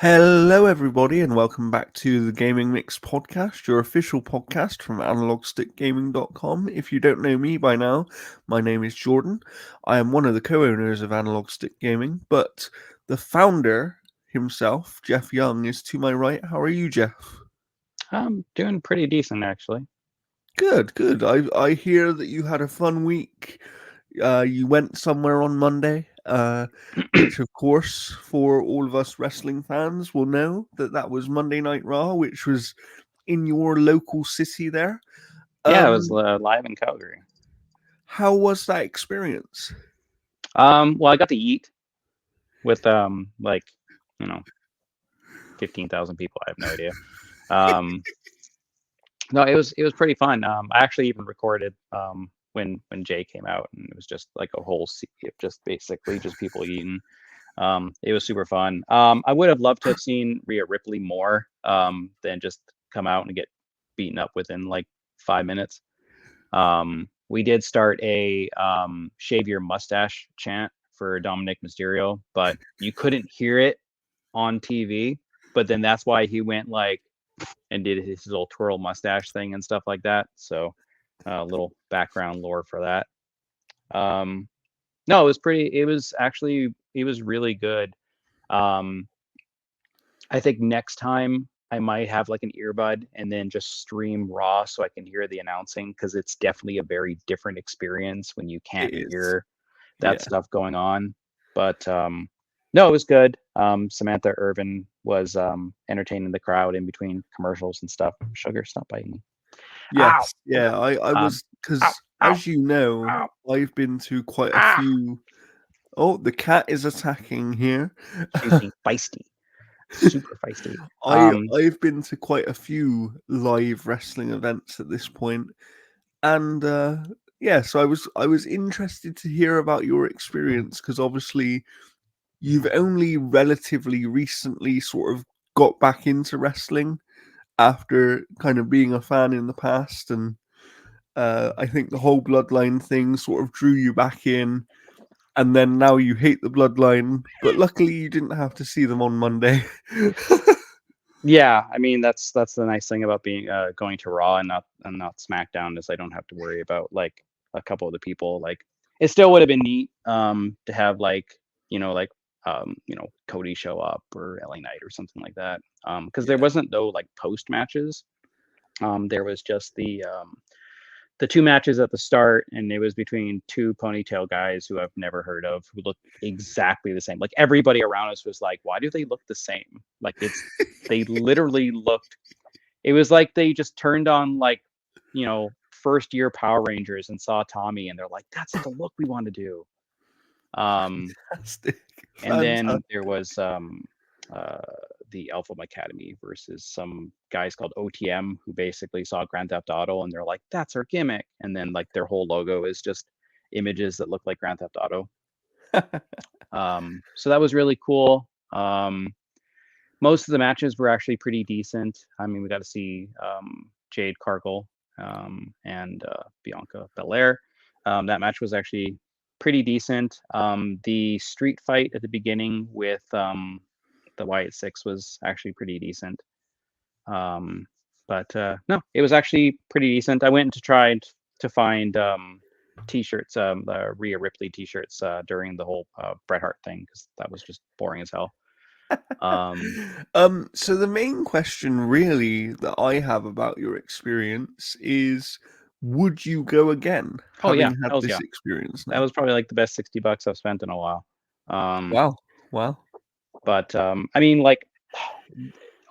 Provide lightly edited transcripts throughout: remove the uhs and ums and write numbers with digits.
Hello, everybody, and welcome back to the Gaming Mix podcast, your official podcast from analogstickgaming.com. If you don't know me by now, my name is Jordan. I am one of the co-owners of Analog Stick Gaming, but the founder himself, Jeff Young, is to my right. How are you, Jeff? I'm doing pretty decent, actually. Good, good. I hear that you had a fun week. You went somewhere on Monday, which, of course, for all of us wrestling fans will know that was Monday Night Raw, which was in your local city there. Yeah, I was Um, live in Calgary. how was that experience? Well, I got to eat with you know 15,000 people. I have no idea. Um, no, it was pretty fun. I actually even recorded when Jay came out, and it was just like a whole sea of just basically just people eating. It was super fun. I would have loved to have seen Rhea Ripley more than just come out and get beaten up within like 5 minutes. We did start a shave your mustache chant for Dominic Mysterio, but you couldn't hear it on TV. But then that's why he went like and did his little twirl mustache thing and stuff like that. So a little background lore for that. Um, no, it was pretty. It was really good. Um, I think next time I might have like an earbud and then just stream Raw so I can hear the announcing because it's definitely a very different experience when you can't It is. hear that Yeah. stuff going on. But no, it was good. Samantha Irvin was entertaining the crowd in between commercials and stuff. Sugar, stop biting me. Ow! Yes. Yeah. I Um, was, ow! because Ow! as you know, Ow! I've been to quite a Ah! few. Oh, the cat is attacking here. She's being feisty, super feisty. I've been to quite a few live wrestling events at this point, and yeah, so I was interested to hear about your experience because obviously you've only relatively recently sort of got back into wrestling after kind of being a fan in the past, and I think the whole bloodline thing sort of drew you back in. And then now you hate the bloodline, but luckily you didn't have to see them on Monday. Yeah, I mean that's the nice thing about being going to Raw and not SmackDown is I don't have to worry about like a couple of the people. Like it still would have been neat to have like like Cody show up or LA Knight or something like that. Because there Yeah. wasn't no like post matches. There was just the two matches at the start, and it was between two ponytail guys who I've never heard of who looked exactly the same. Like everybody around us was like, why do they look the same? Like they literally looked, it was like they just turned on like, first year Power Rangers and saw Tommy and they're like, that's the look we want to do. Um, Fantastic. and Fantastic. then there was uh, the Alpha Academy versus some guys called OTM who basically saw Grand Theft Auto and they're like, that's our gimmick. And then like their whole logo is just images that look like Grand Theft Auto. So that was really cool. Most of the matches were actually pretty decent. I mean, we got to see Jade Cargill and Bianca Belair. That match was actually pretty decent. The street fight at the beginning with the Wyatt Six was actually pretty decent. But no, it was actually pretty decent. I went to try to find t-shirts, the Rhea Ripley t-shirts during the whole Bret Hart thing because that was just boring as hell. Um, So the main question really that I have about your experience is would you go again oh yeah, having had hells this yeah. experience That now? was probably like the best $60 I've spent in a while. Um, Wow. Wow. but I mean, like,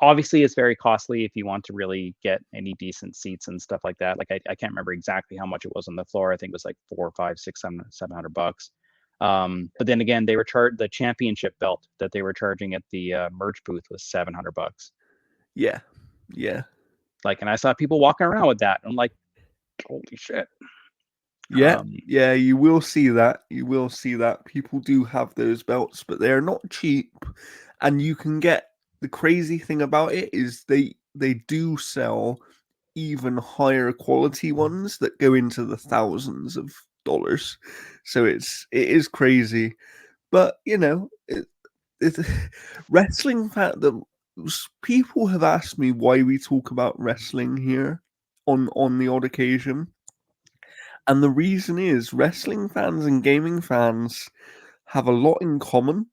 obviously, it's very costly if you want to really get any decent seats and stuff like that. Like, I can't remember exactly how much it was on the floor. I think it was like 4, 5, 6, 700 $700. But then again, they were charged the championship belt that they were charging at the merch booth was $700. Yeah. Yeah. Like, and I saw people walking around with that. I'm like, holy shit. Yeah, Um, yeah, you will see that. You will see that. People do have those belts, but they're not cheap. And you can get the crazy thing about it is they do sell even higher quality ones that go into the thousands of dollars. So it is crazy. But it's wrestling fan. People have asked me why we talk about wrestling here on the odd occasion, and the reason is wrestling fans and gaming fans have a lot in common.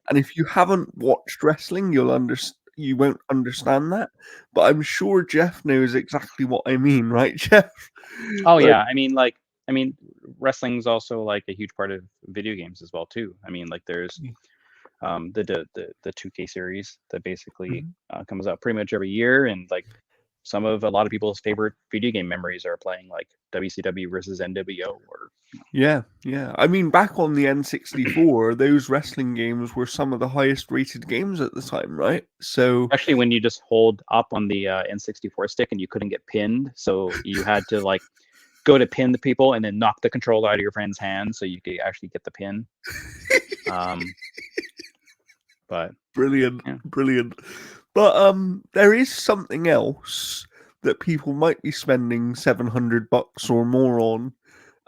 And if you haven't watched wrestling, you won't understand that. But I'm sure Jeff knows exactly what I mean, right, Jeff? Oh Like, yeah, I mean, wrestling's also like a huge part of video games as well too. I mean, like there's the 2K series that basically Mhm. comes out pretty much every year, and like a lot of people's favorite video game memories are playing like WCW versus NWO, or Yeah, yeah. I mean, back on the N64, those wrestling games were some of the highest rated games at the time, right? So, especially when you just hold up on the N64 stick and you couldn't get pinned, so you had to like go to pin the people and then knock the controller out of your friend's hand so you could actually get the pin. Um, but brilliant, yeah, brilliant. But there is something else that people might be spending $700 or more on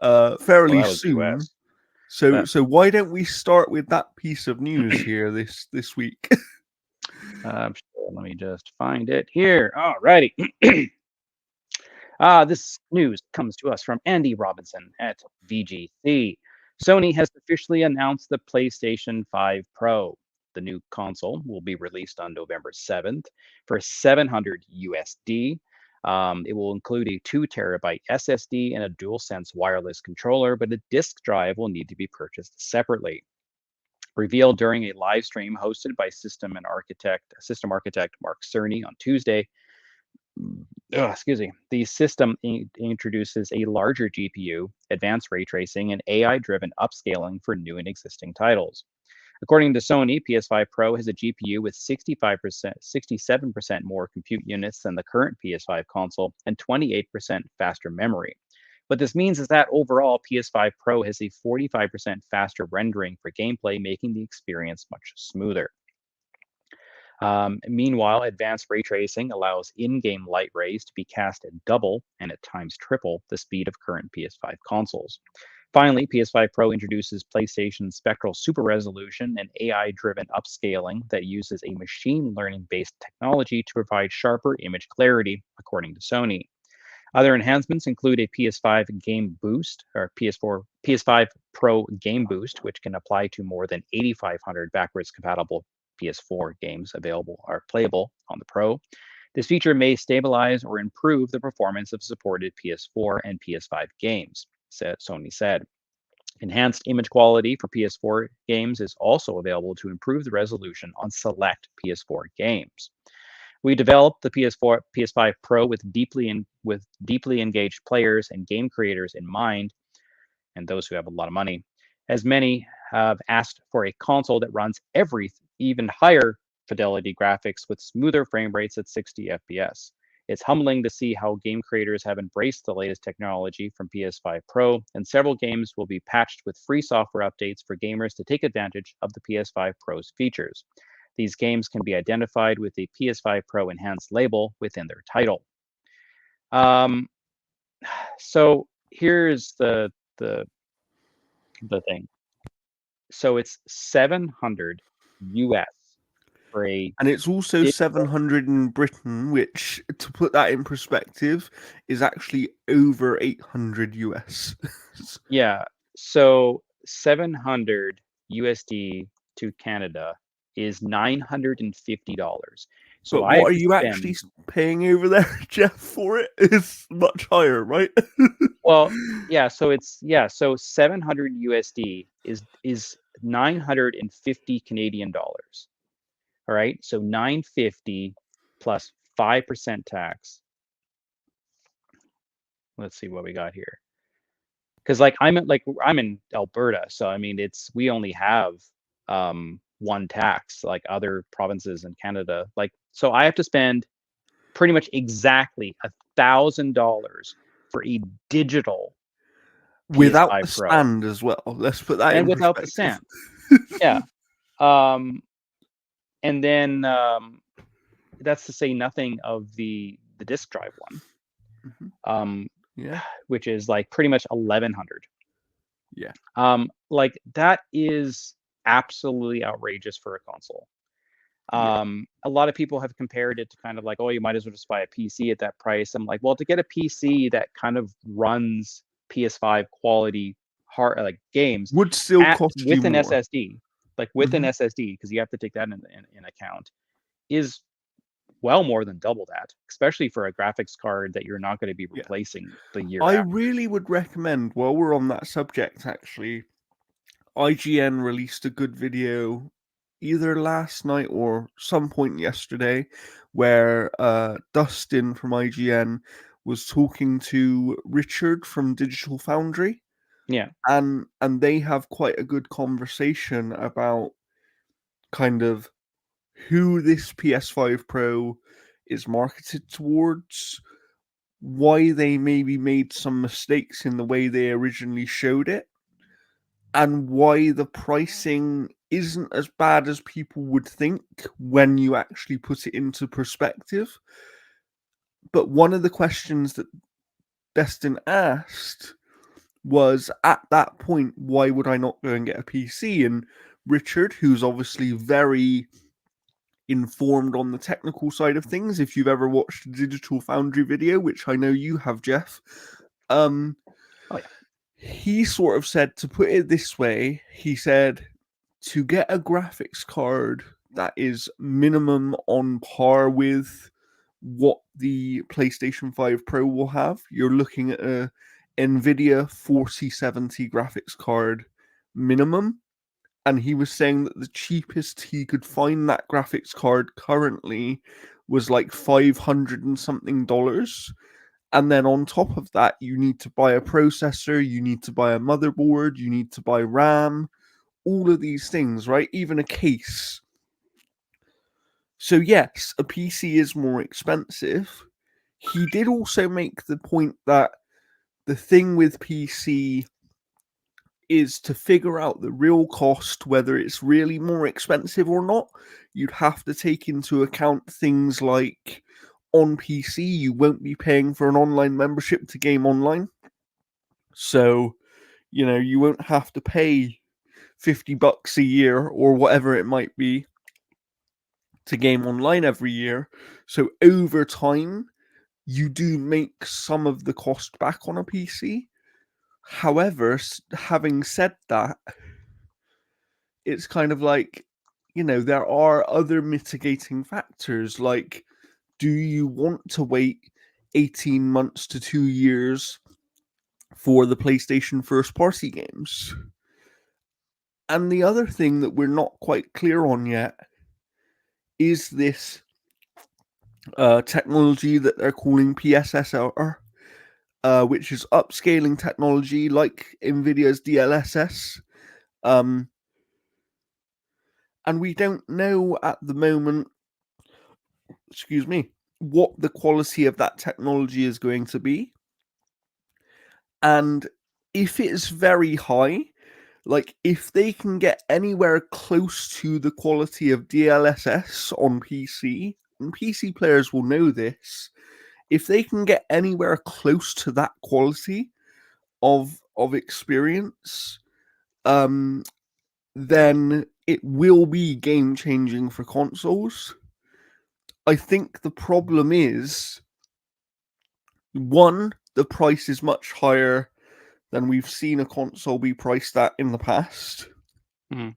well, fairly that was the soon. US. So But so why don't we start with that piece of news here this week? sure, let me just find it here. Alrighty. This news comes to us from Andy Robinson at VGC. Sony has officially announced the PlayStation 5 Pro. The new console will be released on November 7th for 700 USD. It will include a 2 terabyte SSD and a DualSense wireless controller, but a disk drive will need to be purchased separately. Revealed during a live stream hosted by system architect Mark Cerny on Tuesday, excuse me, the system introduces a larger GPU, advanced ray tracing, and AI-driven upscaling for new and existing titles. According to Sony, PS5 Pro has a GPU with 65%, 67% more compute units than the current PS5 console and 28% faster memory. What this means is that overall, PS5 Pro has a 45% faster rendering for gameplay, making the experience much smoother. Meanwhile, advanced ray tracing allows in-game light rays to be cast at double and at times triple the speed of current PS5 consoles. Finally, PS5 Pro introduces PlayStation's spectral super resolution and AI-driven upscaling that uses a machine learning-based technology to provide sharper image clarity, according to Sony. Other enhancements include a PS5 Game Boost or PS5 Pro Game Boost, which can apply to more than 8,500 backwards compatible PS4 games available or playable on the Pro. This feature may stabilize or improve the performance of supported PS4 and PS5 games, Sony said. Enhanced image quality for PS4 games is also available to improve the resolution on select PS4 games. We developed the PS5 Pro with deeply engaged players and game creators in mind, and those who have a lot of money, as many have asked for a console that runs even higher fidelity graphics with smoother frame rates at 60 FPS. It's humbling to see how game creators have embraced the latest technology from PS5 Pro, and several games will be patched with free software updates for gamers to take advantage of the PS5 Pro's features. These games can be identified with the PS5 Pro Enhanced label within their title. Um, so here's the the thing. So it's 700 US for a And it's also digital. 700 in Britain, which, to put that in perspective, is actually over 800 US. Yeah. So 700 USD to Canada is $950. So But I what have are to you actually spend. paying over there, Jeff, for it? It's much higher, right? Well, yeah, so 700 USD is 950 Canadian dollars. All right? So 950 plus 5% tax. Let's see what we got here. Cuz I'm in Alberta, so I mean we only have one tax like other provinces in Canada. Like so I have to spend pretty much exactly $1,000 for a digital Without the PS5 Pro. stand as well. Let's put that And in without the perspective. sand. Yeah. Um, and then that's to say nothing of the disk drive one, Mhm. um, Yeah, which is like pretty much 1,100. yeah. Like that is absolutely outrageous for a console. Yeah. A lot of people have compared it to kind of like, oh, you might as well just buy a PC at that price. I'm like, well, to get a PC that kind of runs PS5 quality hard like games Would still at cost you with an more. SSD, like with an Mhm. SSD, because you have to take that in account, is well more than double that, especially for a graphics card that you're not going to be Yeah. replacing the year I after. really would recommend, while we're on that subject, actually, IGN released a good video either last night or some point yesterday where Dustin from IGN was talking to Richard from Digital Foundry, Yeah, and they have quite a good conversation about kind of who this PS5 Pro is marketed towards, why they maybe made some mistakes in the way they originally showed it, and why the pricing isn't as bad as people would think when you actually put it into perspective. But one of the questions that Destin asked was, at that point, why would I not go and get a PC? And Richard, who's obviously very informed on the technical side of things, if you've ever watched a Digital Foundry video, which I know you have, Jeff, um, oh yeah, he sort of said, to put it this way, he said, to get a graphics card that is minimum on par with what the PlayStation 5 Pro will have, you're looking at a Nvidia 4070 graphics card minimum. And he was saying that the cheapest he could find that graphics card currently was like 500 and something dollars. And then on top of that, you need to buy a processor, you need to buy a motherboard, you need to buy RAM, all of these things, right? Even a case. So, yes, a PC is more expensive. He did also make the point that the thing with PC is to figure out the real cost, whether it's really more expensive or not. You'd have to take into account things like, on PC, you won't be paying for an online membership to game online. So, you won't have to pay $50 a year or whatever it might be to game online every year. So, over time, you do make some of the cost back on a PC. However, having said that, it's kind of like, there are other mitigating factors. Like, do you want to wait 18 months to 2 years for the PlayStation first party games? And the other thing that we're not quite clear on yet is this technology that they're calling PSSR, which is upscaling technology like NVIDIA's DLSS. Um, and we don't know at the moment, excuse me, what the quality of that technology is going to be. And if it's very high, like if they can get anywhere close to the quality of DLSS on PC, and PC players will know this, if they can get anywhere close to that quality of experience, then it will be game changing for consoles. I think the problem is, one, the price is much higher than we've seen a console be priced at in the past. mm-hmm.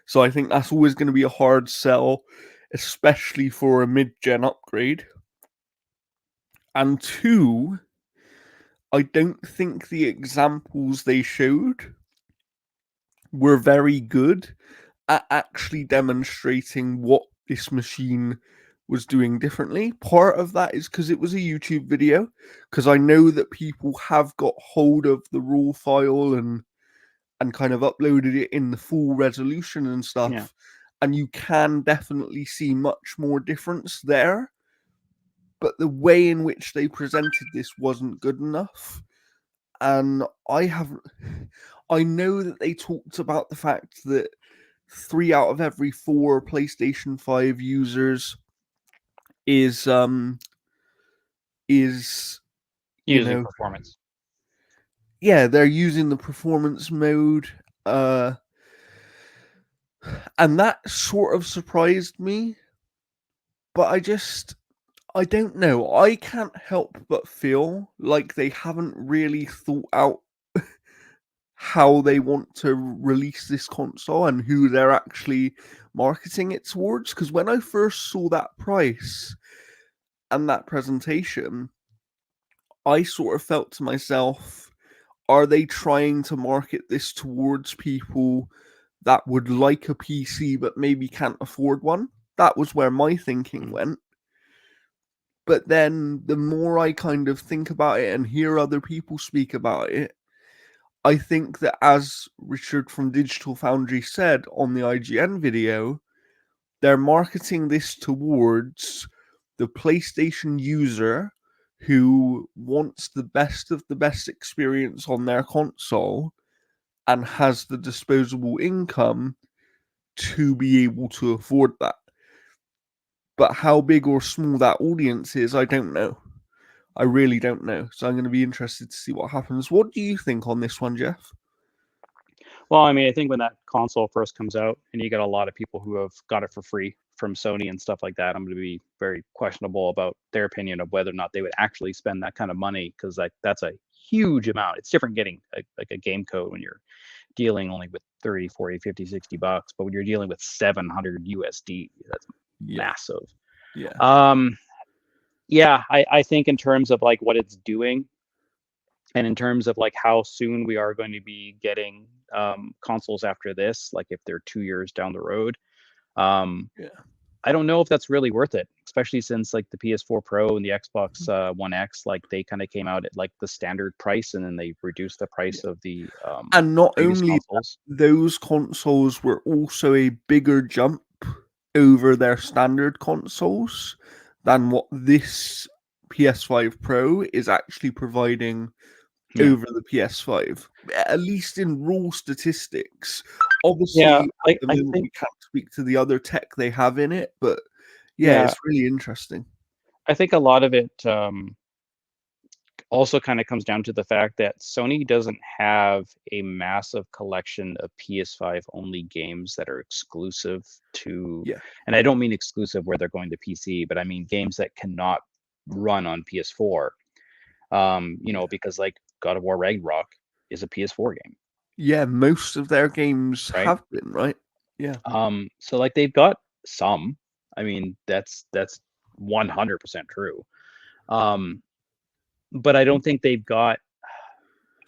So I think that's always going to be a hard sell, especially for a mid-gen upgrade. And two, I don't think the examples they showed were very good at actually demonstrating what this machine was doing differently. Part of that is because it was a YouTube video, because I know that people have got hold of the raw file and kind of uploaded it in the full resolution and Yeah. stuff, and you can definitely see much more difference there. But the way in which they presented this wasn't good enough. And I know that they talked about the fact that 3 out of every 4 PlayStation 5 users is is you Using know performance. yeah, they're using the performance mode. uh And that sort of surprised me, but I don't know. I can't help but feel like they haven't really thought out how they want to release this console and who they're actually marketing it towards. Because when I first saw that price and that presentation, I sort of felt to myself, are they trying to market this towards people that would like a PC but maybe can't afford one? That was where my thinking went. But then the more I kind of think about it and hear other people speak about it, I think that, as Richard from Digital Foundry said on the IGN video, they're marketing this towards the PlayStation user who wants the best of the best experience on their console and has the disposable income to be able to afford that. But how big or small that audience is, I don't know. I really don't know. So I'm going to be interested to see what happens. What do you think on this one, Jeff? Well, I mean, I think when that console first comes out and you get a lot of people who have got it for free from Sony and stuff like that, I'm going to be very questionable about their opinion of whether or not they would actually spend that kind of money, because like that's a huge amount. It's different getting like a game code when you're dealing only with 30, 40, 50, 60 bucks, but when you're dealing with 700 USD, that's Yeah. massive. Yeah. Yeah, I think in terms of like what it's doing, and in terms of like how soon we are going to be getting consoles after this, like if they're 2 years down the road, um, Yeah. I don't know if that's really worth it, especially since like the PS4 Pro and the Xbox One X, like they kind of came out at like the standard price, and then they reduced the price of the And not previous only consoles. that, those consoles were also a bigger jump over their standard consoles than what this PS5 Pro is actually providing Yeah, over the PS5, at least in raw statistics. Obviously, yeah, at the I moment, think we can't speak to the other tech they have in it, but yeah, yeah, it's really interesting. I think a lot of it also kind of comes down to the fact that Sony doesn't have a massive collection of PS5 only games that are exclusive to, Yeah, and I don't mean exclusive where they're going to PC, but I mean games that cannot run on PS4. yeah. Because like God of War Ragnarok is a PS4 game, Yeah, most of their games right? have been, right? Yeah. So like they've got some. I mean, that's 100% true. Um, but I don't think they've got,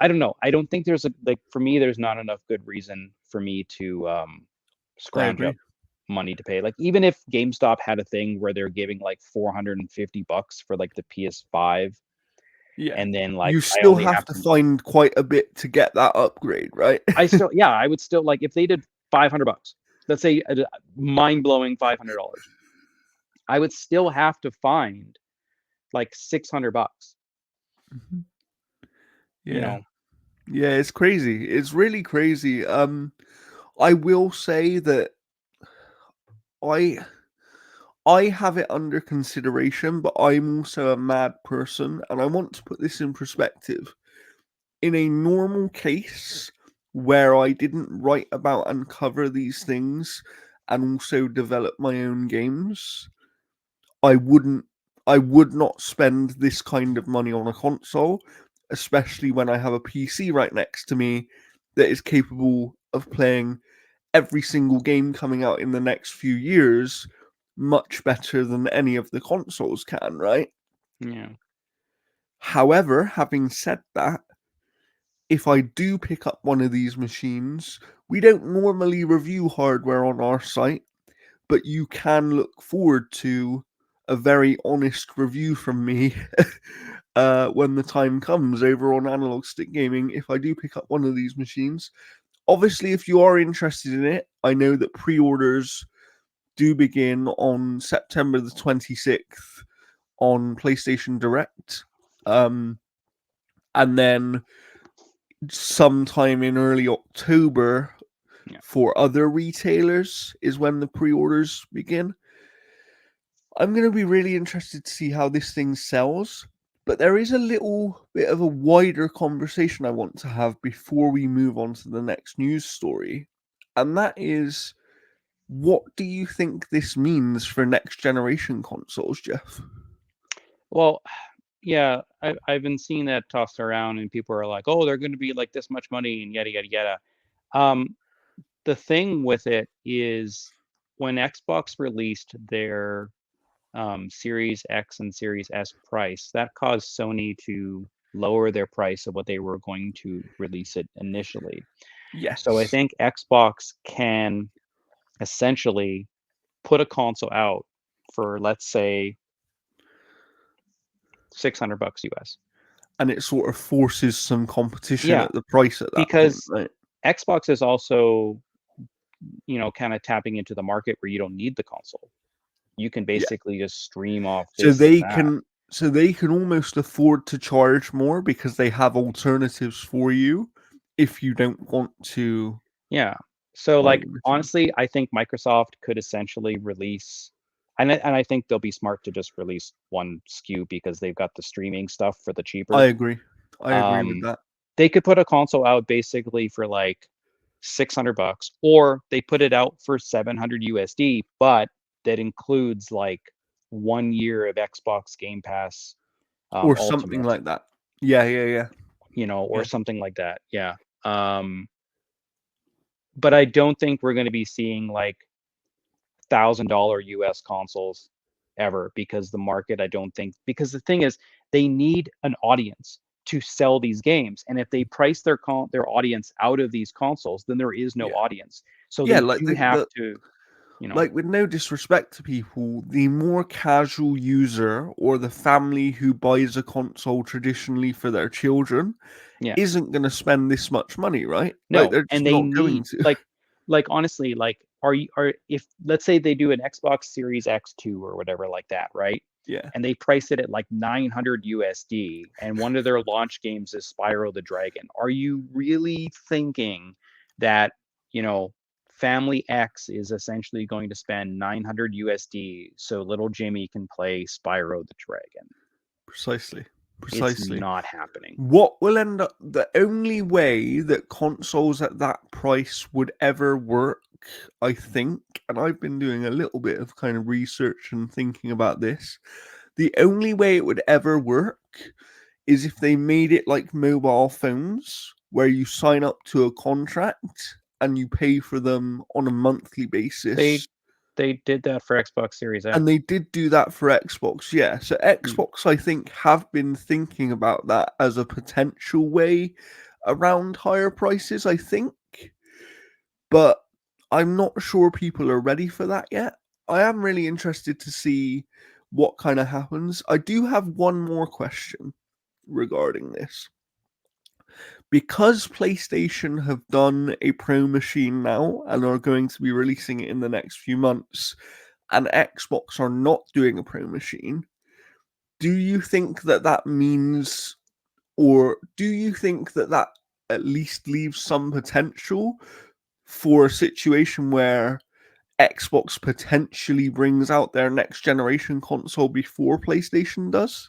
I don't know. I don't think there's a, like, for me, there's not enough good reason for me to I scrounge agree. up money to pay. Like even if GameStop had a thing where they're giving like 450 bucks for like the PS5, Yeah. and then like You I still only have have to to, find quite a bit to get that upgrade, right? I still, yeah, I would still like if they did 500 bucks. Let's say a mind-blowing $500. I would still have to find like 600 bucks, Mhm. you Yeah. know. Yeah, it's crazy. It's really crazy. I will say that I I have it under consideration, but I'm also a mad person, and I want to put this in perspective. In a normal case where I didn't write about and cover these things and also develop my own games, I wouldn't I would not spend this kind of money on a console, especially when I have a PC right next to me that is capable of playing every single game coming out in the next few years much better than any of the consoles can, right? Yeah. However, having said that, if I do pick up one of these machines, we don't normally review hardware on our site, but you can look forward to a very honest review from me when the time comes over on Analog Stick Gaming if I do pick up one of these machines. Obviously, if you are interested in it, I know that pre orders do begin on September the 26th on PlayStation Direct. Um, and then sometime in early October Yeah. for other retailers is when the pre-orders begin. I'm going to be really interested to see how this thing sells, but there is a little bit of a wider conversation I want to have before we move on to the next news story. And that is, What do you think this means for next generation consoles, Jeff? Well, yeah, I've been seeing that tossed around, and people are like, "Oh, they're going to be like this much money," and yada yada yada. Um, the thing with it is when Xbox released their Series X and Series S price, that caused Sony to lower their price of what they were going to release it initially. So I Yes. think Xbox can essentially put a console out for, let's say, $600 US. And it sort of forces some competition Yeah, at the price at that point, because right? Xbox is also, kind of tapping into the market where you don't need the console. You can Yeah. basically just stream off So this and they that. can almost afford to charge more because they have alternatives for you if you don't want to Yeah. So, buy like, the machine. honestly, I think Microsoft could essentially release, and I think they'll be smart to just release one SKU because they've got the streaming stuff for the I cheaper. agree. I agree with Um, that. they could put a console out basically for like $600, or they put it out for 700 USD, but that includes like 1 year of Xbox Game Pass Or something Ultimate, like that. Yeah, yeah, yeah. or Yeah. something like that. Yeah. Um, but I don't think we're going to be seeing like $1,000 US consoles ever, because the market, I don't think, because the thing is, they need an audience to sell these games, and if they price their audience out of these consoles, then there is no Yeah. audience. So Yeah, they like do have to, like with no disrespect to people, the more casual user or the family who buys a console traditionally for their children yeah. isn't going to spend this much money, right? Like No, they're and just they not going need, to. like honestly, like, are if, let's say they do an Xbox Series X2 or whatever like that, right? Yeah. And they price it at like 900 USD, and one of their launch games is Spyro the Dragon. Are you really thinking that, you know, Family X is essentially going to spend 900 USD so little Jimmy can play Spyro the Dragon? Precisely. It's Precisely. not happening. What will end up the only way that consoles at that price would ever work, I think, and I've been doing a little bit of kind of research and thinking about this. The only way it would ever work is if they made it like mobile phones, where you sign up to a contract and you pay for them on a monthly They basis. they did that for Xbox Series And X. they did do that for Xbox, yeah. So Mm. Xbox, I think, have been thinking about that as a potential way around higher prices, I think. But I'm not sure people are ready for that yet. I am really interested to see what kind of happens. I do have one more question regarding this. Because PlayStation have done a Pro machine now and are going to be releasing it in the next few months, and Xbox are not doing a Pro machine, do you think that that means, or do you think that that at least leaves some potential for a situation where Xbox potentially brings out their next generation console before PlayStation does?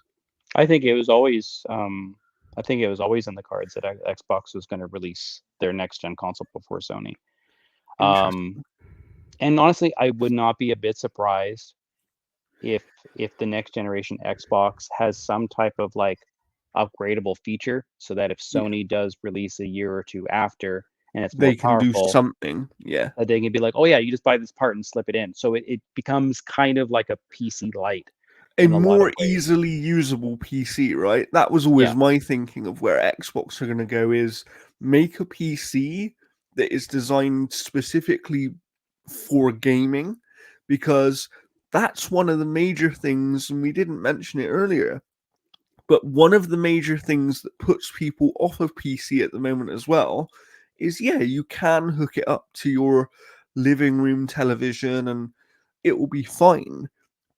I think it was always, I think it was always in the cards that Xbox was going to release their next gen console before Sony. Um, Interesting. and honestly, I would not be a bit surprised if the next generation Xbox has some type of like upgradable feature, so that if Yeah, Sony does release a year or two after and it's more they can do powerful, something. Yeah. that they can be like, oh yeah, you just buy this part and slip it in. So it becomes kind of like a PC Lite A in a lot more of ways. easily usable PC, right? That was Yeah, always my thinking of where Xbox are going to go is make a PC that is designed specifically for gaming, because that's one of the major things, and we didn't mention it earlier, but one of the major things that puts people off of PC at the moment as well is, yeah, you can hook it up to your living room television and it will be fine,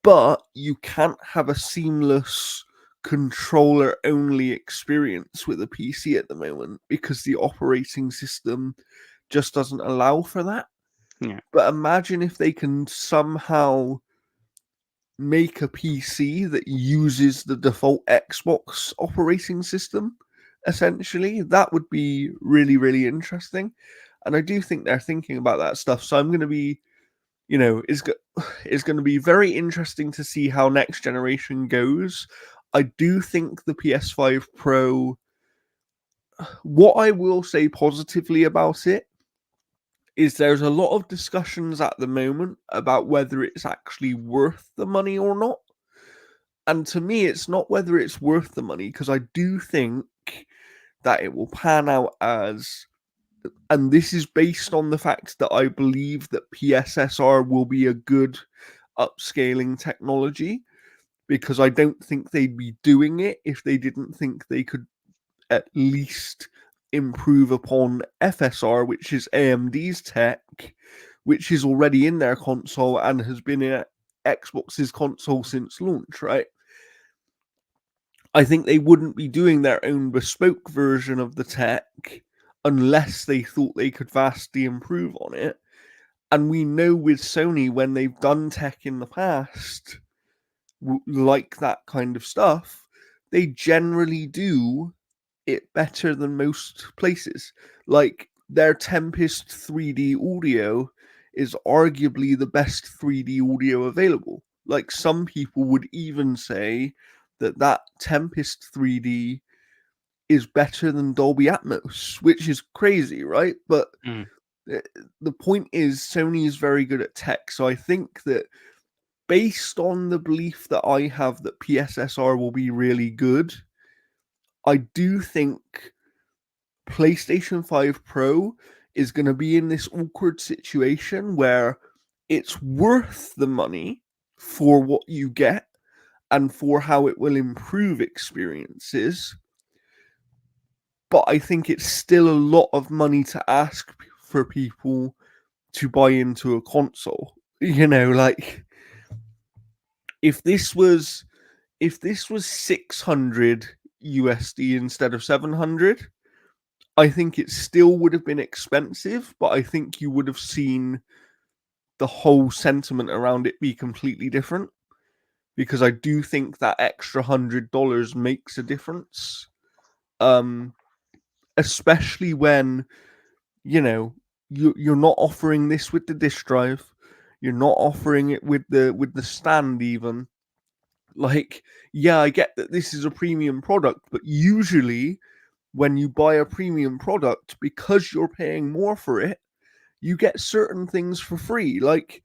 but you can't have a seamless controller only experience with a PC at the moment because the operating system just doesn't allow for that. yeah, But imagine if they can somehow make a PC that uses the default Xbox operating system, essentially. That would be really, really interesting. And I do think they're thinking about that stuff. So I'm going to be it's going to be very interesting to see how next generation goes. I do think the PS5 Pro, what I will say positively about it is there's a lot of discussions at the moment about whether it's actually worth the money or not. And to me, it's not whether it's worth the money, because I do think that it will pan out as, and this is based on the fact that I believe that PSSR will be a good upscaling technology, because I don't think they'd be doing it if they didn't think they could at least improve upon FSR, which is AMD's tech, which is already in their console and has been in Xbox's console since launch, right? I think they wouldn't be doing their own bespoke version of the tech unless they thought they could vastly improve on it. And we know with Sony, when they've done tech in the past, like that kind of stuff, they generally do it better than most places. Like their Tempest 3D audio is arguably the best 3D audio available. Like some people would even say that Tempest 3D is better than Dolby Atmos, which is crazy, right? But Mm. the point is Sony is very good at tech, so I think that based on the belief that I have that PSSR will be really good, I do think PlayStation 5 Pro is going to be in this awkward situation where it's worth the money for what you get and for how it will improve experiences. But I think it's still a lot of money to ask for people to buy into a console. Like if this was 600 USD instead of 700, I think it still would have been expensive, but I think you would have seen the whole sentiment around it be completely different, because I do think that extra $100 makes a difference. Especially when you're not offering this with the disk drive, you're not offering it with the stand even. Like, yeah, I get that this is a premium product, but usually when you buy a premium product, because you're paying more for it, you get certain things for free. Like,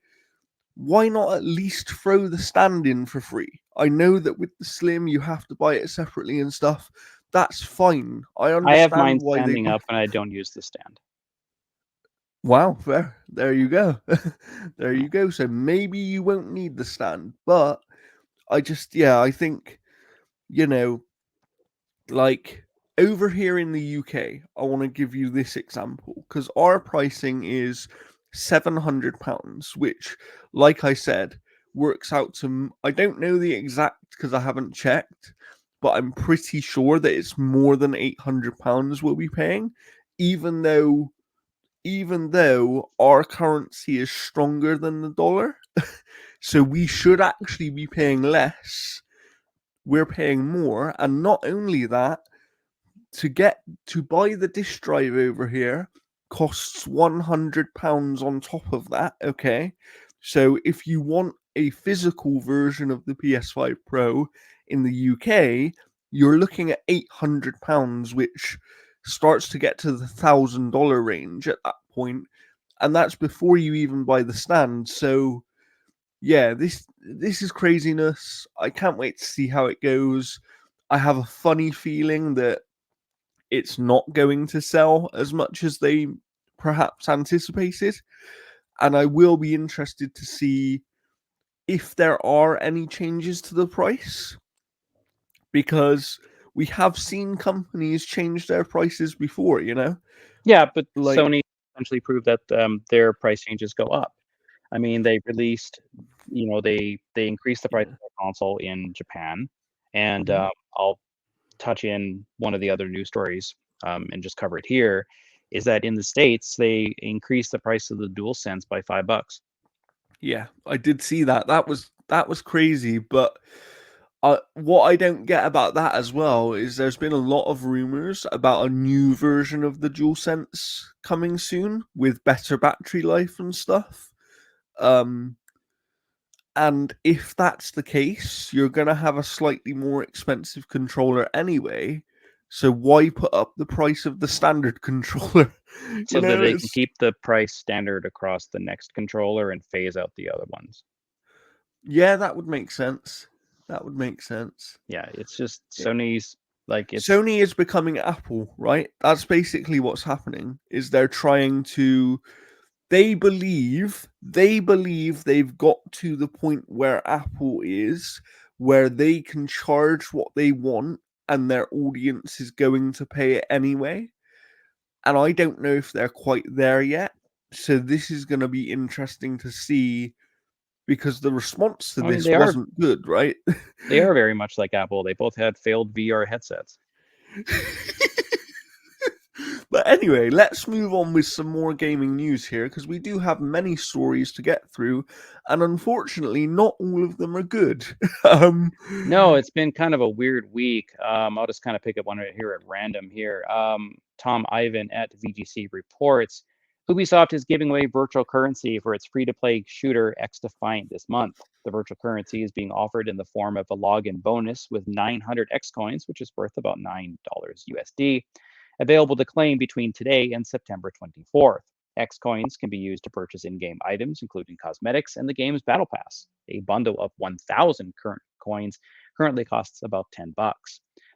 why not at least throw the stand in for free? I know that with the Slim, you have to buy it separately and stuff. That's fine. I I have understand mine why they. standing up, and I don't use the stand. Wow, fair. There you go. There Yeah. you go. So maybe you won't need the stand, but I think, you know, like over here in the UK, I want to give you this example because our pricing is £700, which, like I said, works out to, I don't know the exact because I haven't checked, but I'm pretty sure that it's more than £800 we'll be paying, even though our currency is stronger than the dollar. So we should actually be paying less. We're paying more. And not only that, to buy the disk drive over here costs £100 on top of that. Okay. So if you want a physical version of the PS5 Pro in the UK, you're looking at £800, which starts to get to the $1,000 range at that point, and that's before you even buy the stand. So yeah, this is craziness. I can't wait to see how it goes. I have a funny feeling that it's not going to sell as much as they perhaps anticipated, and I will be interested to see if there are any changes to the price, because we have seen companies change their prices before, Yeah, but like Sony essentially proved that their price changes go up. I mean, they released, they increased the price yeah. of the console in Japan, and Mhm. I'll touch in one of the other news stories and just cover it here. Is that in the States they increased the price of the DualSense by $5? Yeah, I did see that. That was crazy, but what I don't get about that as well is there's been a lot of rumors about a new version of the DualSense coming soon with better battery life and stuff. Um, and if that's the case, you're going to have a slightly more expensive controller anyway. So why put up the price of the standard controller? So that they can keep the price standard across the next controller and phase out the other ones. Yeah, that would make sense. That would make sense. Yeah, it's just Sony's like it's Sony is becoming Apple, right? That's basically what's happening. Is they're trying to they believe they've got to the point where Apple is, where they can charge what they want and their audience is going to pay it anyway. And I don't know if they're quite there yet. So this is going to be interesting to see because the response to I mean this wasn't good, right? they are very much like Apple. They both had failed VR headsets. But anyway, let's move on with some more gaming news here because we do have many stories to get through, and unfortunately, not all of them are good. um, No, it's been kind of a weird week. I'll just kind of pick up one right here at random here. Tom Ivan at VGC reports Ubisoft is giving away virtual currency for its free-to-play shooter X Defiant this month. The virtual currency is being offered in the form of a login bonus with 900 X coins, which is worth about $9 USD, available to claim between today and September 24th. X coins can be used to purchase in-game items, including cosmetics and the game's battle pass. A bundle of 1,000 current coins currently costs about $10.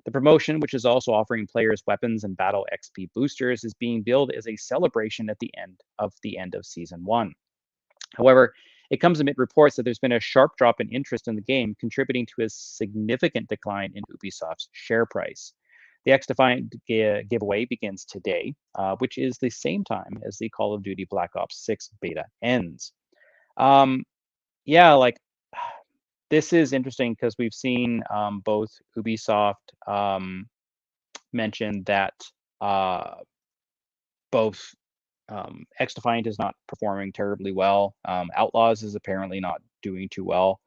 The promotion, which is also offering players weapons and battle XP boosters, is being billed as a celebration at the end of season 1. However, it comes amid reports that there's been a sharp drop in interest in the game, contributing to a significant decline in Ubisoft's share price. The X Defiant giveaway begins today, which is the same time as the Call of Duty Black Ops 6 beta ends. Um, yeah, like this is interesting because we've seen both Ubisoft mention that both X Defiant is not performing terribly well. Outlaws is apparently not doing too well,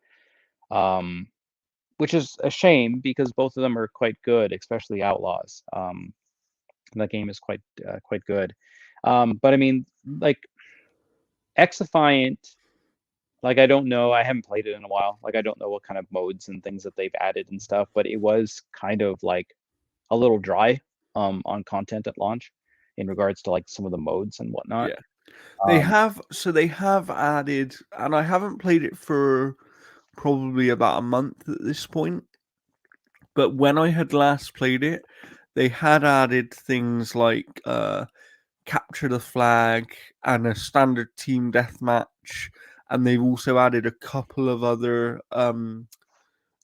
which is a shame because both of them are quite good, especially Outlaws. That game is quite good. But I mean, like X Defiant, like I don't know, I haven't played it in a while. Like I don't know what kind of modes and things that they've added and stuff, but it was kind of like a little dry on content at launch in regards to like some of the modes and whatnot. yeah, Um, they have added, and I haven't played it for probably about a month at this point. But when I had last played it, they had added things like capture the flag and a standard team deathmatch, and they've also added a couple of other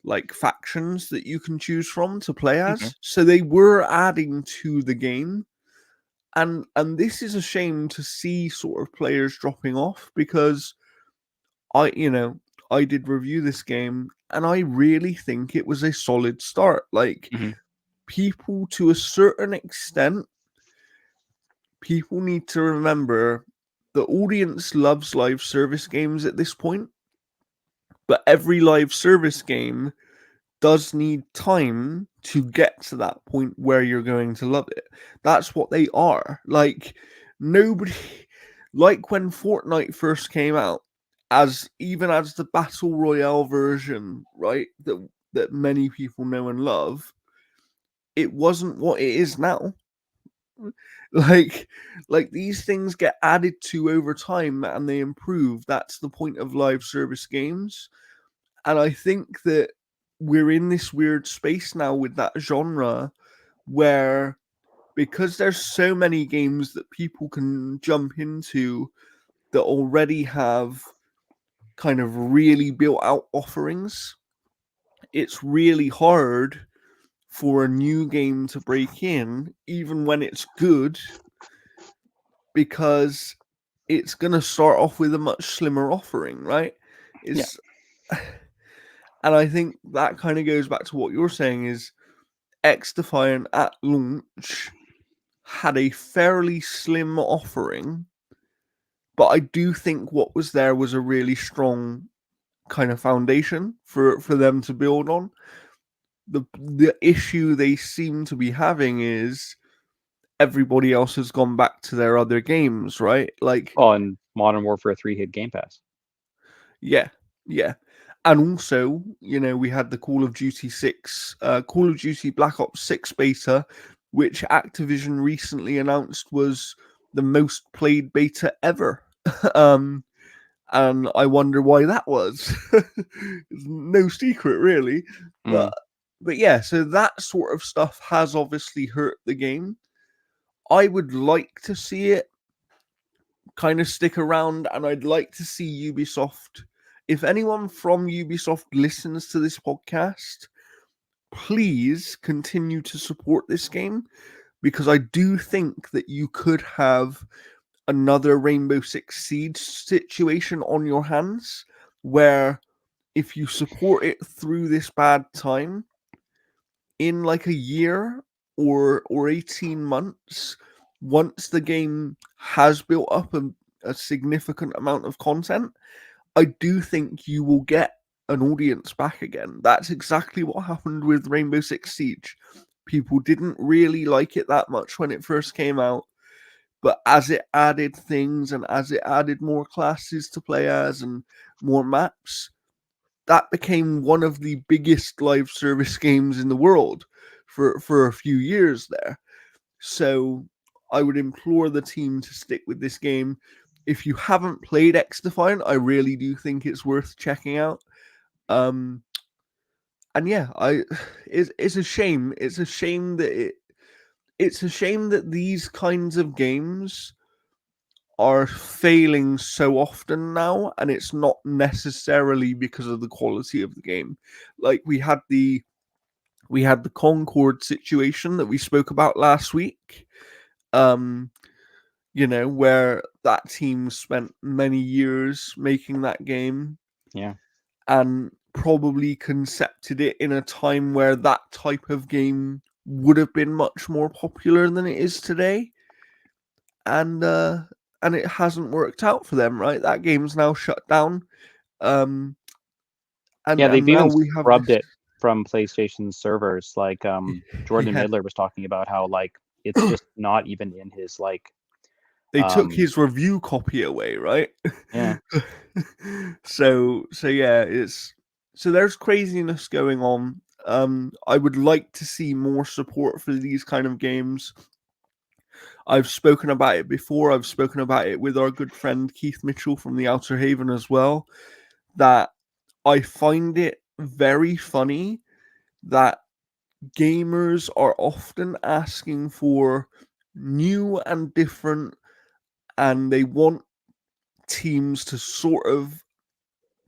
like factions that you can choose from to play mhm, as. So they were adding to the game. And this is a shame to see sort of players dropping off because I did review this game and I really think it was a solid start. Like mhm. people to a certain extent, people need to remember the audience loves live service games at this point, but every live service game does need time to get to that point where you're going to love it. That's what they are. Like nobody like when Fortnite first came out, as even as the battle royale version, right? That many people know and love, it wasn't what it is now. Like these things get added to over time and they improve. That's the point of live service games. And I think that we're in this weird space now with that genre where because there's so many games that people can jump into that already have kind of really built out offerings, it's really hard for a new game to break in, even when it's good, because it's going to start off with a much slimmer offering, right? Yeah, It's and I think that kind of goes back to what you're saying is X Defiant at launch had a fairly slim offering, but I do think what was there was a really strong kind of foundation for them to build on. The issue they seem to be having is everybody else has gone back to their other games, right? Like oh, and Modern Warfare 3 hit Game Pass. Yeah, yeah. And also, we had the Call of Duty Black Ops 6 beta, which Activision recently announced was the most played beta ever. um, and I wonder why that was. It's no secret, really. But Mm. but yeah, so that sort of stuff has obviously hurt the game. I would like to see it kind of stick around, and I'd like to see Ubisoft. If anyone from Ubisoft listens to this podcast, please continue to support this game, because I do think that you could have another Rainbow Six Siege situation on your hands, where if you support it through this bad time, in like a year or 18 months, once the game has built up a significant amount of content, I do think you will get an audience back again. That's exactly what happened with Rainbow Six Siege. People didn't really like it that much when it first came out, but as it added things and as it added more classes to play as and more maps, that became one of the biggest live service games in the world for a few years there. So I would implore the team to stick with this game. If you haven't played X Defiant, I really do think it's worth checking out. Um, and yeah, it's a shame. It's a shame that these kinds of games are failing so often now, and it's not necessarily because of the quality of the game. Like we had the Concord situation that we spoke about last week. Um, where that team spent many years making that game Yeah. and probably concepted it in a time where that type of game would have been much more popular than it is today. And it hasn't worked out for them, right? That game's now shut down. Um and Yeah, they've now even we have scrubbed this. it from PlayStation servers. Like Jordan Yeah. Midler was talking about how like it's just not even in his like They took um his review copy away, right? yeah. So yeah, there's craziness going on. I would like to see more support for these kind of games. I've spoken about it before. I've spoken about it with our good friend Keith Mitchell from the Outer Haven as well. That I find it very funny that gamers are often asking for new and different, and they want teams to sort of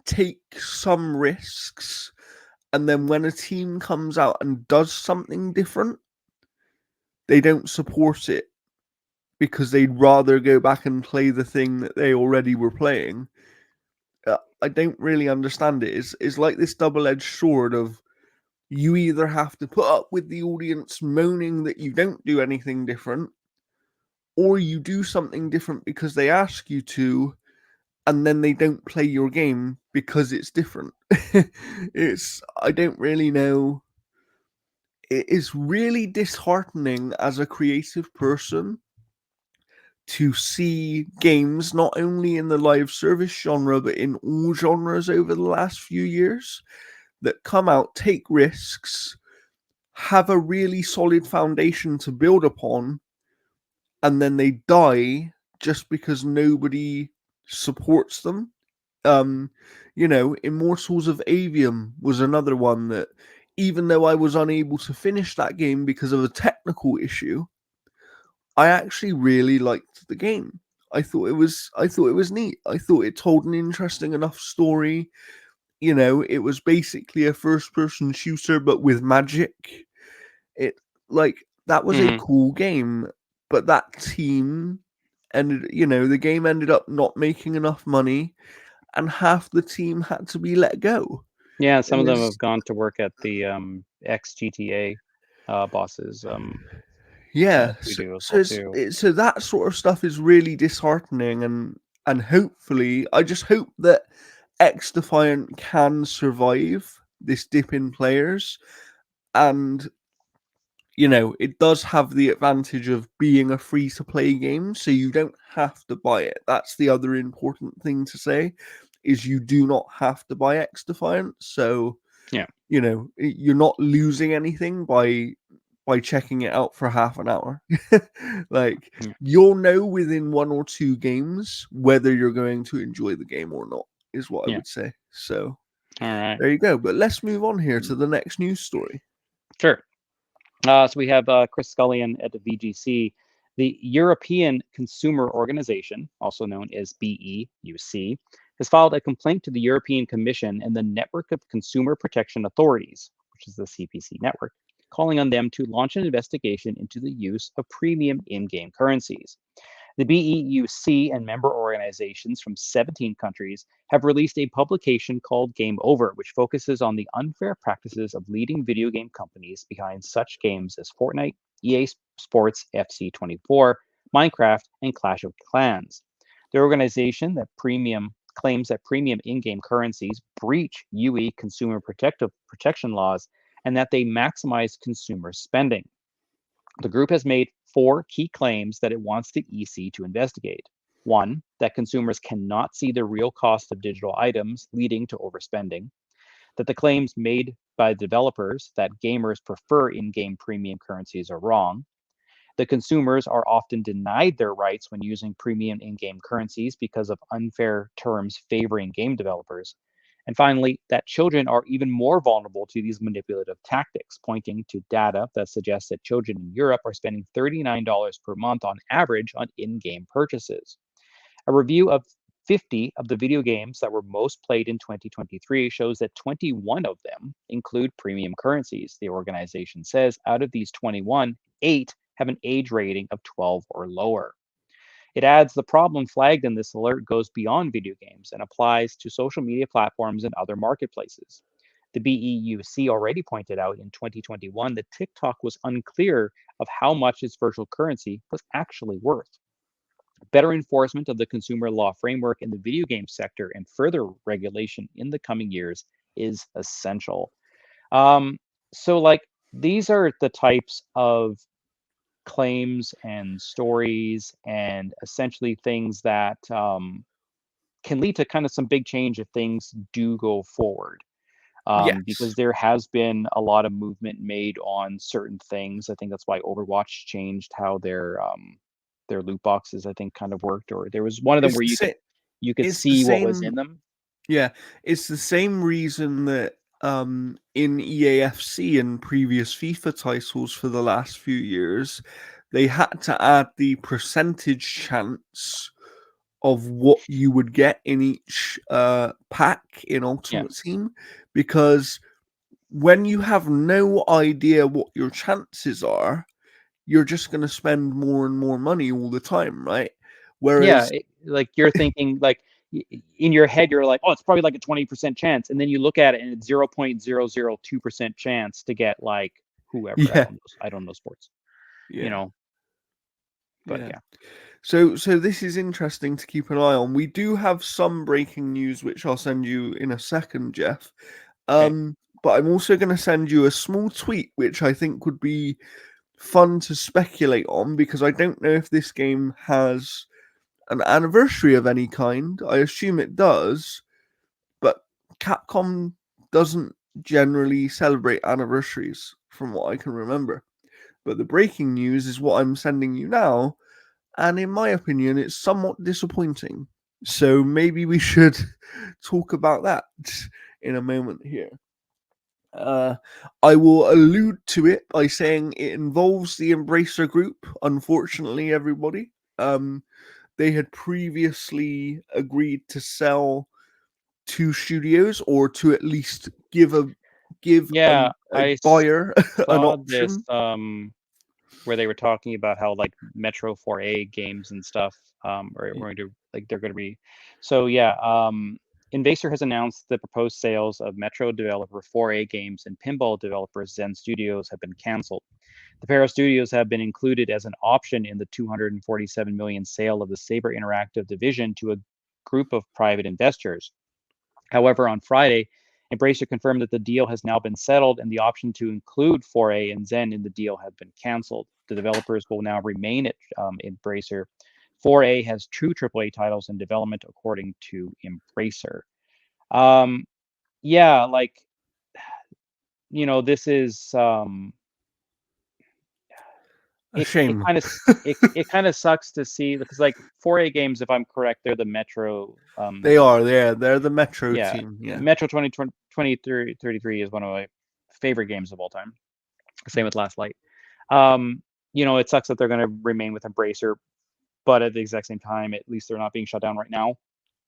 take some risks, and then when a team comes out and does something different, they don't support it because they'd rather go back and play the thing that they already were playing. I don't really understand it. It's like this double-edged sword of, you either have to put up with the audience moaning that you don't do anything different, or you do something different because they ask you to, and then they don't play your game because it's different. I don't really know. It is really disheartening as a creative person to see games, not only in the live service genre, but in all genres over the last few years, that come out, take risks, have a really solid foundation to build upon, and then they die just because nobody supports them. Um, Immortals of Avium was another one that, even though I was unable to finish that game because of a technical issue, I actually really liked the game. I thought it was neat. I thought it told an interesting enough story. It was basically a first person shooter but with magic. It like that was a Hmm. cool game, but that team the game ended up not making enough money, and half the team had to be let go. Yeah, some And of them it's have gone to work at the ex GTA bosses Yeah, studio as well too. so that sort of stuff is really disheartening, and hopefully, I just hope that X Defiant can survive this dip in players, and it does have the advantage of being a free to play game, so you don't have to buy it. That's the other important thing to say. is you do not have to buy X Defiant. So, Yeah. you're not losing anything by checking it out for half an hour. Like, Yeah. you'll know within 1 or 2 games whether you're going to enjoy the game or not, is what I Yeah. would say. So All right. there you go. But let's move on here to the next news story. Sure. So we have Chris Scullion at the VGC. The European Consumer Organization, also known as BEUC, has filed a complaint to the European Commission and the Network of Consumer Protection Authorities, which is the CPC network, calling on them to launch an investigation into the use of premium in-game currencies. The BEUC and member organizations from 17 countries have released a publication called Game Over, which focuses on the unfair practices of leading video game companies behind such games as Fortnite, EA Sports FC24, Minecraft, and Clash of Clans. The organization that claims that premium in-game currencies breach UE consumer protection laws and that they maximize consumer spending. The group has made 4 key claims that it wants the EC to investigate. One, that consumers cannot see the real cost of digital items, leading to overspending. That the claims made by developers that gamers prefer in game premium currencies are wrong. The consumers are often denied their rights when using premium in game currencies because of unfair terms favoring game developers. And finally, that children are even more vulnerable to these manipulative tactics, pointing to data that suggests that children in Europe are spending $39 per month on average on in game purchases. A review of 50 of the video games that were most played in 2023 shows that 21 of them include premium currencies. The organization says out of these 21, 8 have an age rating of 12 or lower. It adds the problem flagged in this alert goes beyond video games and applies to social media platforms and other marketplaces. The BEUC already pointed out in 2021 that TikTok was unclear of how much its virtual currency was actually worth. Better enforcement of the consumer law framework in the video game sector and further regulation in the coming years is essential. Um, so, like, these are the types of claims and stories and essentially things that can lead to kind of some big change if things do go forward. Because Yes. there has been a lot of movement made on certain things. I think that's why Overwatch changed how their loot boxes, I think, kind of worked. Or there was one of them It's where the same. you could It's the see what was in same. them. Yeah, it's the same reason that in EAFC and previous FIFA titles for the last few years, they had to add the percentage chance of what you would get in each pack in Yeah, Ultimate Team, because when you have no idea what your chances are, you're just going to spend more and more money all the time, right? yeah. Whereas, Like you're thinking, like in your head, you're like, oh, it's probably like a 20% chance, and then you look at it, and it's 0.002% chance to get like whoever. I yeah, don't know. I don't know sports, you yeah, know. But yeah. yeah, So this is interesting to keep an eye on. We do have some breaking news, which I'll send you in a second, Jeff. okay, But I'm also going to send you a small tweet, which I think would be fun to speculate on, because I don't know if this game has an anniversary of any kind. I assume it does, but Capcom doesn't generally celebrate anniversaries, from what I can remember. But the breaking news is what I'm sending you now, and in my opinion, it's somewhat disappointing. So maybe we should talk about that in a moment here. Uh, I will allude to it by saying it involves the Embracer Group. Unfortunately, everybody, um, they had previously agreed to sell to studios, or to at least give yeah. a I buyer an saw this option. where they were talking about how like Metro 4A games and stuff are going to like they're going to be. So yeah, Invaser has announced the proposed sales of Metro developer 4A games and pinball developer Zen Studios have been canceled. The pair of studios have been included as an option in the 247 million sale of the Saber Interactive division to a group of private investors. However, on Friday, Embracer confirmed that the deal has now been settled and the option to include 4A and Zen in the deal has been canceled. The developers will now remain at Embracer. 4A has two AAA titles in development, according to Embracer. Um, yeah, like, this is, A shame. it kind of sucks to see because like 4A games, if I'm correct, they're the Metro, They are, they're the Metro yeah, team, yeah. Metro 2033 is one of my favorite games of all time. Same with Last Light. Um, it sucks that they're going to remain with Embracer, but at the exact same time, at least they're not being shut down right now.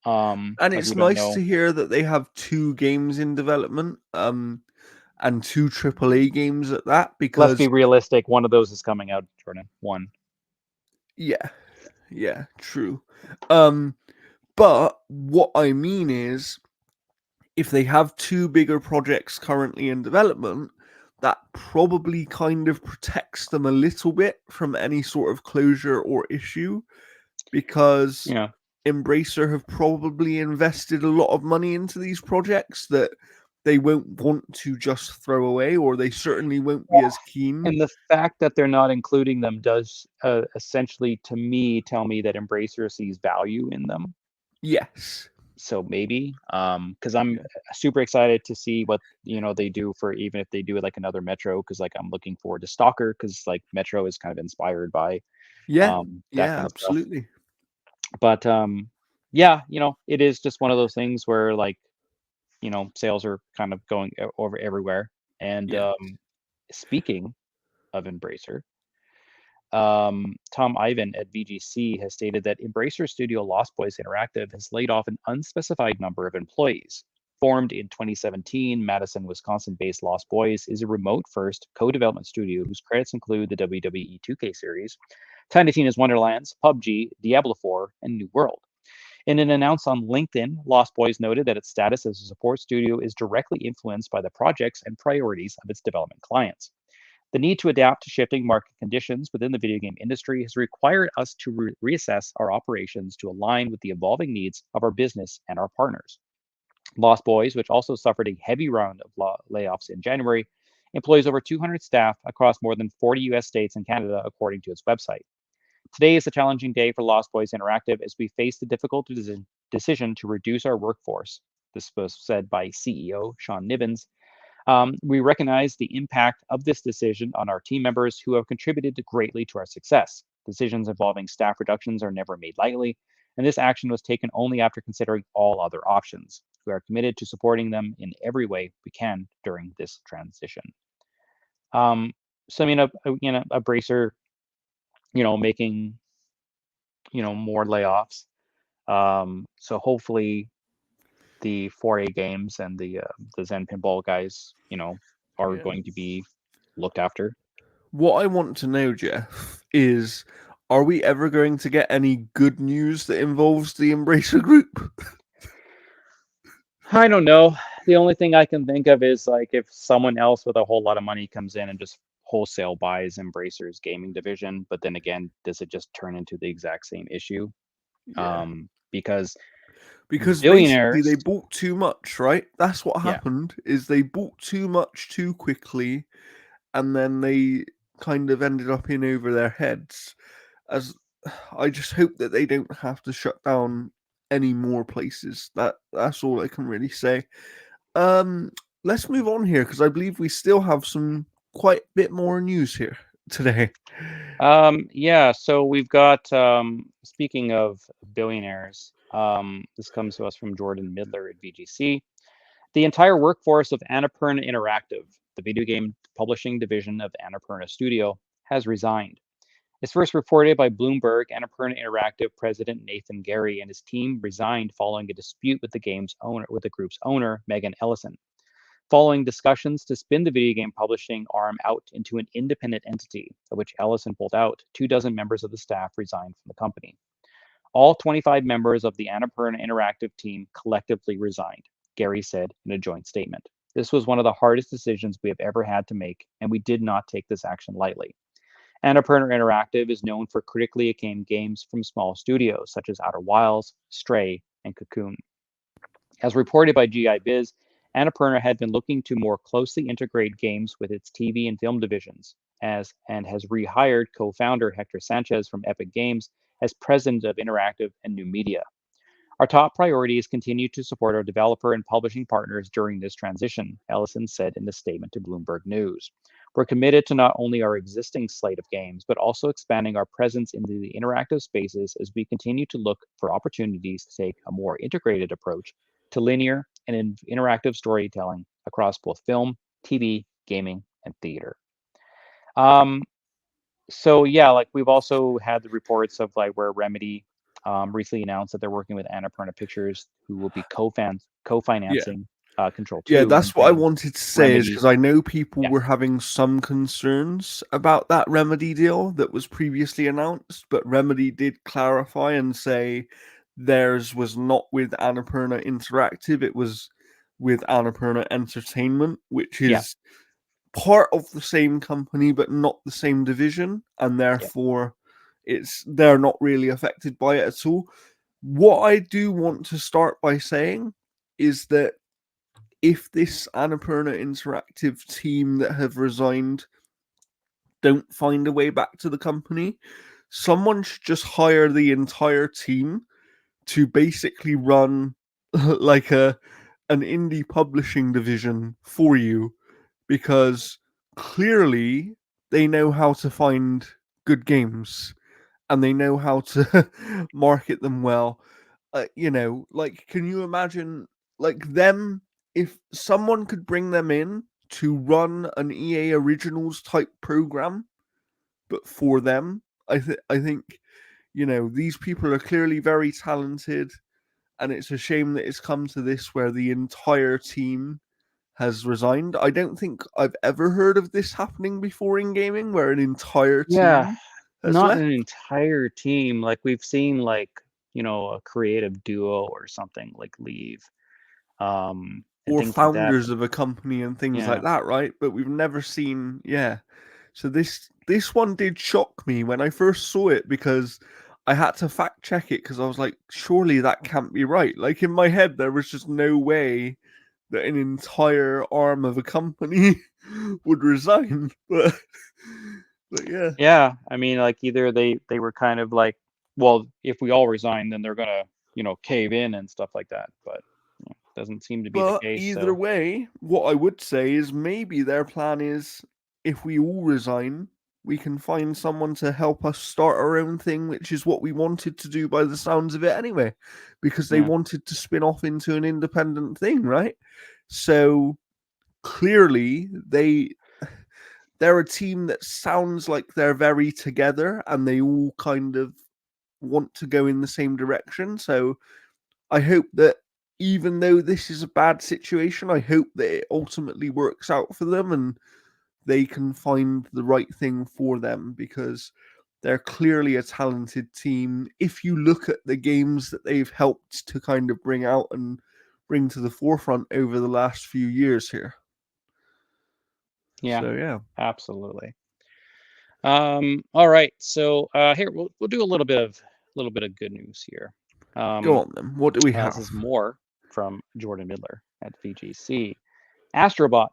And Like we it's don't nice know. to hear that they have 2 games in development, and 2 AAA games at that, Let's be because realistic. One of those is coming out, Jordan. One. yeah, yeah, true. Um, but what I mean is, if they have 2 bigger projects currently in development, that probably kind of protects them a little bit from any sort of closure or issue, because Yeah. Embracer have probably invested a lot of money into these projects that they won't want to just throw away, or they certainly won't be as keen. And the fact that they're not including them does essentially, to me, tell me that Embracer sees value in them. Yes. So maybe, because I'm Yeah. super excited to see what they do for, even if they do it like another Metro, because like I'm looking forward to Stalker, because like Metro is kind of inspired by Yeah. that Yeah, kind of stuff. absolutely. But yeah, it is just one of those things where like sales are kind of going over everywhere. And Yeah. speaking of Embracer, Tom Ivan at VGC has stated that Embracer studio Lost Boys Interactive has laid off an unspecified number of employees. Formed in 2017, Madison, Wisconsin-based Lost Boys is a remote-first co-development studio whose credits include the WWE 2K series, Tiny Tina's Wonderlands, PUBG, Diablo 4, and New World. In an announcement on LinkedIn, Lost Boys noted that its status as a support studio is directly influenced by the projects and priorities of its development clients. The need to adapt to shifting market conditions within the video game industry has required us to reassess our operations to align with the evolving needs of our business and our partners. Lost Boys, which also suffered a heavy round of layoffs in January, employs over 200 staff across more than 40 US states and Canada, according to its website. Today is a challenging day for Lost Boys Interactive as we face the difficult decision to reduce our workforce. This was said by CEO Sean Nibbins. We recognize the impact of this decision on our team members who have contributed greatly to our success. Decisions involving staff reductions are never made lightly, and this action was taken only after considering all other options. We are committed to supporting them in every way we can during this transition. Um, so I mean, a bracer, making more layoffs. So hopefully the 4A games and the Zen Pinball guys, are Yeah. going to be looked after. What I want to know, Jeff, is, are we ever going to get any good news that involves the Embracer Group? I don't know. The only thing I can think of is like if someone else with a whole lot of money comes in and just wholesale buys Embracer's gaming division, but then again, does it just turn into the exact same issue? Yeah. Because Because basically billionaires, they bought too much, right? That's what yeah, happened, is they bought too much too quickly, and then they kind of ended up in over their heads. As I just hope that they don't have to shut down any more places. That's all I can really say. Um, let's move on here, because I believe we still have some quite a bit more news here today. yeah. So we've got speaking of billionaires, this comes to us from Jordan Midler at VGC. The entire workforce of Annapurna Interactive, the video game publishing division of Annapurna Studio, has resigned. As first reported by Bloomberg, Annapurna Interactive president Nathan Gary and his team resigned following a dispute with the group's owner, Megan Ellison. Following discussions to spin the video game publishing arm out into an independent entity, of which Ellison pulled out, 24 members of the staff resigned from the company. All 25 members of the Annapurna Interactive team collectively resigned, Gary said in a joint statement. This was one of the hardest decisions we have ever had to make, and we did not take this action lightly. Annapurna Interactive is known for critically acclaimed games from small studios such as Outer Wilds, Stray, and Cocoon. As reported by GI Biz, Annapurna had been looking to more closely integrate games with its TV and film divisions, and has rehired co-founder Hector Sanchez from Epic Games as president of Interactive and New Media. Our top priority is continue to support our developer and publishing partners during this transition, Ellison said in a statement to Bloomberg News. We're committed to not only our existing slate of games, but also expanding our presence into the interactive spaces as we continue to look for opportunities to take a more integrated approach to linear and interactive storytelling across both film, TV, gaming, and theater. Um, so yeah, like we've also had the reports of like where Remedy recently announced that they're working with Annapurna Pictures, who will be Yeah. co-financing Control Yeah, 2 and that's what I bring wanted to say is Remedy. because I know people Yeah, were having some concerns about that Remedy deal that was previously announced, but Remedy did clarify and say theirs was not with Annapurna Interactive, it was with Annapurna Entertainment, which yeah, is part of the same company but not the same division, and yeah, therefore they're not really affected by it at all. What I do want to start by saying is that if this Annapurna Interactive team that have resigned don't find a way back to the company, someone should just hire the entire team to basically run like an indie publishing division for you, because clearly they know how to find good games and they know how to market them well. Like, can you imagine, like, them, if someone could bring them in to run an EA Originals type program, but for them, I think, these people are clearly very talented, and it's a shame that it's come to this where the entire team has resigned. I don't think I've ever heard of this happening before in gaming, where an entire yeah. team has Not left. an entire team. Like we've seen, like a creative duo or something like leave, and Or things like that. founders But of a company and things yeah, like that, right? But we've never seen, yeah. So this one did shock me when I first saw it, because I had to fact check it because I was like, surely that can't be right. Like, in my head, there was just no way that an entire arm of a company would resign. But yeah. yeah. I mean, like either they were kind of like, well, if we all resign, then they're gonna cave in and stuff like that. But doesn't seem to be the But case. either So way, what I would say is maybe their plan is, if we all resign, we can find someone to help us start our own thing, which is what we wanted to do by the sounds of it anyway, because they yeah, wanted to spin off into an independent thing, right? So clearly they're a team that sounds like they're very together and they all kind of want to go in the same direction. So I hope that, even though this is a bad situation, I hope that it ultimately works out for them and they can find the right thing for them, because they're clearly a talented team. If you look at the games that they've helped to kind of bring out and bring to the forefront over the last few years here. yeah, So yeah, absolutely. All right. So here we'll do a little bit of good news here. go Um, on then. What do we this is have? more from Jordan Midler at VGC. Astrobot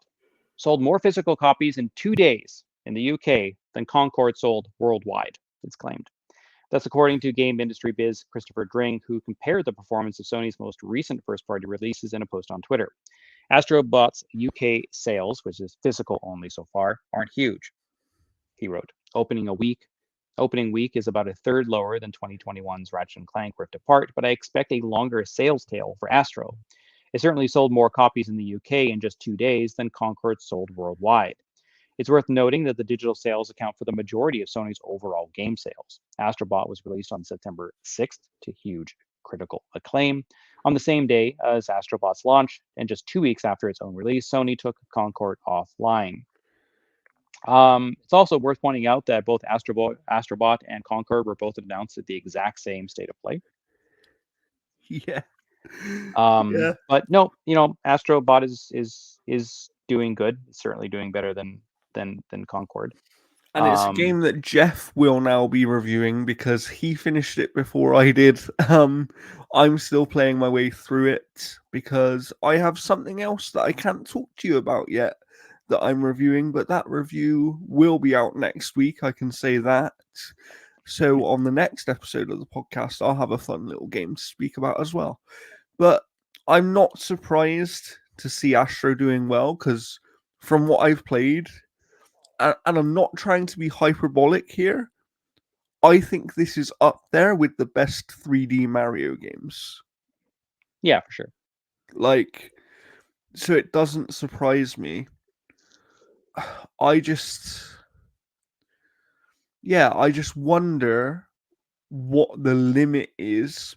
sold more physical copies in 2 days in the UK than Concord sold worldwide, it's claimed. That's according to game industry biz Christopher Dring, who compared the performance of Sony's most recent first party releases in a post on Twitter. Astrobot's UK sales, which is physical only so far, aren't huge, he wrote. Opening week is about a third lower than 2021's Ratchet and Clank Rift Apart, but I expect a longer sales tail for Astro. It certainly sold more copies in the UK in just 2 days than Concord sold worldwide. It's worth noting that the digital sales account for the majority of Sony's overall game sales. Astrobot was released on September 6th to huge critical acclaim. On the same day as Astrobot's launch, and just 2 weeks after its own release, Sony took Concord offline. It's also worth pointing out that both Astrobot and Concord were both announced at the exact same state of play. Yeah. Yeah. But no, Astrobot is doing good. It's certainly doing better than Concord. And it's a Um, game that Jeff will now be reviewing because he finished it before I did. I'm still playing my way through it because I have something else that I can't talk to you about yet that I'm reviewing, but that review will be out next week. I can say that. So on the next episode of the podcast, I'll have a fun little game to speak about as well. But I'm not surprised to see Astro doing well because from what I've played, and I'm not trying to be hyperbolic here, I think this is up there with the best 3D Mario games. Yeah, for sure. Like, so it doesn't surprise me. I just, I just wonder what the limit is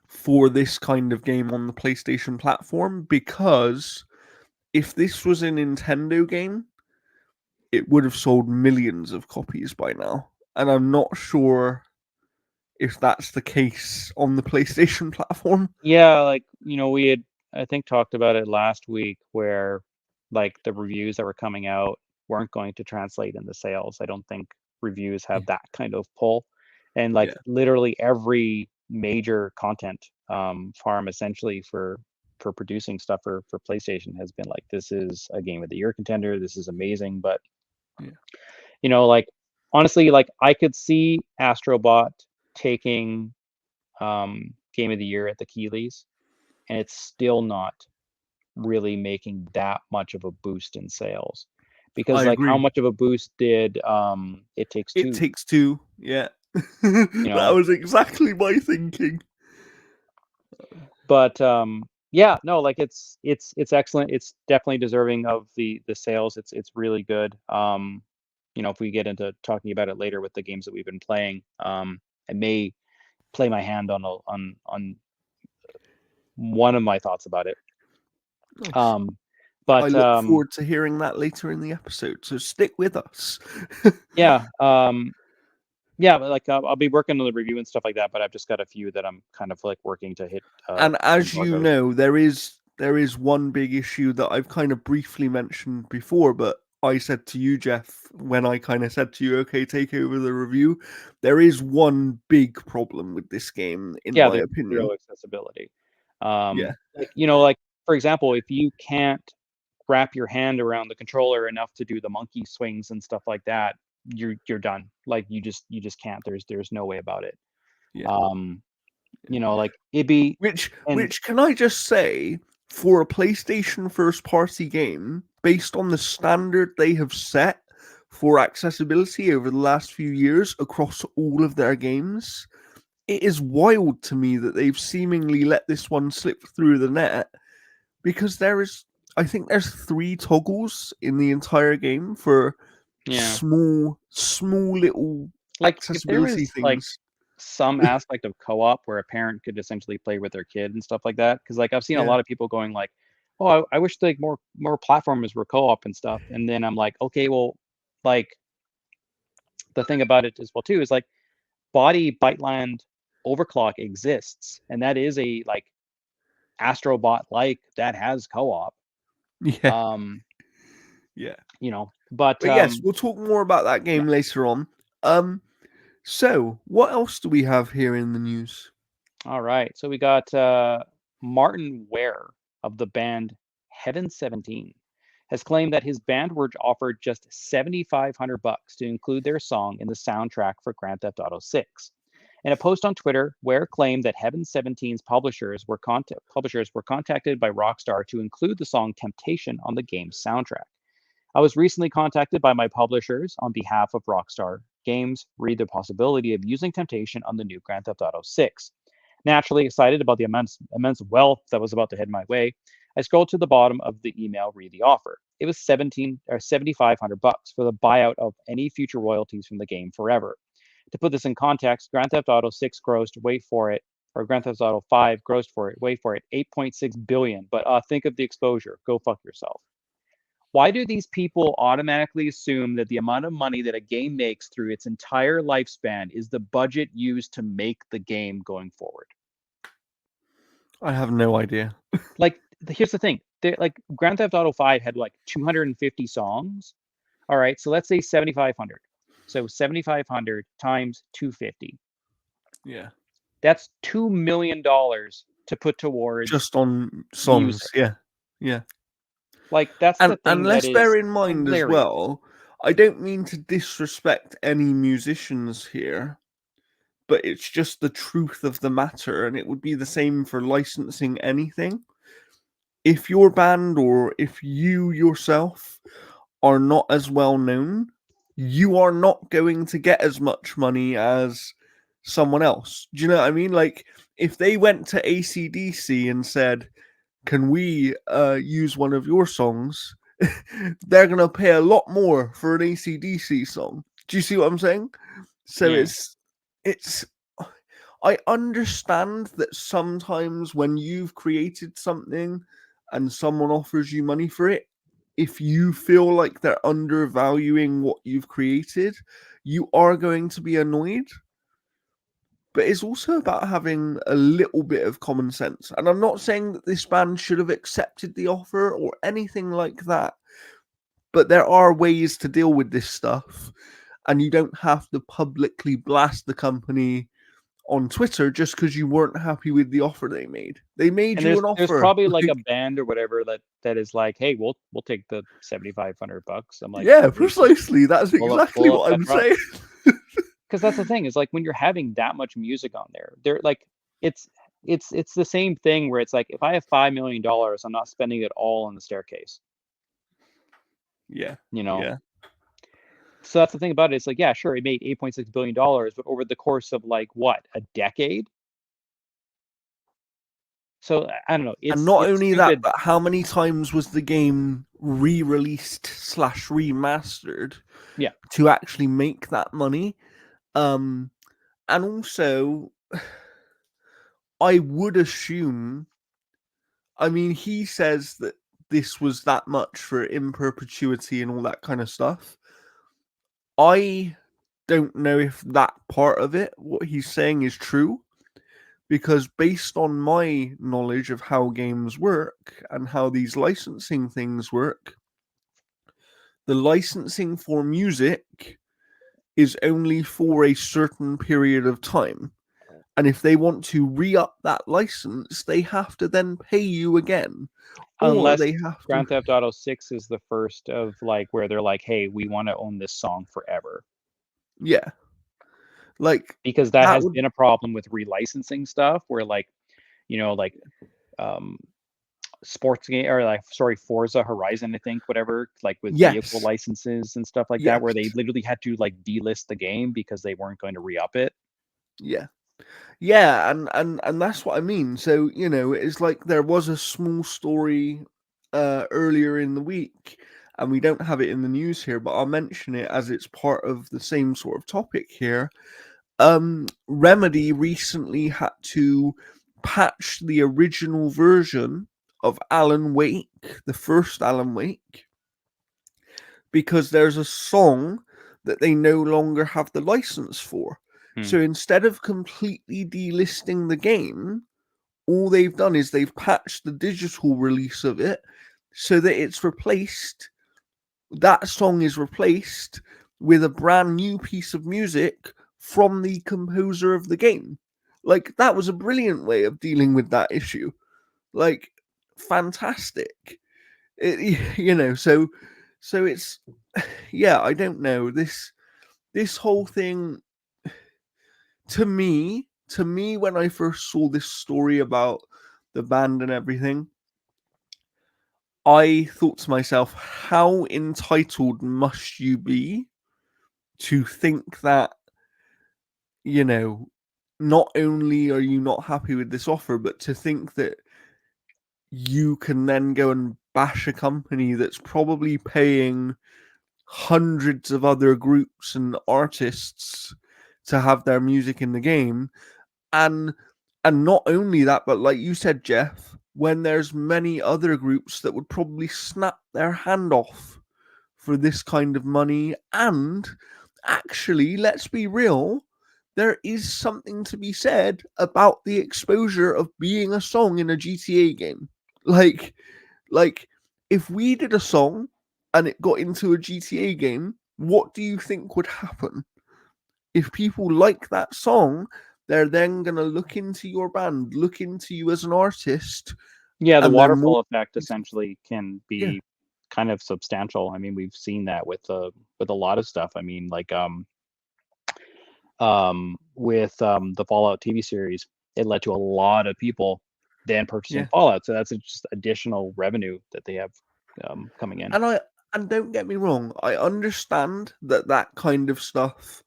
for this kind of game on the PlayStation platform, because if this was a Nintendo game, it would have sold millions of copies by now. And I'm not sure if that's the case on the PlayStation platform. Yeah, like, we had, I think, talked about it last week where like the reviews that were coming out weren't going to translate into sales. I don't think reviews have that kind of pull. And like Yeah. literally every major content farm essentially for producing stuff for PlayStation has been like, this is a game of the year contender, this is amazing. But like honestly, like I could see Astrobot taking game of the year at the Keeleys, and it's still not really making that much of a boost in sales, because I like how agree. much of a boost did It Takes It Two? Takes Two, yeah. You That know, was exactly my thinking. but yeah, no, like it's excellent. It's definitely deserving of the sales. It's really good. If we get into talking about it later with the games that we've been playing, I may play my hand on one of my thoughts about it. Nice. I But look forward to hearing that later in the episode, so stick with us. yeah, but like I'll be working on the review and stuff like that. But I've just got a few that I'm kind of like working to hit. And as you embargoes. know, there is one big issue that I've kind of briefly mentioned before, but I said to you, Jeff, when I kind of said to you, okay, take over the review, there is one big problem with this game, in my There's opinion. zero accessibility. Yeah. Like for example, if you can't wrap your hand around the controller enough to do the monkey swings and stuff like that, you're done. Like you just can't. There's no way about it. Yeah. Like it'd be Which can I just say, for a PlayStation first party game, based on the standard they have set for accessibility over the last few years across all of their games, it is wild to me that they've seemingly let this one slip through the net, because I think there's 3 toggles in the entire game for small little like if there accessibility was like things. some aspect of co-op where a parent could essentially play with their kid and stuff like that, because like I've seen a Yeah. lot of people going like, oh, I wish like more platformers were co-op and stuff. And then I'm like, okay, well, like the thing about it as well too is like Body Byteland Overclock exists, and that is a like Astrobot like that has co-op. Yeah. Yeah. But yes, we'll talk more about that game later on. So what else do we have here in the news? All right, so we got Martin Ware of the band Heaven 17 has claimed that his band were offered just $7,500 to include their song in the soundtrack for Grand Theft Auto 6. In a post on Twitter, Ware claimed that Heaven 17's publishers were contacted by Rockstar to include the song Temptation on the game's soundtrack. I was recently contacted by my publishers on behalf of Rockstar Games, read the possibility of using Temptation on the new Grand Theft Auto 6. Naturally excited about the immense wealth that was about to head my way, I scrolled to the bottom of the email, read the offer. It was $7,500 for the buyout of any future royalties from the game forever. To put this in context, Grand Theft Auto 6 grossed, wait for it, or Grand Theft Auto 5 grossed for it, wait for it, 8.6 billion. But think of the exposure. Go fuck yourself. Why do these people automatically assume that the amount of money that a game makes through its entire lifespan is the budget used to make the game going forward? I have no idea. Like, here's the thing. Like Grand Theft Auto 5 had like 250 songs. All right, so let's say 7,500. So 7,500 times 250. Yeah. That's $2 million to put towards just on songs. music. Yeah. Like that's the thing. And let's that bear is in mind hilarious. as well, I don't mean to disrespect any musicians here, but it's just the truth of the matter, and it would be the same for licensing anything. If your band or if you yourself are not as well known, you are not going to get as much money as someone else. Do you know what I mean? Like, if they went to ACDC and said, "Can we use one of your songs?" they're going to pay a lot more for an ACDC song. Do you see what I'm saying? So Yeah. it's I understand that sometimes when you've created something and someone offers you money for it, if you feel like they're undervaluing what you've created, you are going to be annoyed. But it's also about having a little bit of common sense. And I'm not saying that this band should have accepted the offer or anything like that, but there are ways to deal with this stuff. And you don't have to publicly blast the company on Twitter just because you weren't happy with the offer they made. They made And you an there's offer. probably like a band or whatever that is like, hey, we'll take the $7,500. I'm like, Yeah, please just precisely. That's exactly pull up what that I'm truck. saying. Because that's the thing is like when you're having that much music on there, they're like it's it's the same thing where it's like if I have $5 million, I'm not spending it all on the staircase. Yeah, You know, yeah. so that's the thing about it. It's like, yeah, sure, it made $8.6 billion, but over the course of like what, a decade? So I don't know. And It's not it's only that, stupid. but how many times was the game re-released slash remastered Yeah, to actually make that money? Um, and also, I would assume. I mean, he says that this was that much for in perpetuity and all that kind of stuff. I don't know if that part of it, what he's saying, is true. Because based on my knowledge of how games work and how these licensing things work, the licensing for music is only for a certain period of time. And if they want to re up that license, they have to then pay you again. Or unless they have to. Grand Theft Auto 6 is the first of like where they're like, hey, we want to own this song forever. Yeah. Like, Because that that has would. been a problem with relicensing stuff where like, like um sports game or like sorry, Forza Horizon, I think, whatever, like with vehicle Yes. licenses and stuff like that, Yes. where they literally had to like delist the game because they weren't going to re-up it. Yeah. Yeah, and that's what I mean. So, it's like there was a small story earlier in the week, and we don't have it in the news here, but I'll mention it as it's part of the same sort of topic here. Remedy recently had to patch the original version of Alan Wake, the first Alan Wake, because there's a song that they no longer have the license for. Hmm. So instead of completely delisting the game, all they've done is they've patched the digital release of it so that it's replaced. That song is replaced with a brand new piece of music from the composer of the game. Like, that was a brilliant way of dealing with that issue. Like, fantastic. So it's, yeah, I don't know. This whole thing, to me, when I first saw this story about the band and everything, I thought to myself, how entitled must you be to think that, you know, not only are you not happy with this offer, but to think that you can then go and bash a company that's probably paying hundreds of other groups and artists to have their music in the game. And not only that, but like you said, Jeff, when there's many other groups that would probably snap their hand off for this kind of money. And actually, let's be real, there is something to be said about the exposure of being a song in a GTA game. Like, like if we did a song and it got into a GTA game, what do you think would happen? If people like that song, they're then going to look into your band, look into you as an artist, Yeah, the and they're more. waterfall effect essentially can Yeah, be kind of substantial. I mean, we've seen that with a lot of stuff. I mean, like with the Fallout TV series, it led to a lot of people then purchasing Yeah. Fallout. So that's just additional revenue that they have coming in. And don't get me wrong, I understand that that kind of stuff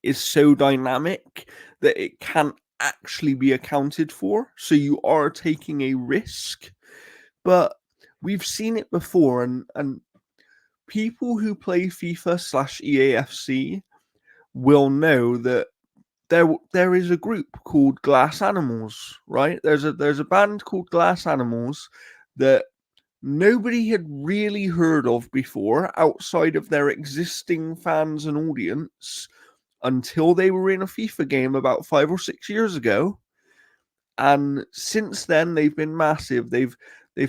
is so dynamic that it can't actually be accounted for. So you are taking a risk, but we've seen it before, and people who play FIFA slash EAFC will know that there is a group called Glass Animals, right? There's a band called Glass Animals that nobody had really heard of before outside of their existing fans and audience until they were in a FIFA game about 5 or 6 years ago. And since then they've been massive. They've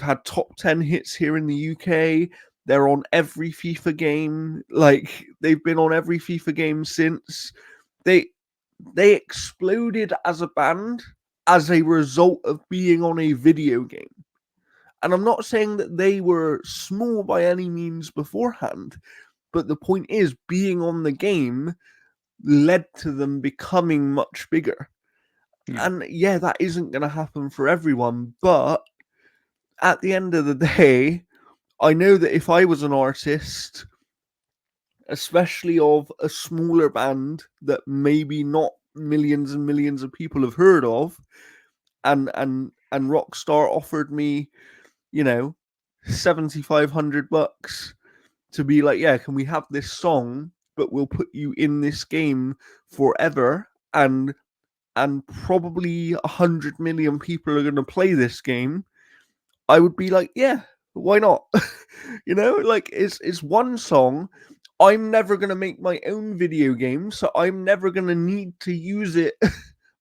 had top 10 hits here in the UK. They're on every FIFA game. Like, they've been on every FIFA game since. They exploded as a band as a result of being on a video game. And I'm not saying that they were small by any means beforehand, but the point is, being on the game led to them becoming much bigger. Yeah. And yeah, that isn't going to happen for everyone, but at the end of the day, I know that if I was an artist, especially of a smaller band that maybe not millions and millions of people have heard of, and Rockstar offered me, you know, $7,500 to be like, yeah, can we have this song, but we'll put you in this game forever, and probably 100 million people are going to play this game, I would be like, yeah, why not? Like, it's one song. I'm never going to make my own video game, so I'm never going to need to use it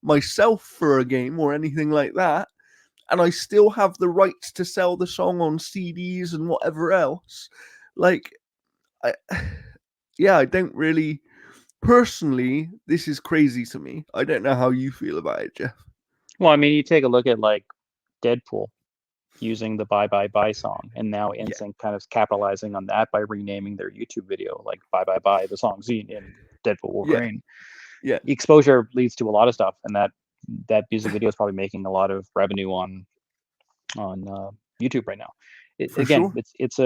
myself for a game or anything like that. And I still have the rights to sell the song on CDs and whatever else. Like, I, yeah, I don't really. Personally, this is crazy to me. I don't know how you feel about it, Jeff. Well, I mean, you take a look at like Deadpool using the Bye Bye Bye song, and now Yeah, NSYNC kind of capitalizing on that by renaming their YouTube video like Bye Bye Bye, the song in Deadpool yeah, Wolverine. yeah, Exposure leads to a lot of stuff, and that music video is probably making a lot of revenue on YouTube right now. for Again, sure. it's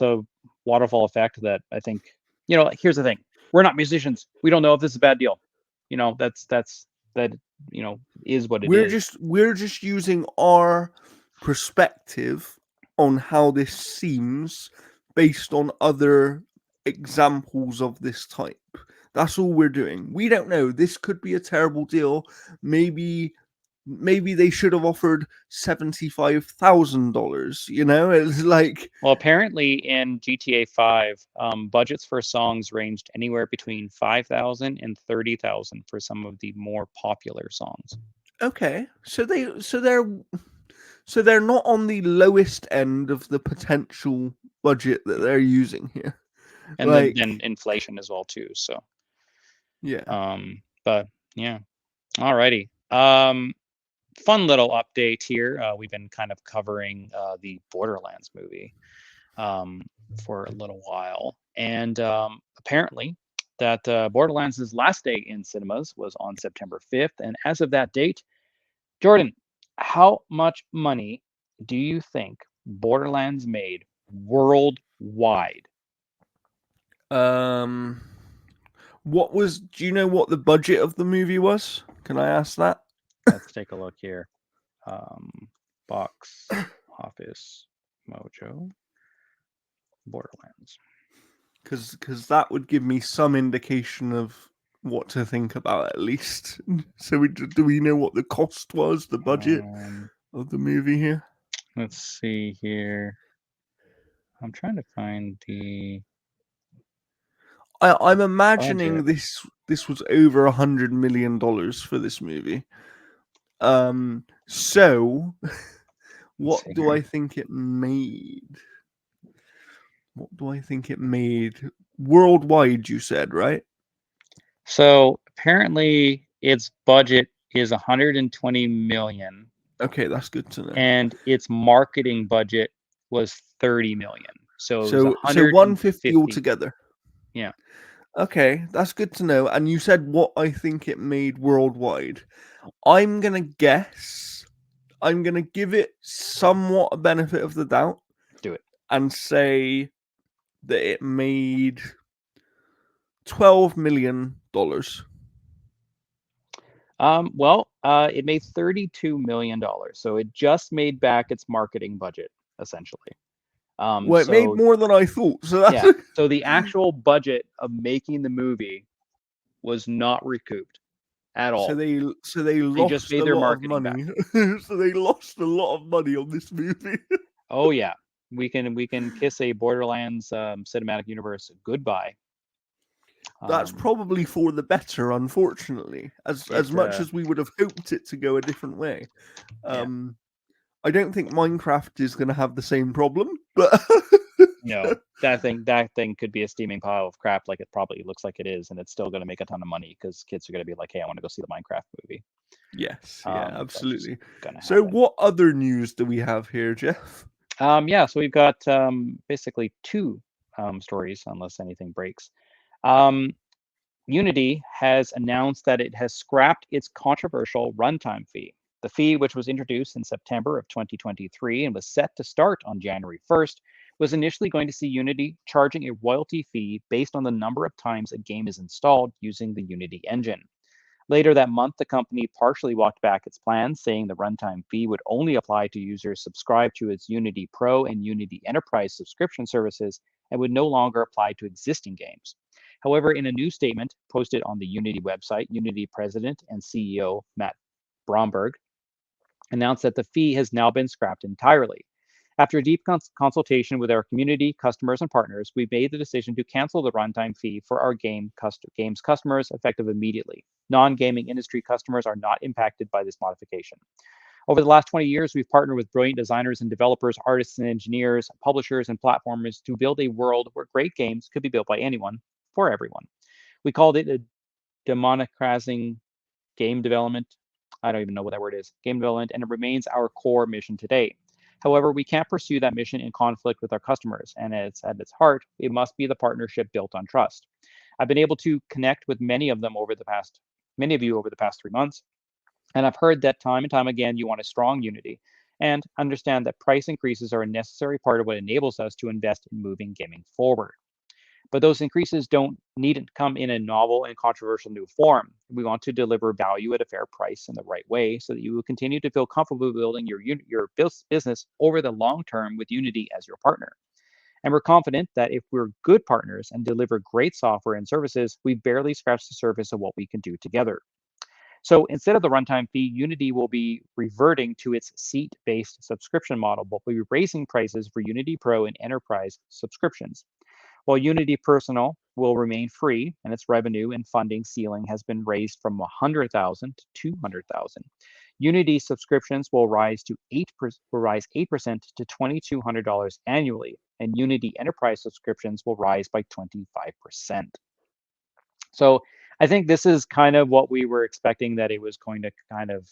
a waterfall effect that I think, here's the thing: we're not musicians. We don't know if this is a bad deal. That is what it We're is. just using our perspective on how this seems based on other examples of this type. That's all we're doing. We don't know. This could be a terrible deal. Maybe they should have offered $75,000. It's like, Well, apparently in GTA 5, budgets for songs ranged anywhere between 5,000 and 30,000 for some of the more popular songs. okay, so they're not on the lowest end of the potential budget that they're using here. And then Like, inflation as well too. So, yeah. but yeah, alrighty. Fun little update here. We've been kind of covering the Borderlands movie for a little while, and apparently that Borderlands' last day in cinemas was on September 5th, and as of that date, Jordan, how much money do you think Borderlands made worldwide? Um, do you know what the budget of the movie was? Can I ask that? Let's take a look here. Box Office Mojo Borderlands. Because that would give me some indication of what to think about at least. So do we know what the cost was, the budget of the movie here? Let's see here. I'm trying to find the I'm imagining budget. this was over $100 million for this movie. So Let's what see do here. I think it made? What do I think it made worldwide? You said, right? So apparently its budget is 120 million, Okay, that's good to know. and its marketing budget was 30 million. So it was So 150 150. altogether. Yeah. Okay, that's good to know. And you said what I think it made worldwide. I'm gonna guess. I'm gonna give it somewhat a benefit of the doubt Do it. and say that it made $12 million. Well, it made $32 million, so it just made back its marketing budget, essentially. Well, it made So more than I thought. So that's yeah, so the actual budget of making the movie was not recouped at so all. they They just lost made a their lot of marketing back. money. So they lost a lot of money on this movie. Oh yeah, we can kiss a Borderlands cinematic universe goodbye. That's Um, probably for the better, unfortunately. As it much as we would have hoped it to go a different way. Yeah, Um, I don't think Minecraft is going to have the same problem, but no, that thing could be a steaming pile of crap like it probably looks like it is, and it's still going to make a ton of money because kids are going to be like, hey, I want to go see the Minecraft movie. yes, yeah, That's just absolutely. gonna So, happen. what other news do we have here, Jeff? Yeah, so we've got basically two stories, unless anything breaks. Um, Unity has announced that it has scrapped its controversial runtime fee. The fee, which was introduced in September of 2023 and was set to start on January 1st, was initially going to see Unity charging a royalty fee based on the number of times a game is installed using the Unity engine. Later that month, the company partially walked back its plans, saying the runtime fee would only apply to users subscribed to its Unity Pro and Unity Enterprise subscription services and would no longer apply to existing games. However, in a new statement posted on the Unity website, Unity president and CEO Matt Bromberg announced that the fee has now been scrapped entirely. After a deep consultation with our community, customers, and partners, we made the decision to cancel the runtime fee for our games customers effective immediately. Non-gaming industry customers are not impacted by this modification. Over the last 20 years, we've partnered with brilliant designers and developers, artists and engineers, publishers and platformers to build a world where great games could be built by anyone for everyone. We called it a democratizing game development. I don't even know what that word is, game development, and it remains our core mission today. However, we can't pursue that mission in conflict with our customers, and it's at its heart, it must be the partnership built on trust. I've been able to connect with many of you over the past 3 months, and I've heard that time and time again you want a strong Unity, and understand that price increases are a necessary part of what enables us to invest in moving gaming forward. But those increases don't needn't come in a novel and controversial new form. We want to deliver value at a fair price in the right way so that you will continue to feel comfortable building your business over the long term with Unity as your partner. And we're confident that if we're good partners and deliver great software and services, we barely scratch the surface of what we can do together. So instead of the runtime fee, Unity will be reverting to its seat-based subscription model, but we'll be raising prices for Unity Pro and Enterprise subscriptions. While Unity Personal will remain free and its revenue and funding ceiling has been raised from 100,000 to 200,000, Unity subscriptions will rise 8% to $2,200 annually, and Unity Enterprise subscriptions will rise by 25%. So I think this is kind of what we were expecting that it was going to kind of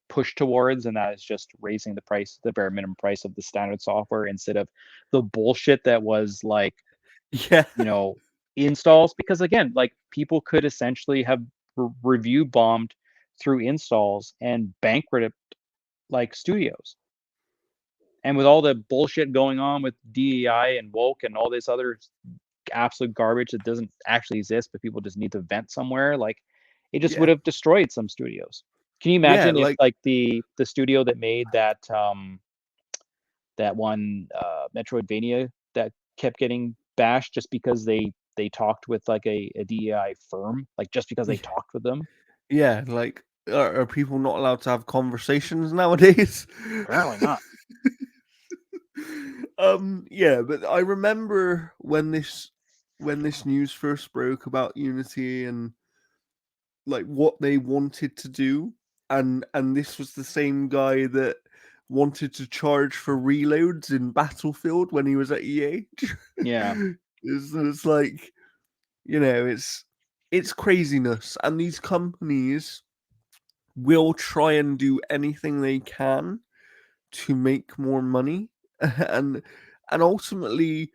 push towards, and that is just raising the price, the bare minimum price of the standard software instead of the bullshit that was like, Yeah, you know, installs. Because again, like people could essentially have review bombed through installs and bankrupted like studios. And with all the bullshit going on with DEI and woke and all this other absolute garbage that doesn't actually exist, but people just need to vent somewhere. Like, it just would yeah, have destroyed some studios. Can you yeah. imagine if Like, like the studio that made that one Metroidvania that kept getting bashed just because they talked with like a DEI firm, like just because they talked with them? yeah, like, are people not allowed to have conversations nowadays? Apparently not. Yeah, but I remember when this news first broke about Unity and like what they wanted to do, and this was the same guy that wanted to charge for reloads in Battlefield when he was at EA. Yeah, It's like, it's craziness, and these companies will try and do anything they can to make more money, and and ultimately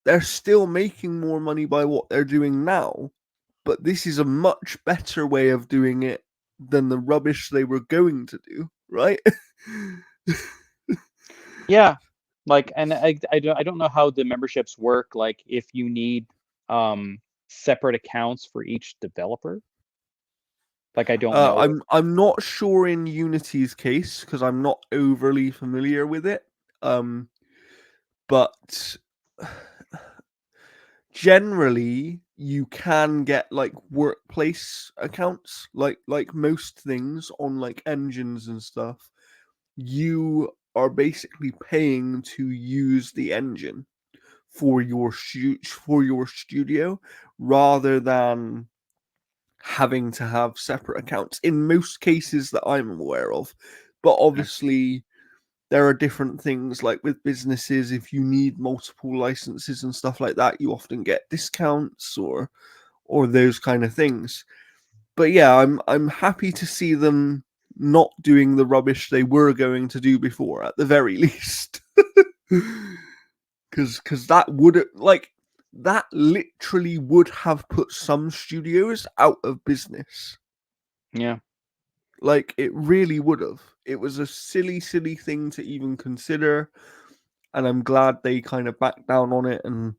they're still making more money by what they're doing now, but this is a much better way of doing it than the rubbish they were going to do, right? Yeah, like, and I don't know how the memberships work. Like, if you need separate accounts for each developer, like I don't know. I'm not sure in Unity's case because I'm not overly familiar with it. Um, but generally you can get like workplace accounts, like most things on like engines and stuff. You are basically paying to use the engine for your studio rather than having to have separate accounts in most cases that I'm aware of. But Yeah. obviously there are different things like with businesses, if you need multiple licenses and stuff like that, you often get discounts or those kind of things. But yeah, I'm happy to see them not doing the rubbish they were going to do before at the very least. Cuz that would like that literally would have put some studios out of business. Yeah. Like it really would have. It was a silly thing to even consider, and I'm glad they kind of backed down on it and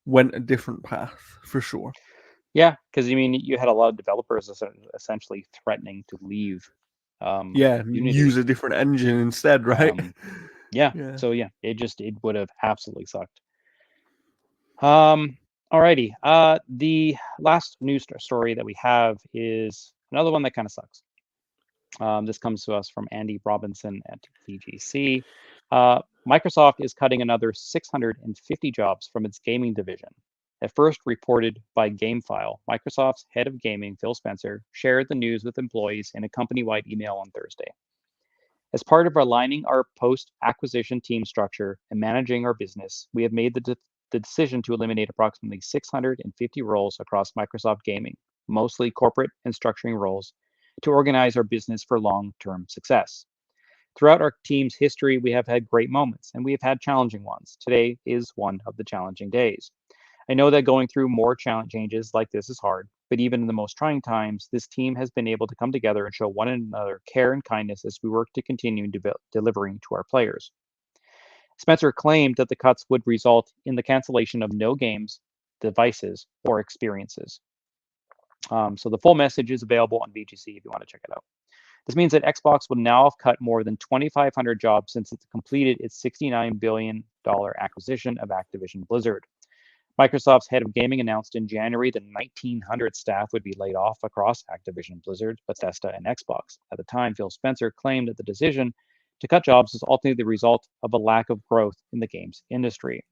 went a different path for sure. Yeah, because you mean you had a lot of developers essentially threatening to leave Yeah, use Unity. a different engine instead, right? Um, yeah, Yeah. so yeah, it would have absolutely sucked. Um, Alrighty. The last news story that we have is another one that kind of sucks. This comes to us from Andy Robinson at VGC. Microsoft is cutting another 650 jobs from its gaming division. At first reported by GameFile, Microsoft's head of gaming, Phil Spencer, shared the news with employees in a company-wide email on Thursday. As part of aligning our post-acquisition team structure and managing our business, we have made the decision to eliminate approximately 650 roles across Microsoft Gaming, mostly corporate and structuring roles, to organize our business for long-term success. Throughout our team's history, we have had great moments and we have had challenging ones. Today is one of the challenging days. I know that going through more changes like this is hard, but even in the most trying times, this team has been able to come together and show one another care and kindness as we work to continue delivering to our players. Spencer claimed that the cuts would result in the cancellation of no games, devices, or experiences. So the full message is available on VGC if you want to check it out. This means that Xbox will now have cut more than 2,500 jobs since it completed its $69 billion acquisition of Activision Blizzard. Microsoft's head of gaming announced in January that 1,900 staff would be laid off across Activision Blizzard, Bethesda, and Xbox. At the time, Phil Spencer claimed that the decision to cut jobs is ultimately the result of a lack of growth in the games industry.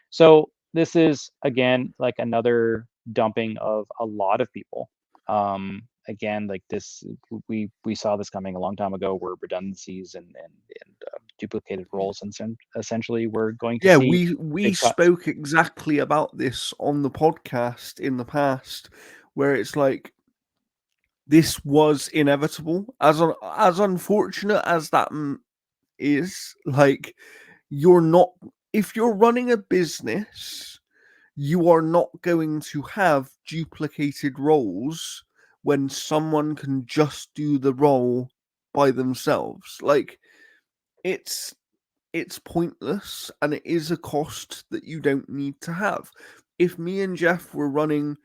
So this is again like another dumping of a lot of people. Again, like this, we saw this coming a long time ago, where redundancies and duplicated roles, and essentially we're going to Yeah, see we big cuts. spoke exactly about this on the podcast in the past, where it's like this was inevitable. As unfortunate as that is, like you're not if you're running a business, you are not going to have duplicated roles when someone can just do the role by themselves. Like it's it's pointless and it is a cost that you don't need to have. If me and Jeff were running,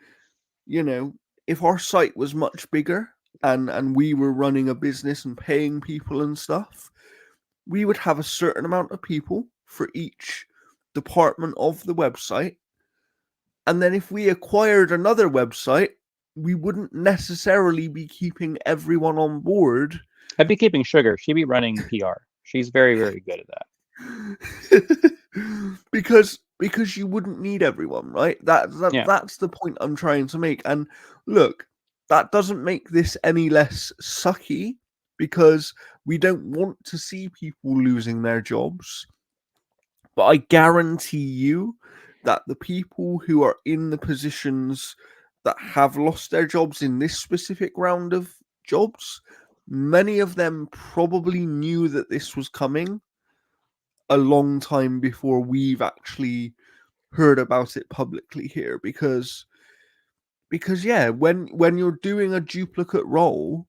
you know, if our site was much bigger and we were running a business and paying people and stuff, we would have a certain amount of people for each department of the website. And then if we acquired another website, we wouldn't necessarily be keeping everyone on board. I'd be keeping Sugar. She'd be running PR. She's very, very good at that. because you wouldn't need everyone, right? Yeah. That's the point I'm trying to make. And look, that doesn't make this any less sucky because we don't want to see people losing their jobs. But I guarantee you that the people who are in the positions that have lost their jobs in this specific round of jobs, many of them probably knew that this was coming a long time before we've actually heard about it publicly here, because yeah, when you're doing a duplicate role,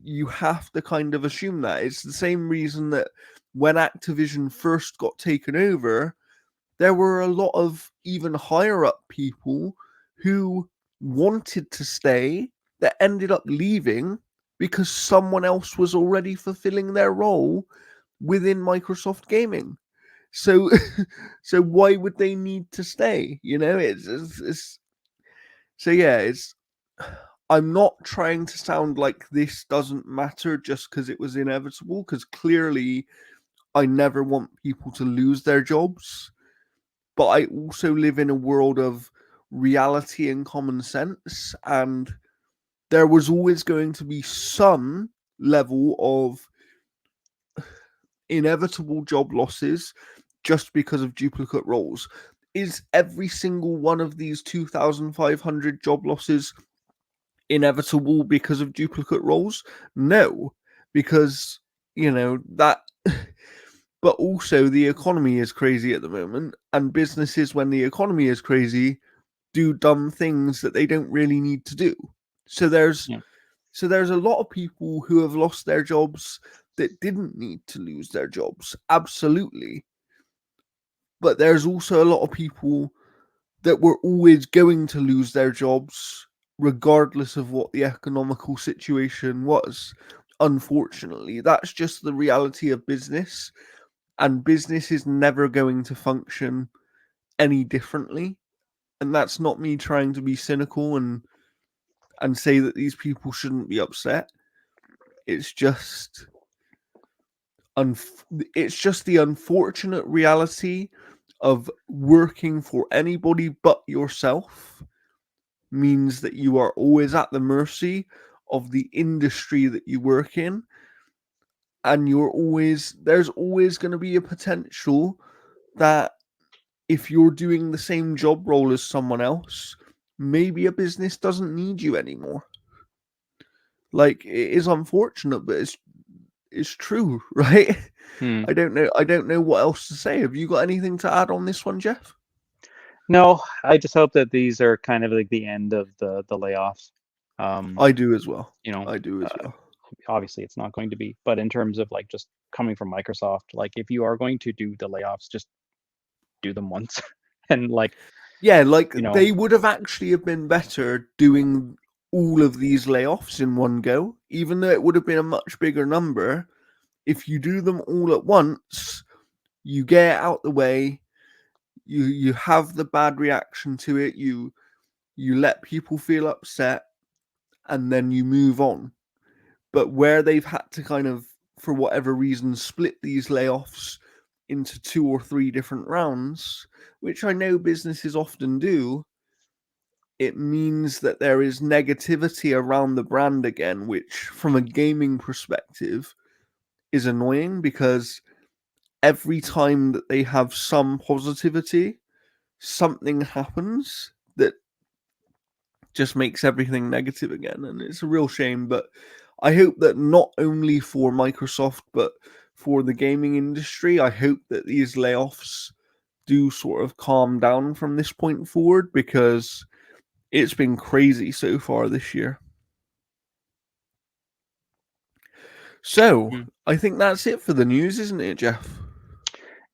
you have to kind of assume that. It's the same reason that when Activision first got taken over, there were a lot of even higher up people who wanted to stay that ended up leaving because someone else was already fulfilling their role within Microsoft Gaming. So so why would they need to stay? You know, it's so yeah, it's I'm not trying to sound like this doesn't matter just because it was inevitable, because clearly I never want people to lose their jobs, but I also live in a world of reality and common sense, and there was always going to be some level of inevitable job losses just because of duplicate roles. Is every single one of these 2,500 job losses inevitable because of duplicate roles? No, because, you know, that. But also, the economy is crazy at the moment, and businesses, when the economy is crazy, do dumb things that they don't really need to do. So there's Yeah. a lot of people who have lost their jobs that didn't need to lose their jobs. Absolutely. But there's also a lot of people that were always going to lose their jobs regardless of what the economical situation was. Unfortunately, that's just the reality of business, and business is never going to function any differently. And that's not me trying to be cynical and say that these people shouldn't be upset. It's just it's just the unfortunate reality of working for anybody but yourself means that you are always at the mercy of the industry that you work in, and there's always going to be a potential that if you're doing the same job role as someone else, maybe a business doesn't need you anymore. Like, it is unfortunate, but it's true, right? Hmm. I don't know what else to say. Have you got anything to add on this one, Jeff? No, I just hope that these are kind of like the end of the layoffs. Um, I do as well. you know, I do as uh, well. obviously it's not going to be, but in terms of like just coming from Microsoft, like if you are going to do the layoffs, just do them once, and like Yeah, like you know, they would have actually have been better doing all of these layoffs in one go, even though it would have been a much bigger number. If you do them all at once, you get it out the way, you have the bad reaction to it, you let people feel upset, and then you move on. But where they've had to kind of, for whatever reason, split these layoffs into 2 or 3 different rounds, which I know businesses often do, it means that there is negativity around the brand again, which, from a gaming perspective, is annoying, because every time that they have some positivity, something happens that just makes everything negative again. And it's a real shame. But I hope that not only for Microsoft, but for the gaming industry, I hope that these layoffs do sort of calm down from this point forward, because it's been crazy so far this year. So, hmm. I think that's it for the news, isn't it, Jeff?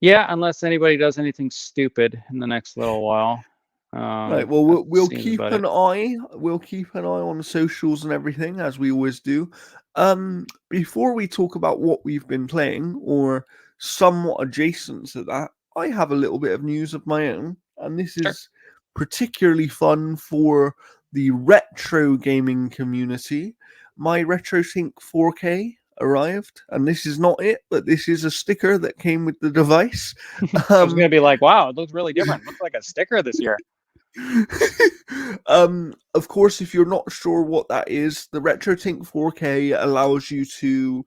Yeah, unless anybody does anything stupid in the next little while. Right. Well, That we'll seems keep about it. an eye. We'll keep an eye on socials and everything, as we always do. Before we talk about what we've been playing, or somewhat adjacent to that, I have a little bit of news of my own, and this Sure. is particularly fun for the retro gaming community. My RetroSync 4K arrived, and this is not it, but this is a sticker that came with the device. I was gonna Um, be like, wow, it looks really different. Looks like a sticker this year. of course, if you're not sure what that is, the RetroTink 4K allows you to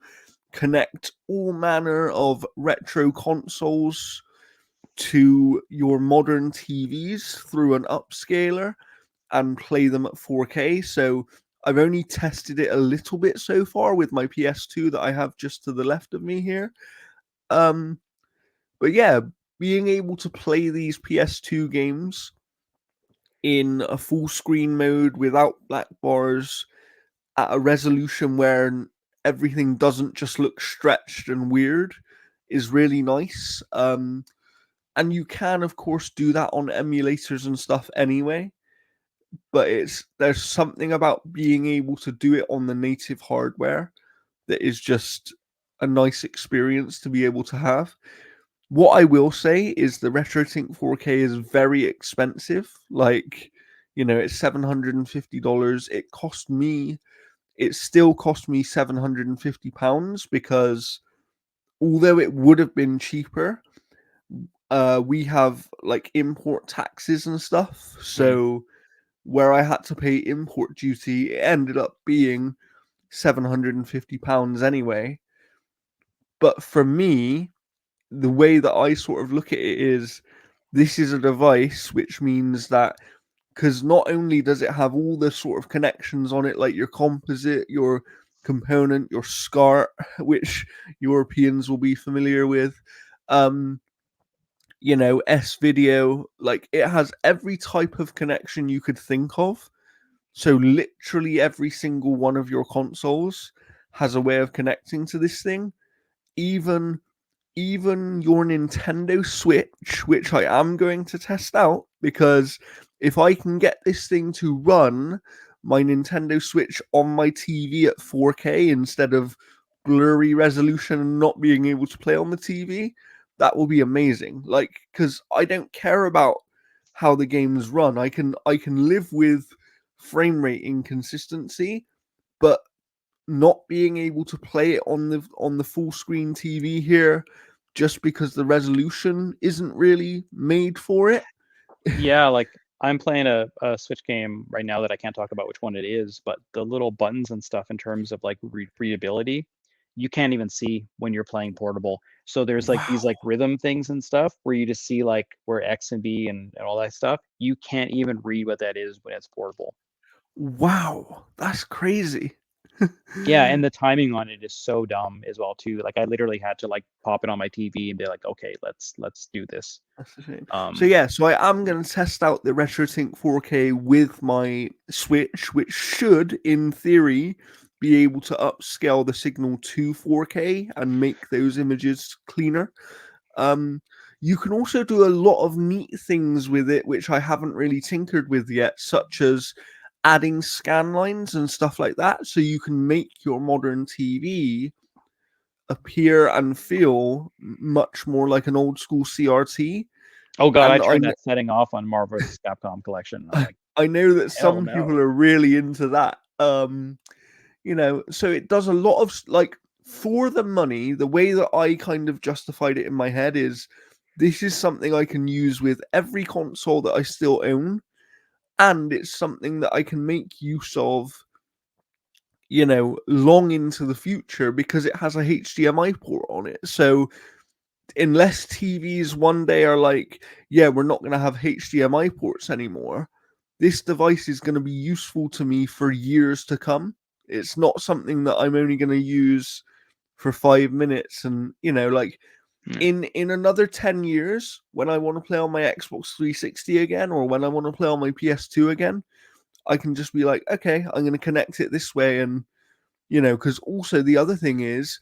connect all manner of retro consoles to your modern TVs through an upscaler and play them at 4K. So I've only tested it a little bit so far with my PS2 that I have just to the left of me here. Um, But yeah, being able to play these PS2 games in a full screen mode without black bars at a resolution where everything doesn't just look stretched and weird is really nice. And you can, of course, do that on emulators and stuff anyway. But there's something about being able to do it on the native hardware that is just a nice experience to be able to have. What I will say is the RetroTink 4K is very expensive. Like, it's $750. It still cost me £750 because although it would have been cheaper, we have like import taxes and stuff. Mm. So where I had to pay import duty, it ended up being £750 anyway. But for me, the way that I sort of look at it is this is a device which means that because not only does it have all the sort of connections on it, like your composite, your component, your SCART, which Europeans will be familiar with, um, S video, like it has every type of connection you could think of. So literally every single one of your consoles has a way of connecting to this thing. Even even your Nintendo Switch, which I am going to test out because if I can get this thing to run my Nintendo Switch on my TV at 4K instead of blurry resolution and not being able to play on the TV, that will be amazing. Like, because I don't care about how the games run. I can live with frame rate inconsistency, but not being able to play it on the full screen TV here just because the resolution isn't really made for it. Yeah, like I'm playing a Switch game right now that I can't talk about which one it is, but the little buttons and stuff in terms of like readability, you can't even see when you're playing portable. So there's like these Wow. like rhythm things and stuff where you just see like where X and B and all that stuff. You can't even read what that is when it's portable. Wow. That's crazy. Yeah, and the timing on it is so dumb as well too. Like I literally had to like pop it on my TV and be like, okay, let's do this. That's a shame. So Um, yeah, so I am going to test out the RetroTink 4K with my Switch, which should, in theory, be able to upscale the signal to 4K and make those images cleaner. Um, you can also do a lot of neat things with it, which I haven't really tinkered with yet, such as adding scan lines and stuff like that. So you can make your modern TV appear and feel much more like an old school CRT. oh God, I And I, turned that setting off on Marvel vs. Capcom collection. And I'm like, I know that hell some people no. are really into that. So it does a lot of like for the money. The way that I kind of justified it in my head is this is something I can use with every console that I still own, and it's something that I can make use of, long into the future because it has a HDMI port on it. So unless TVs one day are like, yeah, we're not going to have HDMI ports anymore, this device is going to be useful to me for years to come. It's not something that I'm only going to use for 5 minutes. And, like Mm. in another 10 years, when I want to play on my Xbox 360 again, or when I want to play on my PS2 again, I can just be like, okay, I'm going to connect it this way. And, because also the other thing is,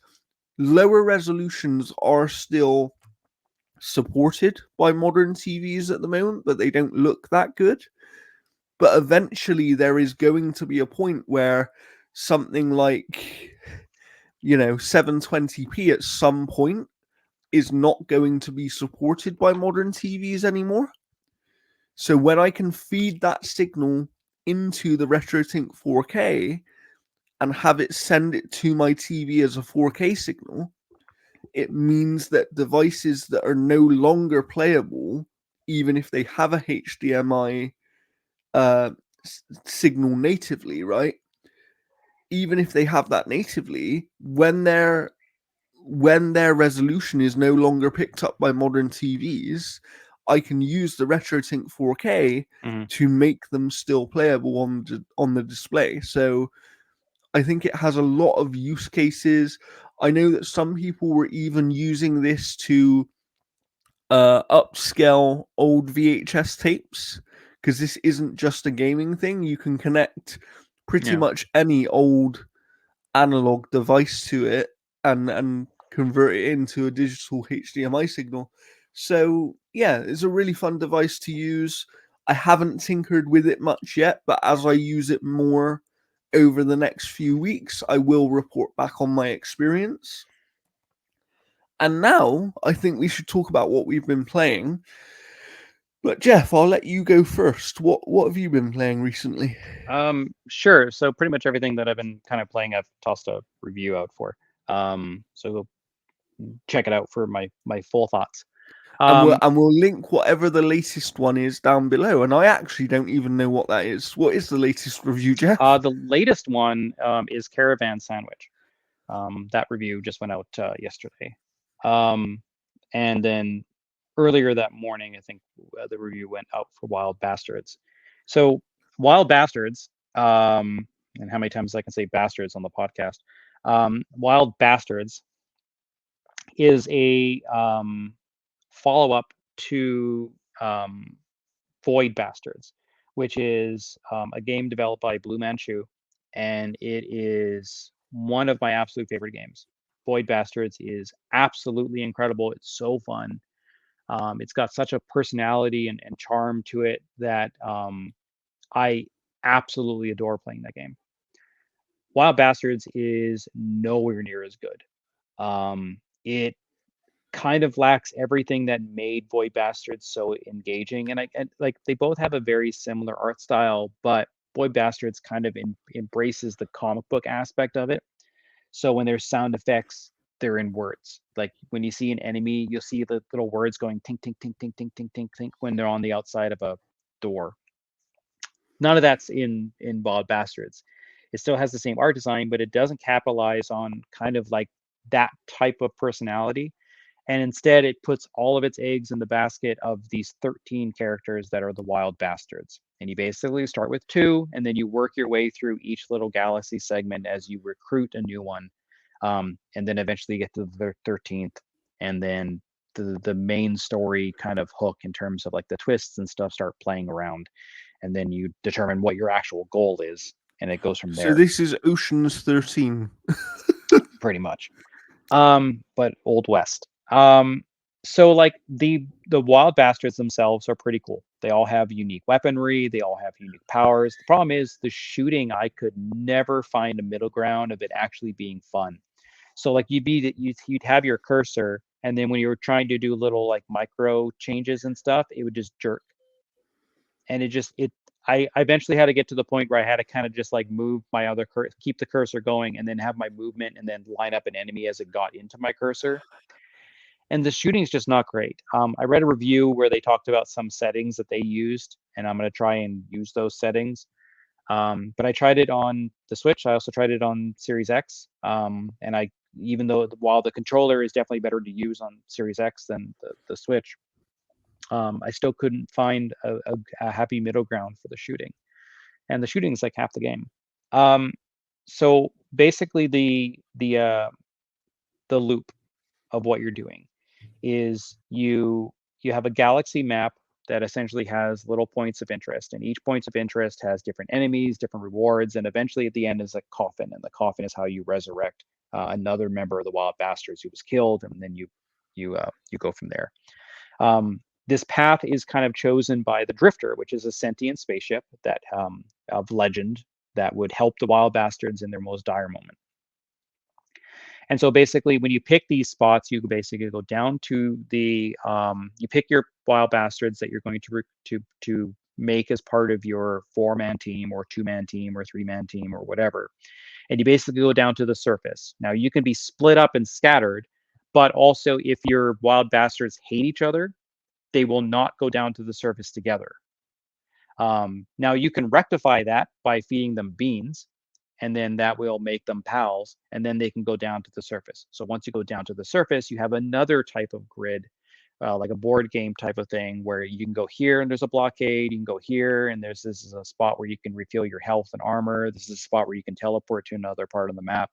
lower resolutions are still supported by modern TVs at the moment, but they don't look that good. But eventually, there is going to be a point where something like, 720p at some point is not going to be supported by modern TVs anymore. So when I can feed that signal into the RetroTink 4K and have it send it to my TV as a 4K signal, it means that devices that are no longer playable, even if they have a HDMI uh, signal natively, right? Even if they have that natively, when their resolution is no longer picked up by modern TVs, I can use the RetroTink 4K Mhm. to make them still playable on the display. So I think it has a lot of use cases. I know that some people were even using this to upscale old VHS tapes, because this isn't just a gaming thing. You can connect pretty Yeah. much any old analog device to it and convert it into a digital HDMI signal. So yeah, it's a really fun device to use. I haven't tinkered with it much yet, but as I use it more over the next few weeks, I will report back on my experience. And now I think we should talk about what we've been playing. But Jeff, I'll let you go first. What have you been playing recently? Sure. So pretty much everything that I've been kind of playing, I've tossed a review out for. So go check it out for my full thoughts. And we'll Um, and we'll link whatever the latest one is down below. And I actually don't even know what that is. What is the latest review, Jeff? the latest one is Caravan Sandwich. That review just went out yesterday. Um, and then earlier that morning, I think the review went out for Wild Bastards. So Wild Bastards, and how many times I can say bastards on the podcast? Wild Bastards is a follow-up to Void Bastards, which is a game developed by Blue Manchu, and it is one of my absolute favorite games. Void Bastards is absolutely incredible. It's so fun. It's got such a personality and charm to it that I absolutely adore playing that game. Wild Bastards is nowhere near as good. It kind of lacks everything that made Void Bastards so engaging, and like they both have a very similar art style, but Void Bastards kind of embraces the comic book aspect of it. So when there's sound effects, they're in words. Like when you see an enemy, you'll see the little words going tink tink tink tink tink tink tink tink when they're on the outside of a door. None of that's in Wild Bastards. It still has the same art design, but it doesn't capitalize on kind of like that type of personality, and instead it puts all of its eggs in the basket of these 13 characters that are the Wild Bastards. And you basically start with 2, and then you work your way through each little galaxy segment as you recruit a new one, and then eventually you get to the 13th, and then the main story kind of hook in terms of like the twists and stuff start playing around, and then you determine what your actual goal is, and it goes from So there. this is Ocean's 13. Pretty much. But Old West. So like the Wild Bastards themselves are pretty cool. They all have unique weaponry. They all have unique powers. The problem is the shooting. I could never find a middle ground of it actually being fun. So like you'd have your cursor, and then when you were trying to do little like micro changes and stuff, it would just jerk, and it. I eventually had to get to the point where I had to kind of just like move my other keep the cursor going, and then have my movement, and then line up an enemy as it got into my cursor, and the shooting's just not great. I read a review where they talked about some settings that they used, and I'm going to try and use those settings. But I tried it on the Switch. I also tried it on Series X. And I, even though while the controller is definitely better to use on Series X than the Switch, I still couldn't find a happy middle ground for the shooting. And the shooting is like half the game. Um, so basically, the loop of what you're doing is you have a galaxy map that essentially has little points of interest, and each point of interest has different enemies, different rewards, and eventually at the end is a coffin, and the coffin is how you resurrect another member of the Wild Bastards who was killed, and then you go from there. This path is kind of chosen by the Drifter, which is a sentient spaceship that of legend that would help the Wild Bastards in their most dire moment. And so basically, when you pick these spots, you basically go down to you pick your Wild Bastards that you're going to make as part of your 4-man team or 2-man team or 3-man team or whatever. And you basically go down to the surface. Now you can be split up and scattered, but also if your Wild Bastards hate each other, they will not go down to the surface together. Now you can rectify that by feeding them beans, and then that will make them pals, and then they can go down to the surface. So once you go down to the surface, you have another type of grid, like a board game type of thing, where you can go here and there's a blockade, you can go here and this is a spot where you can refill your health and armor, this is a spot where you can teleport to another part of the map.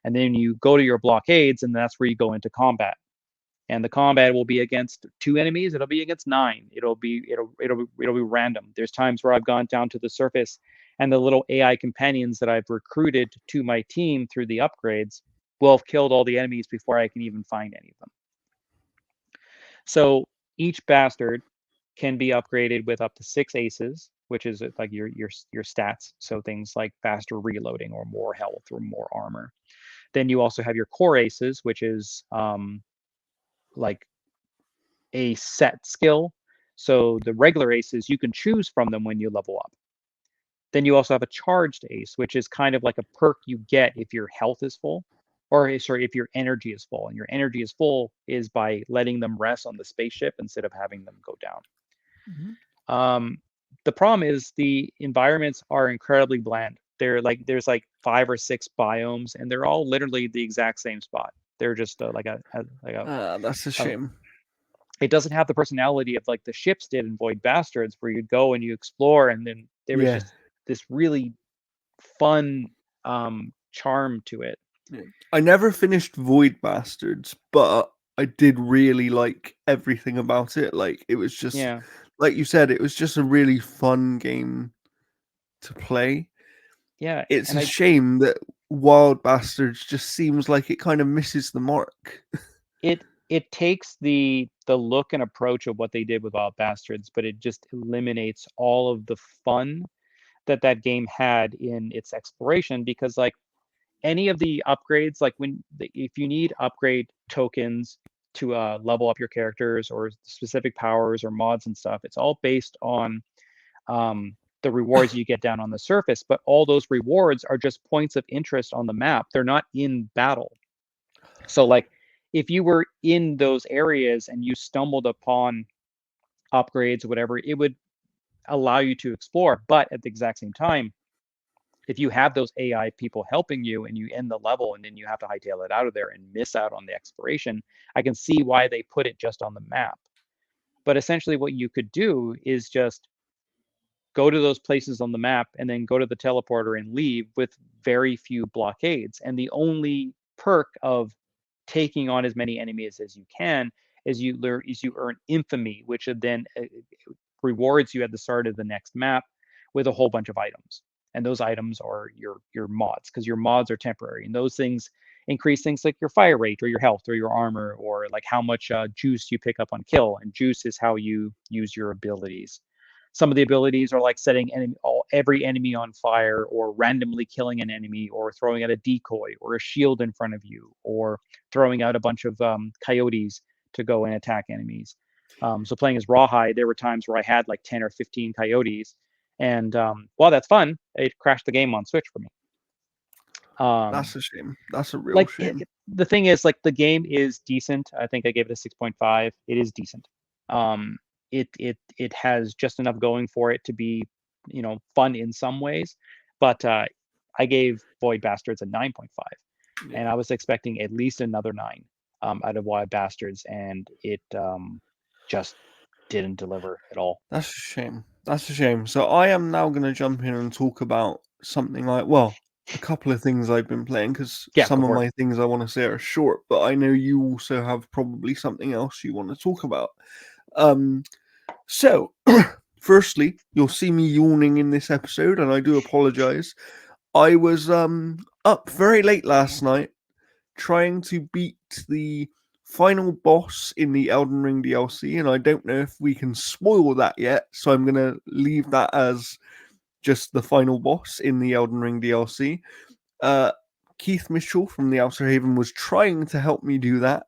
And then you go to your blockades, and that's where you go into combat. and the combat will be against 2 enemies. It'll be against 9. It'll be random. There's times where I've gone down to the surface, and the little AI companions that I've recruited to my team through the upgrades will have killed all the enemies before I can even find any of them. So each bastard can be upgraded with up to 6 aces, which is like your stats. So things like faster reloading or more health or more armor. Then you also have your core aces, which is like a set skill. So the regular aces, you can choose from them when you level up. Then you also have a charged ace, which is kind of like a perk you get if your health is full, or sorry, if your energy is full. And your energy is full is by letting them rest on the spaceship instead of having them go down. The problem is the environments are incredibly bland. There's like 5 or 6 biomes, and they're all literally the exact same spot. They're just That's a shame. it doesn't have the personality of like the ships did in Void Bastards, where you go and you explore, and then there was just this really fun charm to it. I never finished Void Bastards, but I did really like everything about it. Like it was just like you said, it was just a really fun game to play. Yeah, It's a shame that Wild Bastards just seems like it kind of misses the mark. It takes the look and approach of what they did with Wild Bastards, but it just eliminates all of the fun that game had in its exploration, because like any of the upgrades, like if you need upgrade tokens to level up your characters or specific powers or mods and stuff, it's all based on the rewards you get down on the surface. But all those rewards are just points of interest on the map. They're not in battle. So like if you were in those areas and you stumbled upon upgrades or whatever, it would allow you to explore. But at the exact same time, if you have those AI people helping you and you end the level and then you have to hightail it out of there and miss out on the exploration, I can see why they put it just on the map. But essentially what you could do is just go to those places on the map and then go to the teleporter and leave with very few blockades. And the only perk of taking on as many enemies as you can is you earn infamy, which then rewards you at the start of the next map with a whole bunch of items. And those items are your mods, because your mods are temporary, and those things increase things like your fire rate or your health or your armor, or like how much juice you pick up on kill. And juice is how you use your abilities. Some of the abilities are like setting every enemy on fire, or randomly killing an enemy, or throwing out a decoy or a shield in front of you, or throwing out a bunch of coyotes to go and attack enemies. So playing as Rawhide, there were times where I had like 10 or 15 coyotes, and while that's fun, it crashed the game on Switch for me. That's a shame. That's a real shame. The thing is, like, the game is decent. I think I gave it a 6.5. It is decent. It has just enough going for it to be, fun in some ways. But I gave Void Bastards a 9.5, and I was expecting at least another 9 out of Void Bastards, and it just didn't deliver at all. That's a shame. That's a shame. So I am now going to jump in and talk about something like, well, a couple of things I've been playing, because some of my things I want to say are short, but I know you also have probably something else you want to talk about. So, firstly, you'll see me yawning in this episode, and I do apologize. I was up very late last night trying to beat the final boss in the Elden Ring DLC, and I don't know if we can spoil that yet, so I'm going to leave that as just the final boss in the Elden Ring DLC. Keith Mitchell from the Outer Haven was trying to help me do that,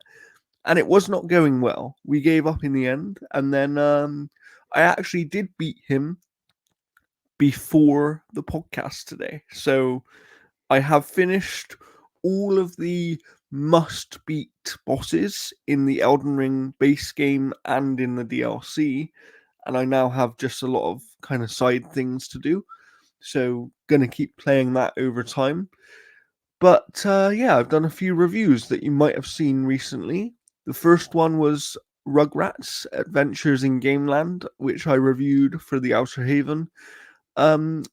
and it was not going well. We gave up in the end, and then I actually did beat him before the podcast today. So I have finished all of the must beat bosses in the Elden Ring base game and in the DLC, and I now have just a lot of kind of side things to do. So gonna keep playing that over time. But yeah, I've done a few reviews that you might have seen recently. The first one was Rugrats Adventures in Gameland, which I reviewed for the Outer Haven,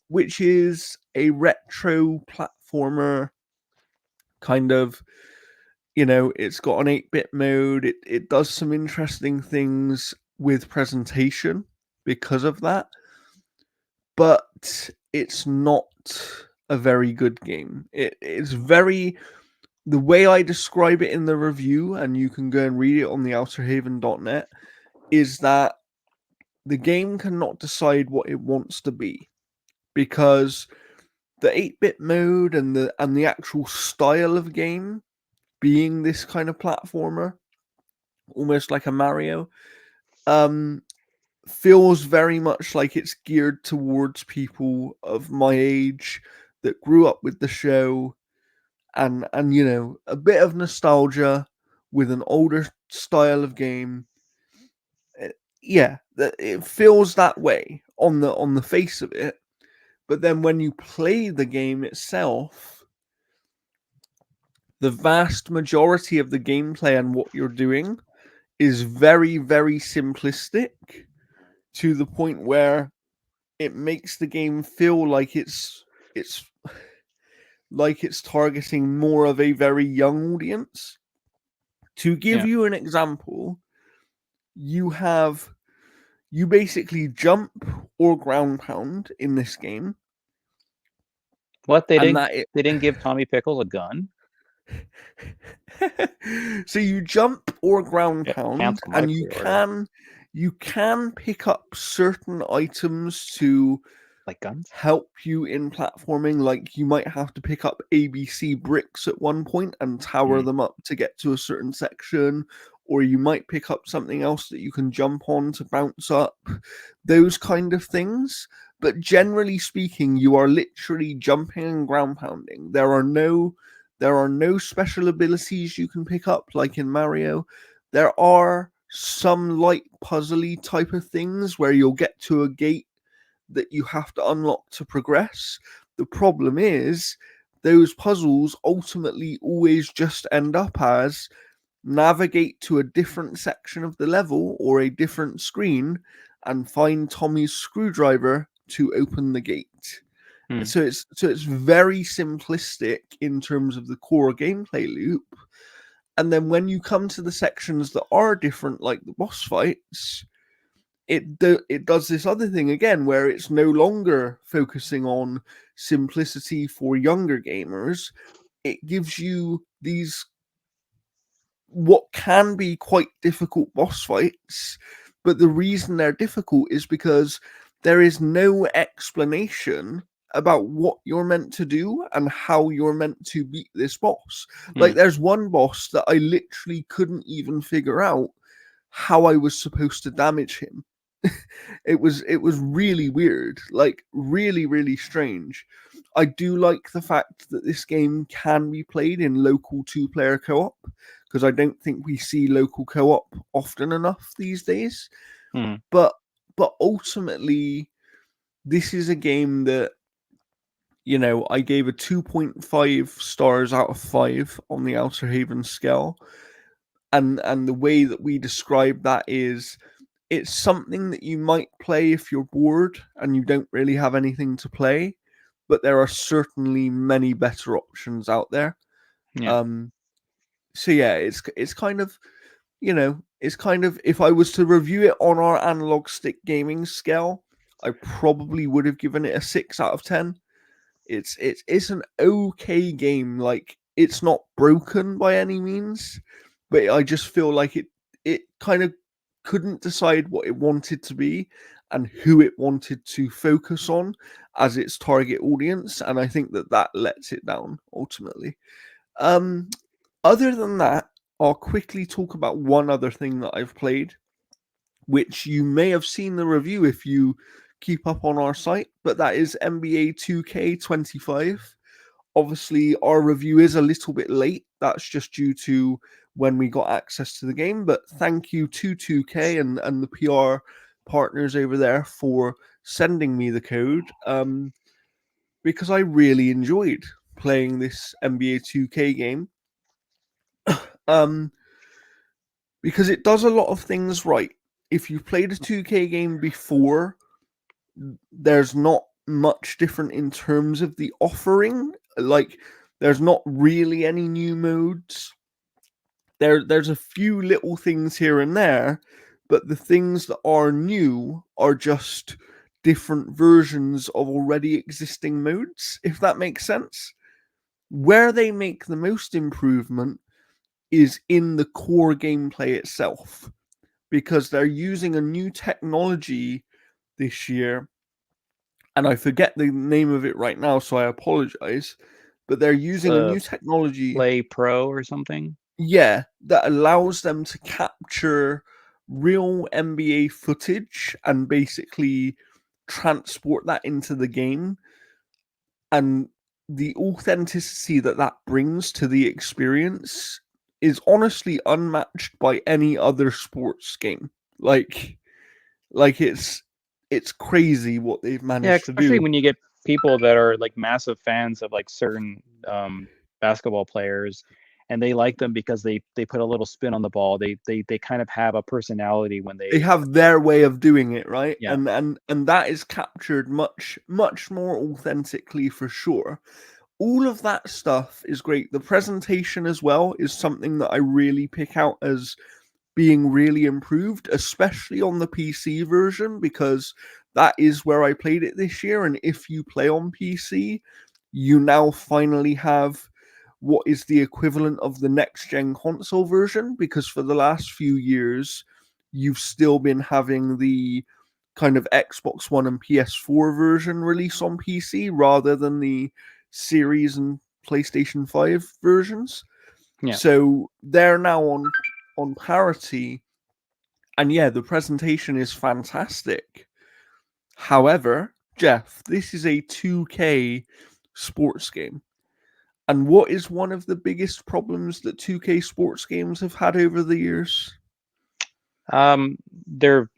which is a retro platformer kind of It's got an 8-bit mode. It does some interesting things with presentation because of that, but it's not a very good game. It's very the way I describe it in the review, and you can go and read it on the outerhaven.net, is that the game cannot decide what it wants to be, because the 8-bit mode and the actual style of game being this kind of platformer, almost like a Mario, um, feels very much like it's geared towards people of my age that grew up with the show, and a bit of nostalgia with an older style of game. Yeah, it feels that way on the face of it, but then when you play the game itself, the vast majority of the gameplay and what you're doing is very, very simplistic, to the point where it makes the game feel it's like it's targeting more of a very young audience. To give Yeah. you an example, you basically jump or ground pound in this game, What, they and didn't that it they didn't give Tommy Pickles a gun? so you jump or ground Yeah, pound, cancel my and you pre-order. can you can pick up certain items to Like guns? help you in platforming. Like, you might have to pick up ABC bricks at one point and tower Mm. them up to get to a certain section, or you might pick up something else that you can jump on to bounce up, those kind of things. But generally speaking, you are literally jumping and ground pounding. There are no special abilities you can pick up like in Mario. There are some light puzzly type of things where you'll get to a gate that you have to unlock to progress. The problem is, those puzzles ultimately always just end up as navigate to a different section of the level or a different screen and find Tommy's screwdriver to open the gate. Mm. So it's very simplistic in terms of the core gameplay loop. And then when you come to the sections that are different, like the boss fights, it does this other thing again, where it's no longer focusing on simplicity for younger gamers. It gives you these what can be quite difficult boss fights, but the reason they're difficult is because there is no explanation about what you're meant to do and how you're meant to beat this boss. Like, Mm. there's one boss that I literally couldn't even figure out how I was supposed to damage him. It was really weird, like really, really strange. I do like the fact that this game can be played in local two-player co-op, because I don't think we see local co-op often enough these days. Mm. But ultimately, this is a game that, I gave a 2.5 stars out of 5 on the Outer Haven scale, and the way that we describe that is, it's something that you might play if you're bored and you don't really have anything to play, but there are certainly many better options out there. Yeah. Um, so yeah, it's kind of, if I was to review it on our analog stick gaming scale, I probably would have given it a 6 out of 10. It's an okay game. Like, it's not broken by any means, but I just feel like it kind of couldn't decide what it wanted to be and who it wanted to focus on as its target audience, and I think that lets it down ultimately. Um, Other than that, I'll quickly talk about one other thing that I've played, which you may have seen the review if you keep up on our site, but that is NBA 2K25. Obviously, our review is a little bit late. That's just due to when we got access to the game. But thank you to 2K and the PR partners over there for sending me the code, because I really enjoyed playing this NBA 2K game. Um, because it does a lot of things right. If you've played a 2K game before, there's not much different in terms of the offering. Like, there's not really any new modes. there's a few little things here and there, but the things that are new are just different versions of already existing modes, if that makes sense. Where they make the most improvement is in the core gameplay itself, because they're using a new technology this year, and I forget the name of it right now, so I apologize. But they're using a new technology. Play Pro or something. Yeah, that allows them to capture real NBA footage and basically transport that into the game. And the authenticity that that brings to the experience is honestly unmatched by any other sports game. Like it's crazy what they've Yeah, managed to especially do. when you get people that are like massive fans of like certain basketball players, and they like them because they put a little spin on the ball. They kind of have a personality when They they. have their way of doing it, right? Yeah. And that is captured much more authentically for sure. All of that stuff is great. The presentation as well is something that I really pick out as being really improved, especially on the PC version, because that is where I played it this year. And if you play on PC, you now finally have what is the equivalent of the next gen console version, because for the last few years, you've still been having the kind of Xbox One and PS4 version release on PC rather than the Series and PlayStation 5 versions. Yeah. So they're now on parity, and yeah, the presentation is fantastic. However, Jeff, this is a 2K sports game. And what is one of the biggest problems that 2K sports games have had over the years? They're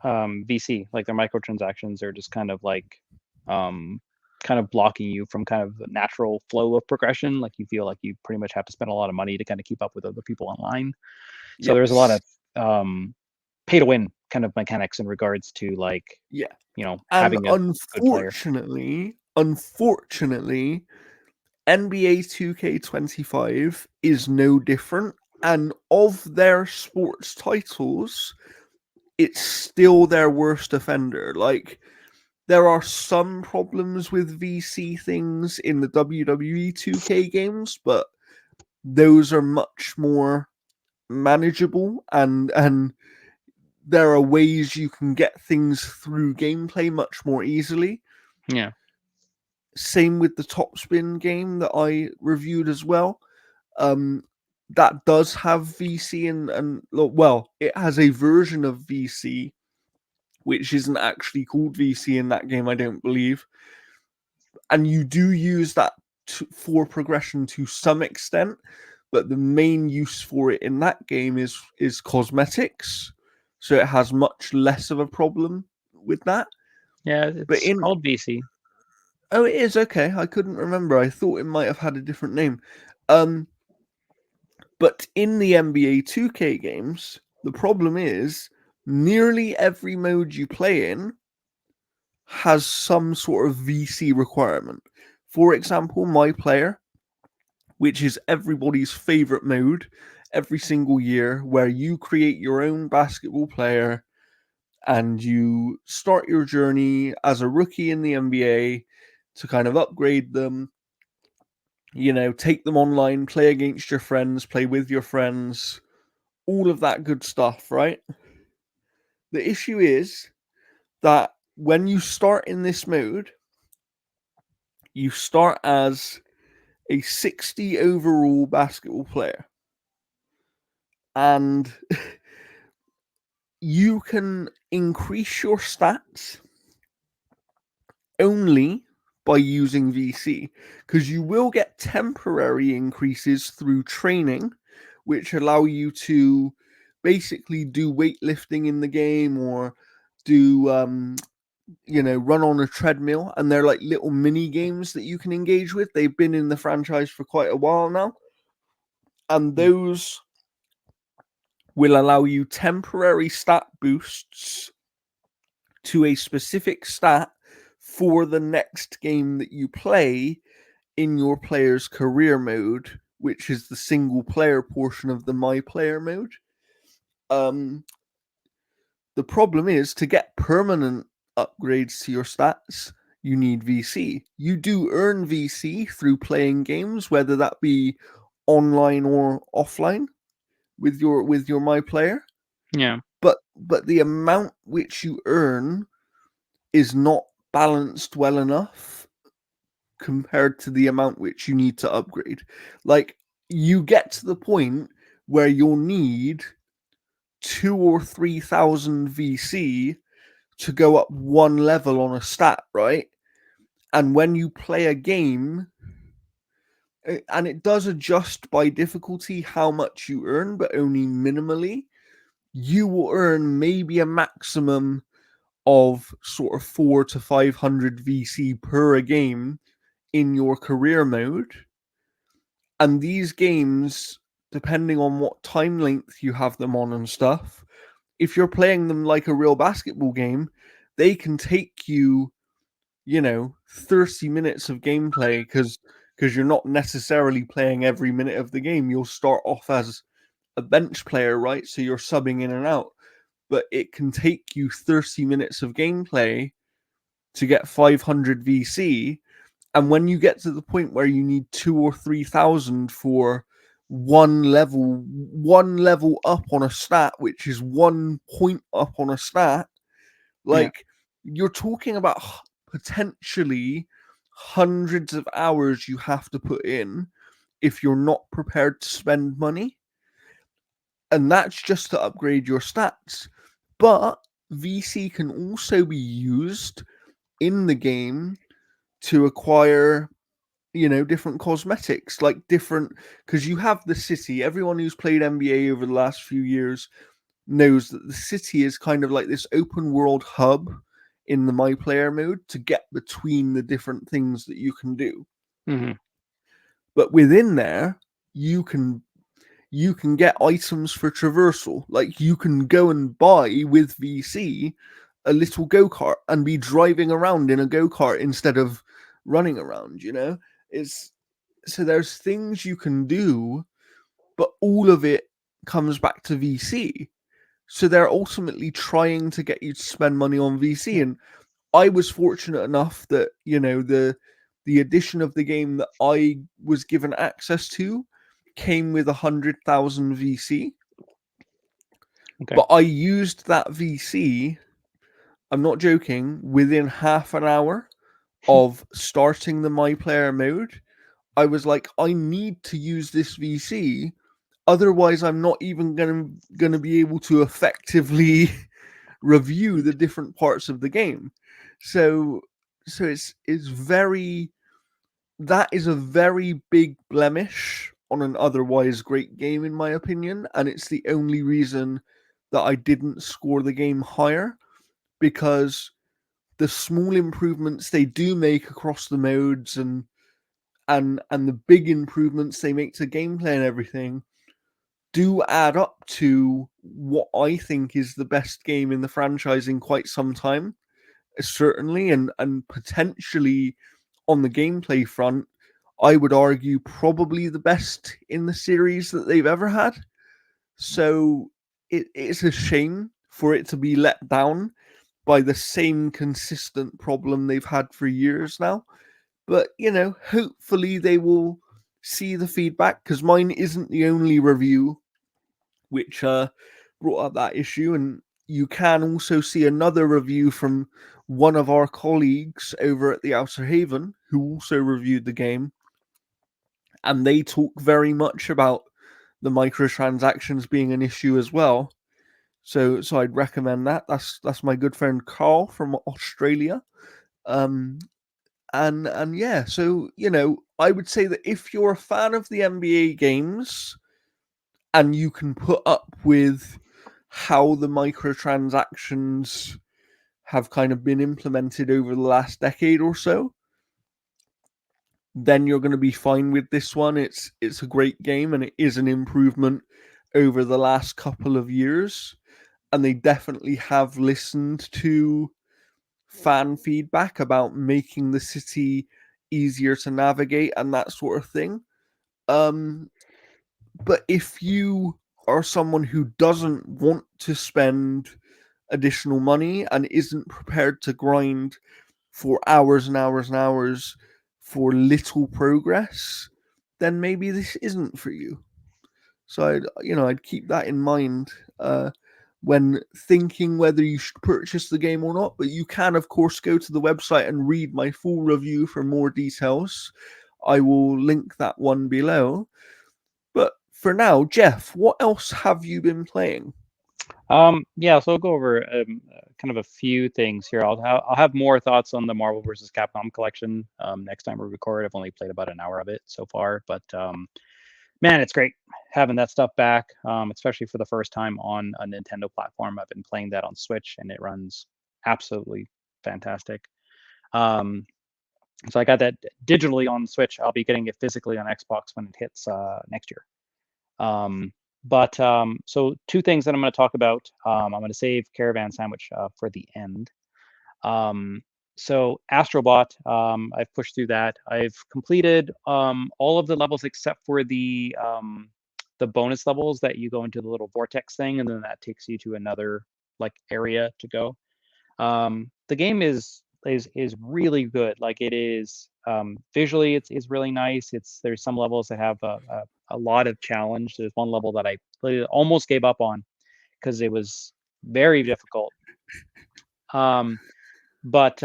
VC, like their microtransactions are just kind of like um kind of blocking you from kind of the natural flow of progression. Like you feel like you pretty much have to spend a lot of money to kind of keep up with other people online. So there's a lot Yes. of pay to win kind of mechanics in regards to like, Yeah. And having a good player. unfortunately, NBA 2K25 is no different. And of their sports titles, it's still their worst offender. Like, there are some problems with VC things in the WWE 2K games, but those are much more manageable, and there are ways you can get things through gameplay much more easily. Yeah. Same with the Topspin game that I reviewed as well. Um, that does have VC, and well, it has a version of VC which isn't actually called VC in that game, I don't believe. And you do use that for progression to some extent, but the main use for it in that game is cosmetics, so it has much less of a problem with that. Yeah, But it's in called VC. oh, it is okay. I couldn't remember. I thought it might have had a different name. Um, but in the NBA 2K games, the problem is nearly every mode you play in has some sort of VC requirement. For example, My Player, which is everybody's favorite mode every single year, where you create your own basketball player and you start your journey as a rookie in the NBA to kind of upgrade them, take them online, play against your friends, play with your friends, all of that good stuff, right? The issue is that when you start in this mode, you start as a 60 overall basketball player. And you can increase your stats only by using VC, because you will get temporary increases through training, which allow you to basically do weightlifting in the game or do run on a treadmill, and they're like little mini games that you can engage with. They've been in the franchise for quite a while now, and those will allow you temporary stat boosts to a specific stat for the next game that you play in your player's career mode which is the single player portion of the My Player mode. The problem is, to get permanent upgrades to your stats, you need VC. You do earn VC through playing games, whether that be online or offline with your My Player. Yeah. But the amount which you earn is not balanced well enough compared to the amount which you need to upgrade. Like, you get to the point where you'll need 2 or 3,000 VC to go up one level on a stat, right? And when you play a game, and it does adjust by difficulty how much you earn, but only minimally, you will earn maybe a maximum of sort of 4 to 500 VC per game in your career mode. And these games, depending on what time length you have them on and stuff, if you're playing them like a real basketball game, they can take you, 30 minutes of gameplay because you're not necessarily playing every minute of the game. You'll start off as a bench player, right? So you're subbing in and out, but it can take you 30 minutes of gameplay to get 500 VC. And when you get to the point where you need 2 or 3,000 for one level up on a stat, which is 1 point up on a stat, like, you're talking about potentially hundreds of hours you have to put in if you're not prepared to spend money. And that's just to upgrade your stats. But VC can also be used in the game to acquire, different cosmetics, like different, because you have the city. Everyone who's played NBA over the last few years knows that the city is kind of like this open world hub in the My Player mode to get between the different things that you can do. Mm-hmm. But within there, you can get items for traversal. Like, you can go and buy with VC a little go-kart and be driving around in a go-kart instead of running around, It's so there's things you can do, but all of it comes back to VC. So they're ultimately trying to get you to spend money on VC. And I was fortunate enough that, the edition of the game that I was given access to came with 100,000 VC. Okay. But I used that VC, I'm not joking, within half an hour of starting the My Player mode. I was like, I need to use this VC, otherwise I'm not even gonna be able to effectively review the different parts of the game. So it's very, that is a very big blemish on an otherwise great game, in my opinion, and it's the only reason that I didn't score the game higher, because the small improvements they do make across the modes and the big improvements they make to gameplay and everything do add up to what I think is the best game in the franchise in quite some time, certainly, and potentially on the gameplay front, I would argue probably the best in the series that they've ever had. So it's a shame for it to be let down by the same consistent problem they've had for years now. But, hopefully they will see the feedback, because mine isn't the only review which brought up that issue. And you can also see another review from one of our colleagues over at the Outer Haven who also reviewed the game. And they talk very much about the microtransactions being an issue as well. So I'd recommend that. That's my good friend Carl from Australia. And yeah, so I would say that if you're a fan of the NBA games and you can put up with how the microtransactions have kind of been implemented over the last decade or so, then you're going to be fine with this one. It's a great game, and it is an improvement over the last couple of years, and they definitely have listened to fan feedback about making the city easier to navigate and that sort of thing. Um, but if you are someone who doesn't want to spend additional money and isn't prepared to grind for hours and hours and hours for little progress, then maybe this isn't for you. So I'd keep that in mind when thinking whether you should purchase the game or not. But you can, of course, go to the website and read my full review for more details. I will link that one below. But for now, Jeff, what else have you been playing? Yeah, so I'll go over kind of a few things here. I'll have more thoughts on the Marvel vs. Capcom collection next time we record. I've only played about an hour of it so far, but man, it's great having that stuff back, especially for the first time on a Nintendo platform. I've been playing that on Switch, and it runs absolutely fantastic. Um, so I got that digitally on Switch. I'll be getting it physically on Xbox when it hits next year. So two things that I'm going to talk about. I'm going to save Caravan Sandwich for the end. Um, so Astrobot, I've pushed through that. I've completed all of the levels except for the bonus levels that you go into the little vortex thing, and then that takes you to another like area to go. The game is really good. Like it is visually, it's really nice. There's some levels that have a lot of challenge. There's one level that I almost gave up on because it was very difficult. Um, but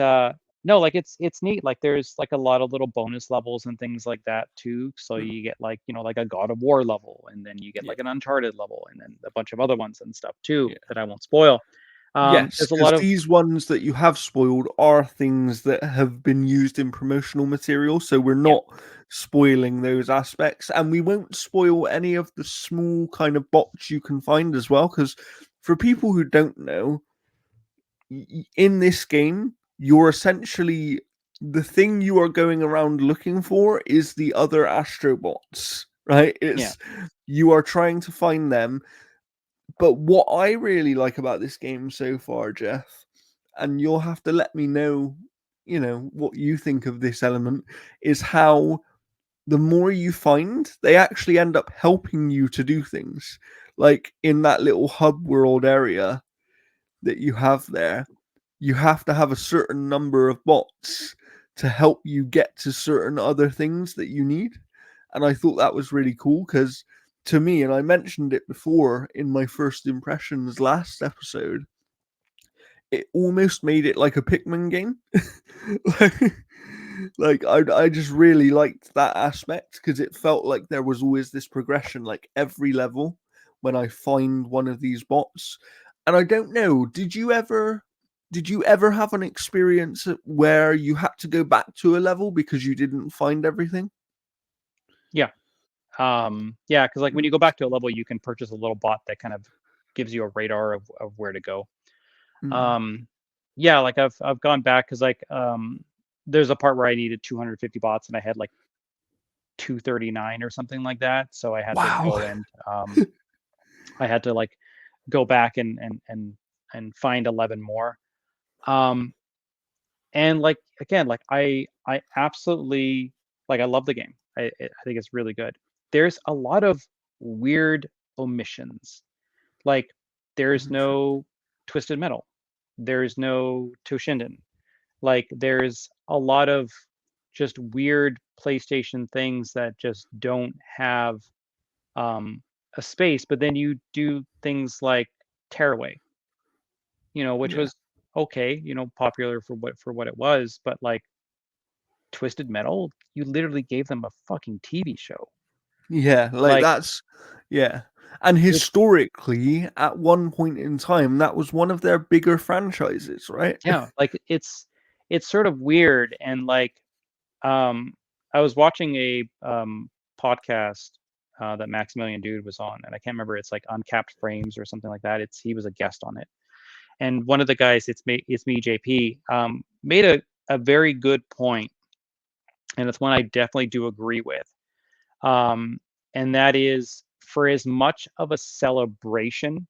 no, like it's neat. Like there's like a lot of little bonus levels and things like that too. So you get like like a God of War level, and then you get Yeah. like an Uncharted level, and then a bunch of other ones and stuff too Yeah. that I won't spoil. Yes, There's a because lot of these ones that you have spoiled are things that have been used in promotional material, so we're yeah not spoiling those aspects, and we won't spoil any of the small kind of bots you can find as well. Because for people who don't know, in this game, you're essentially the thing you are going around looking for is the other astrobots, right? yeah It's you are trying to find them. But what I really like about this game so far, Jeff, and you'll have to let me know, what you think of this element, is how the more you find, they actually end up helping you to do things. Like in that little hub world area that you have there, you have to have a certain number of bots to help you get to certain other things that you need. And I thought that was really cool because to me, and I mentioned it before in my first impressions last episode, it almost made it like a Pikmin game. like, I just really liked that aspect because it felt like there was always this progression, like every level when I find one of these bots. And I don't know, did you ever have an experience where you had to go back to a level because you didn't find everything? yeah yeah, because like when you go back to a level, you can purchase a little bot that kind of gives you a radar of where to go. Mm. um yeah, like I've gone back because like there's a part where I needed 250 bots and I had like 239 or something like that, so I had to Wow. go and I had to like go back and find 11 more. um and like again, like I absolutely, like I love the game. I think it's really good. There's a lot of weird omissions. Like there's Oh, shit. no Twisted Metal, there's no Toshinden. Like there's a lot of just weird PlayStation things that just don't have um a space. But then you do things like Tearaway, which Yeah. was okay, popular for what it was, but like Twisted Metal, you literally gave them a fucking TV show. Yeah, like Like yeah. And it's historically, at one point in time, that was one of their bigger franchises, right? yeah, like it's sort of weird. And like um I was watching a podcast that Maximilian Dude was on, and I can't remember, it's like Uncapped Frames or something like that. He was a guest on it. And one of the guys, it's me JP, made a very good point, and it's one I definitely do agree with. Um, and that is, for as much of a celebration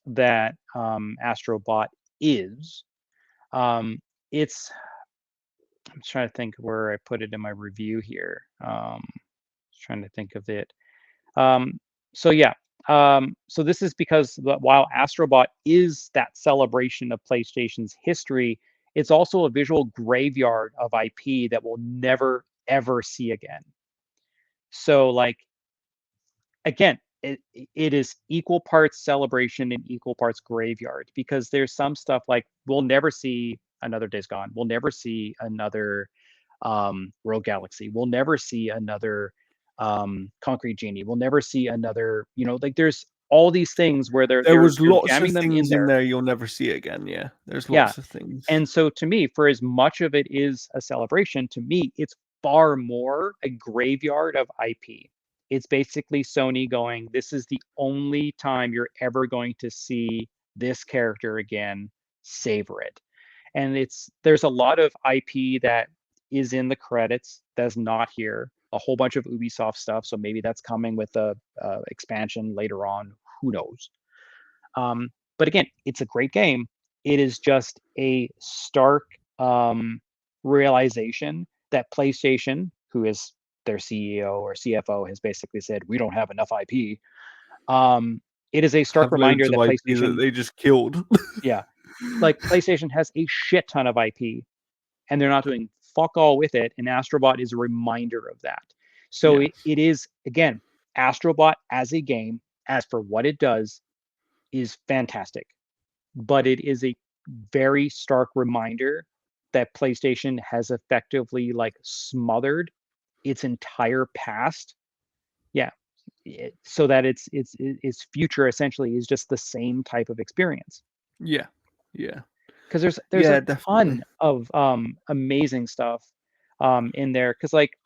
that Astrobot is, um, it's, I'm trying to think where I put it in my review here. Trying to think of it. Um, so yeah. So this is because while Astrobot is that celebration of PlayStation's history, it's also a visual graveyard of IP that we'll never ever see again. So like again, it is equal parts celebration and equal parts graveyard, because there's some stuff like we'll never see another Days Gone. We'll never see another Rogue Galaxy. We'll never see another Concrete Genie. We'll never see another, like there's all these things where they're There they're was they're lots of jamming them in things in there. there you'll never see again. Yeah, there's Yeah. lots of things. And so to me, for as much of it is a celebration, to me, it's far more a graveyard of IP. It's basically Sony going, this is the only time you're ever going to see this character again. Savor it. And there's a lot of IP that is in the credits that's not here. A whole bunch of Ubisoft stuff. So maybe that's coming with a expansion later on. Who knows? But again, it's a great game. It is just a stark realization that PlayStation, who is their CEO or CFO, has basically said, we don't have enough IP. It is a stark Have reminder loads of that IP that PlayStation, they just killed. yeah, like PlayStation has a shit ton of IP and they're not doing fuck all with it. And Astrobot is a reminder of that. So Yeah, it is, again, Astrobot as a game, as for what it does, is fantastic. But it is a very stark reminder that PlayStation has effectively like smothered its entire past. Yeah, so that its future essentially is just the same type of experience. yeah, yeah, Because there's a yeah, definitely. ton of amazing stuff in there. Because like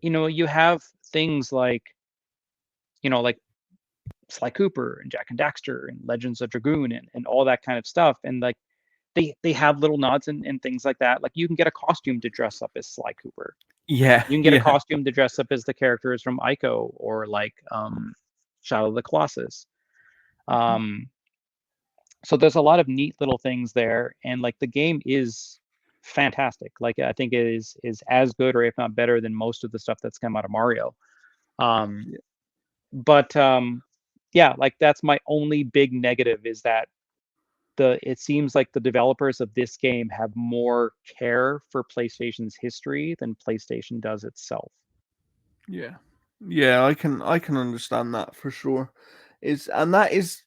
you have things like like Sly Cooper and Jack and Daxter and Legends of Dragoon and all that kind of stuff. And like they have little nods and things like that. Like you can get a costume to dress up as Sly Cooper. Yeah, You can get a yeah, costume to dress up as the characters from Ico or like Shadow of the Colossus. Um, so there's a lot of neat little things there, and like the game is fantastic. Like I think it is as good or if not better than most of the stuff that's come out of Mario. Um, yeah, but yeah, like that's my only big negative is that it seems like the developers of this game have more care for PlayStation's history than PlayStation does itself. yeah, yeah. I can understand that for sure. Is and that is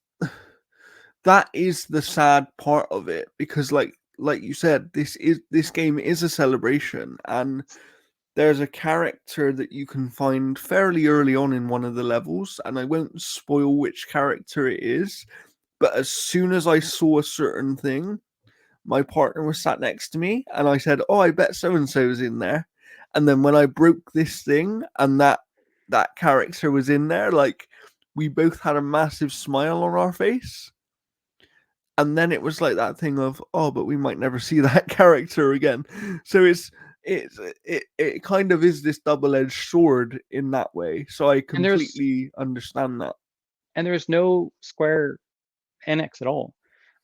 the sad part of it, because like you said, this game is a celebration, and there's a character that you can find fairly early on in one of the levels, and I won't spoil which character it is, but as soon as I saw a certain thing, my partner was sat next to me, and I said, "Oh, I bet so and so's in there." And then when I broke this thing, and that character was in there, like we both had a massive smile on our face. And then it was like that thing of, oh, but we might never see that character again. So it kind of is this double-edged sword in that way. So I And completely understand that. there's no Square Enix at all.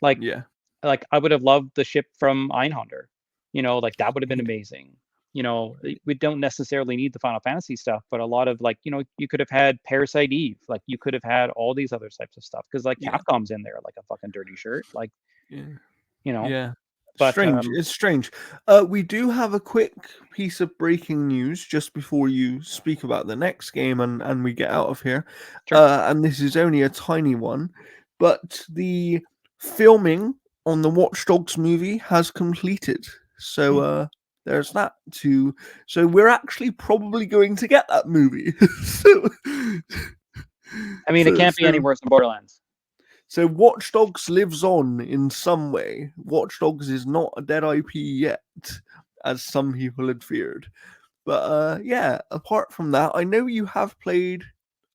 Like Yeah. like I would have loved the ship from Einhander. Like that would have been Yeah. amazing. We don't necessarily need the Final Fantasy stuff, but a lot of like, you could have had Parasite Eve, like you could have had all these other types of stuff because like Yeah. Capcom's in there like a fucking dirty shirt, like Yeah. you know. Yeah. But Strange. It's strange. We do have a quick piece of breaking news just before you speak about the next game, and we get out of here. sure, And this is only a tiny one, but the filming on the Watch Dogs movie has completed. So Hmm. there's that too. So we're actually probably going to get that movie. so, I mean, it so can't be any so worse than Borderlands. so Watch Dogs lives on in some way. Watch Dogs is not a dead IP yet, as some people had feared. But yeah, apart from that, I know you have played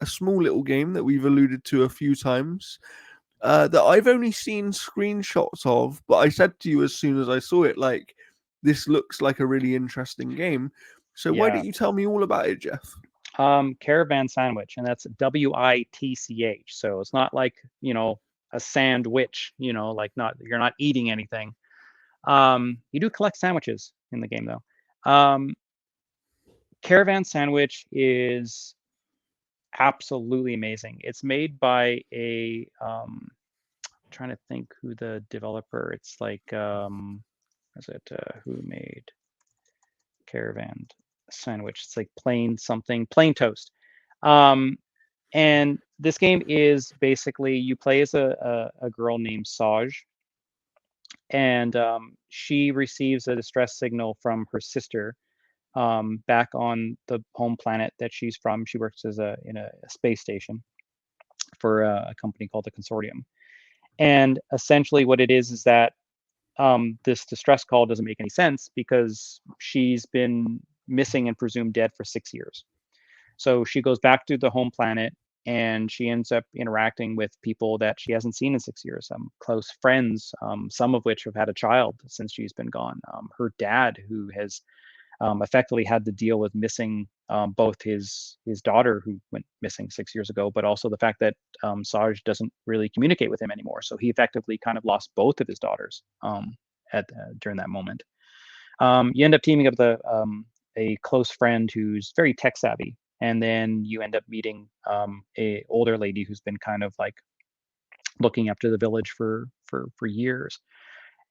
a small little game that we've alluded to a few times, that I've only seen screenshots of, but I said to you as soon as I saw it, like, this looks like a really interesting game. So why Yeah. don't you tell me all about it, Jeff? Caravan sandwich, and that's WITCH. So it's not like, a sandwich, like not you're not eating anything. You do collect sandwiches in the game though. Um, Caravan Sandwich is absolutely amazing. It's made by a trying to think who the developer. It's like is it who made Caravan Sandwich? It's like plain something, plain toast. And this game is basically you play as a girl named Saj, and she receives a distress signal from her sister back on the home planet that she's from. She works as in a space station for a company called the Consortium. And essentially, what it is that this distress call doesn't make any sense because she's been missing and presumed dead for 6 years. So she goes back to the home planet and she ends up interacting with people that she hasn't seen in 6 years, close friends, some of which have had a child since she's been gone. Her dad, who has effectively had to deal with missing both his daughter, who went missing 6 years ago, but also the fact that Saj doesn't really communicate with him anymore. So he effectively kind of lost both of his daughters during that moment. You end up teaming up with a close friend who's very tech savvy, and then you end up meeting a older lady who's been kind of like looking after the village for years,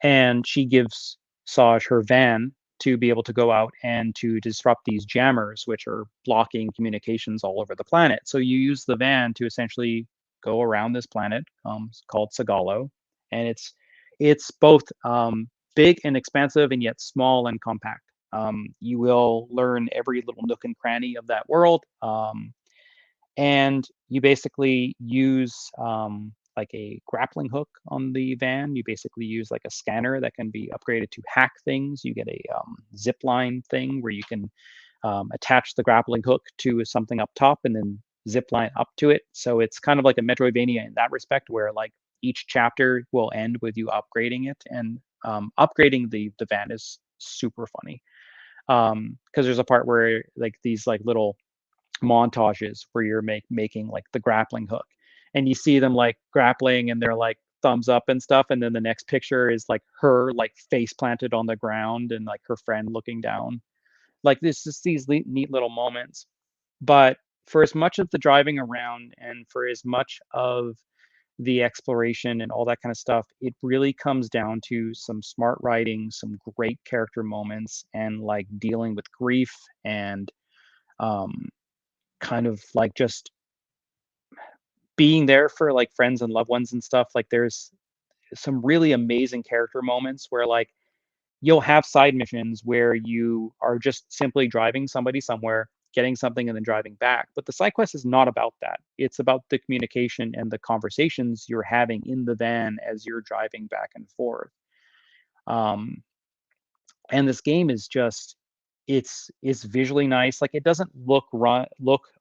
and she gives Saj her van to be able to go out and to disrupt these jammers, which are blocking communications all over the planet. So you use the van to essentially go around this planet called Sagalo, and it's both big and expansive, and yet small and compact. You will learn every little nook and cranny of that world, and you basically use like a grappling hook on the van. You basically use like a scanner that can be upgraded to hack things. You get a zip line thing where you can attach the grappling hook to something up top and then zip line up to it. So it's kind of like a Metroidvania in that respect, where like each chapter will end with you upgrading it, and upgrading the van is super funny because there's a part where like these like little montages where you're making like the grappling hook, and you see them like grappling and they're like thumbs up and stuff, and then the next picture is like her like face planted on the ground and like her friend looking down. Like this is these neat little moments. But for as much of the driving around and for as much of the exploration and all that kind of stuff, it really comes down to some smart writing, some great character moments, and like dealing with grief and um, kind of like just being there for like friends and loved ones and stuff. Like there's some really amazing character moments where like you'll have side missions where you are just simply driving somebody somewhere, getting something and then driving back. But the side quest is not about that. It's about the communication and the conversations you're having in the van as you're driving back and forth. Um, and this game is just it's visually nice. Like it doesn't look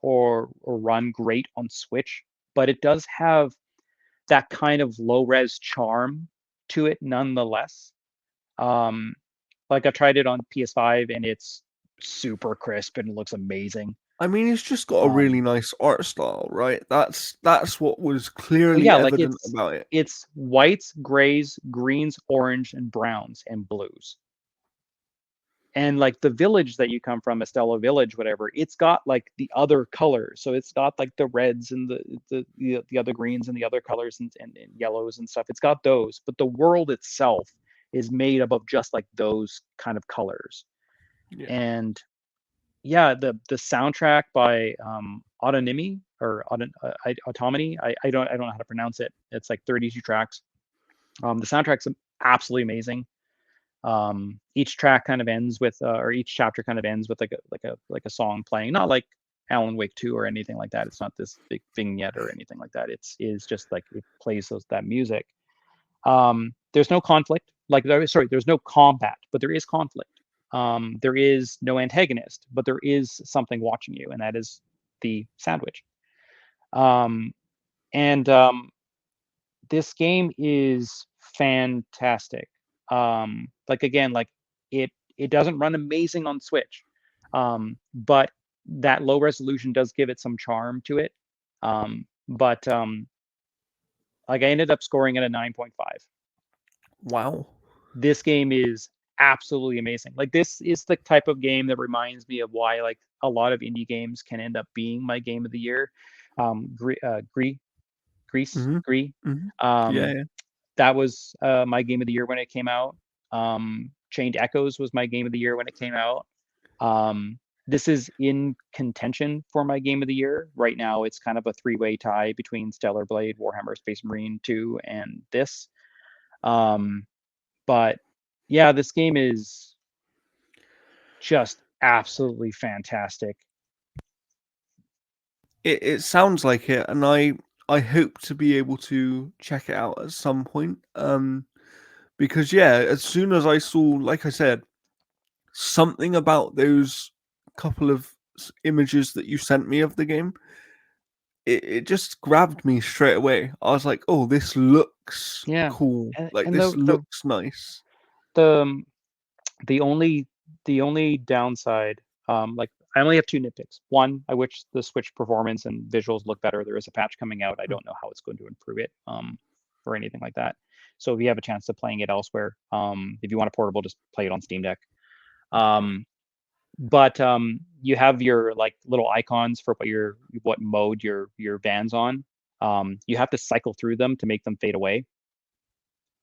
or run great on Switch, but it does have that kind of low res charm to it nonetheless. Um, like I've tried it on PS5 and it's super crisp and it looks amazing. I mean, it's just got a really Um, nice art style, right? That's what was well, clearly yeah, like evident about it. it's whites, grays, greens, orange, and browns and blues. And like the village that you come from, Estella Village, whatever, it's got like the other colors. So it's got like the reds and the other greens and the other colors and yellows and stuff. It's got those, but the world itself is made up of just like those kind of colors. Yeah. And yeah, the soundtrack by Autonomy or Autonomy, I don't know how to pronounce it. It's like 32 tracks. The soundtrack's absolutely amazing. Each track kind of ends with or each chapter kind of ends with like a song playing, not like Alan Wake 2 or anything like that. It's not this big vignette or anything like that. It's is just like it plays that music. There's no conflict, like sorry, there's no combat, but there is conflict. There is no antagonist, but there is something watching you, and that is the sandwich. um, and This game is fantastic. Like again, like it doesn't run amazing on Switch, but that low resolution does give it some charm to it. But like I ended up scoring at a 9.5. Wow. This game is absolutely amazing. Like, this is the type of game that reminds me of why like a lot of indie games can end up being my game of the year. Greece, Mm-hmm. Gree. Mm-hmm. Yeah, Um, yeah. that was my game of the year when it came out. Chained Echoes was my game of the year when it came out. This is in contention for my game of the year. Right now, it's kind of a three-way tie between Stellar Blade, Warhammer Space Marine 2, and this. But yeah, this game is just absolutely fantastic. It sounds like it, and I hope to be able to check it out at some point. Because yeah, as soon as I saw, like I said, something about those couple of images that you sent me of the game, it just grabbed me straight away. I was like, oh, this looks Yeah, cool. Like and this looks nice. the the only the only downside, like I only have two nitpicks. One, I wish the Switch performance and visuals look better. There is a patch coming out. I don't know how it's going to improve it, or anything like that. So if you have a chance of playing it elsewhere, if you want a portable, just play it on Steam Deck. But you have your like little icons for what mode your van's on. You have to cycle through them to make them fade away,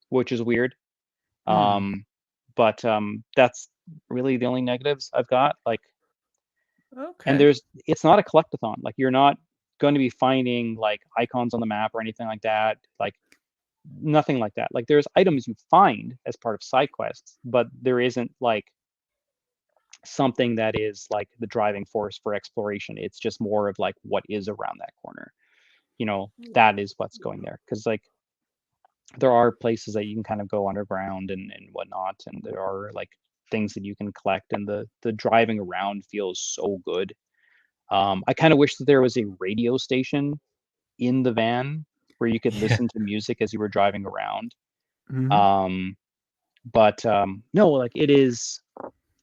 which is weird. Hmm. But that's really the only negatives I've got. Like, and Okay. it's not a collectathon. Like, you're not going to be finding like icons on the map or anything like that. Like, nothing like that. Like, there's items you find as part of side quests, but there isn't like something that is like the driving force for exploration. It's just more of like what is around that corner. That is what's going there. Because like there are places that you can kind of go underground and whatnot, and there are like things that you can collect, and the driving around feels so good. I kind of wish that there was a radio station in the van where you could Yeah. listen to music as you were driving around. Hmm. Um, but no, like it is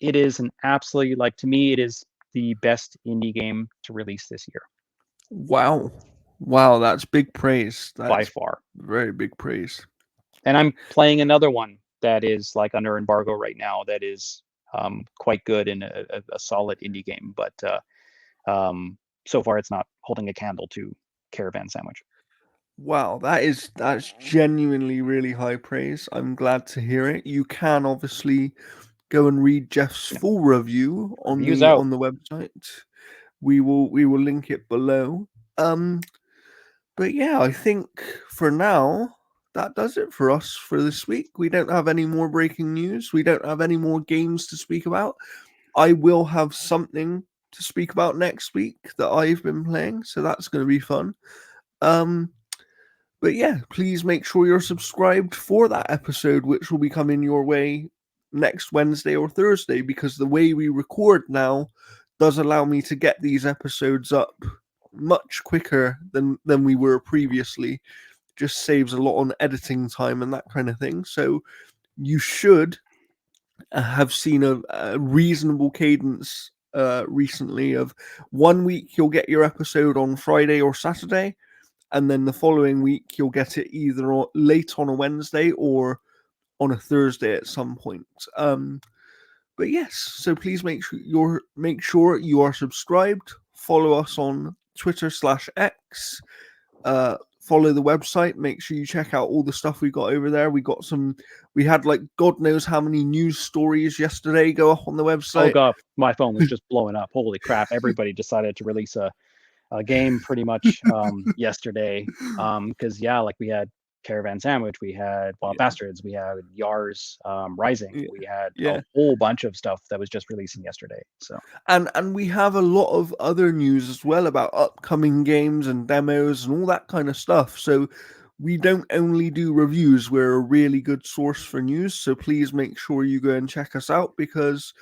an absolutely, like, to me, it is the best indie game to release this year Wow. Wow, that's big praise. by That's far. very big praise. And I'm playing another one that is like under embargo right now that is quite good and a solid indie game, but so far it's not holding a candle to Caravan Sandwich. Wow, that's genuinely really high praise. I'm glad to hear it. You can obviously go and read Jeff's Yeah. full review on Reviews the out. website. We will link it below. Um, but yeah, I think for now that does it for us for this week. We don't have any more breaking news. We don't have any more games to speak about. I will have something to speak about next week that I've been playing, so that's going to be fun. Um, but yeah, please make sure you're subscribed for that episode, which will be coming your way next Wednesday or Thursday, because the way we record now does allow me to get these episodes up much quicker than we were previously. Just saves a lot on editing time and that kind of thing. So you should have seen a reasonable cadence recently of 1 week you'll get your episode on Friday or Saturday, and then the following week you'll get it either late on a Wednesday or on a Thursday at some point. But yes, so please make sure you are subscribed. Follow us on Twitter/X. Follow the website. Make sure you check out all the stuff we got over there. We had like God knows how many news stories yesterday go up on the Oh website. god, my phone was just blowing up. Holy crap, everybody decided to release a game pretty much yesterday. Because yeah, like we had Caravan Sandwich, we had Wild Yeah, Bastards, we had Yars Rising, yeah, we had a yeah. whole bunch of stuff that was just releasing yesterday. So And we have a lot of other news as well about upcoming games and demos and all that kind of stuff. So we don't only do reviews, we're a really good source for news. So please make sure you go and check us out, because,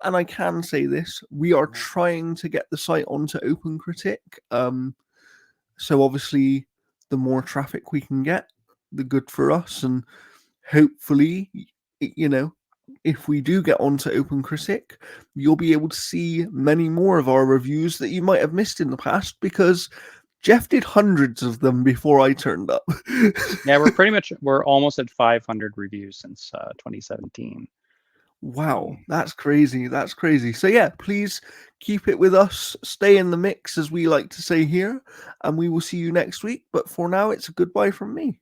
and I can say this, we are trying to get the site onto OpenCritic. So obviously the more traffic we can get, the good for us, and hopefully, you know, if we do get onto OpenCritic, you'll be able to see many more of our reviews that you might have missed in the past, because Jeff did hundreds of them before I turned up. yeah, we're almost at 500 reviews since 2017. Wow, that's crazy. That's crazy. So yeah, please keep it with us. Stay in the mix, as we like to say here, and we will see you next week. But for now, it's a goodbye from me.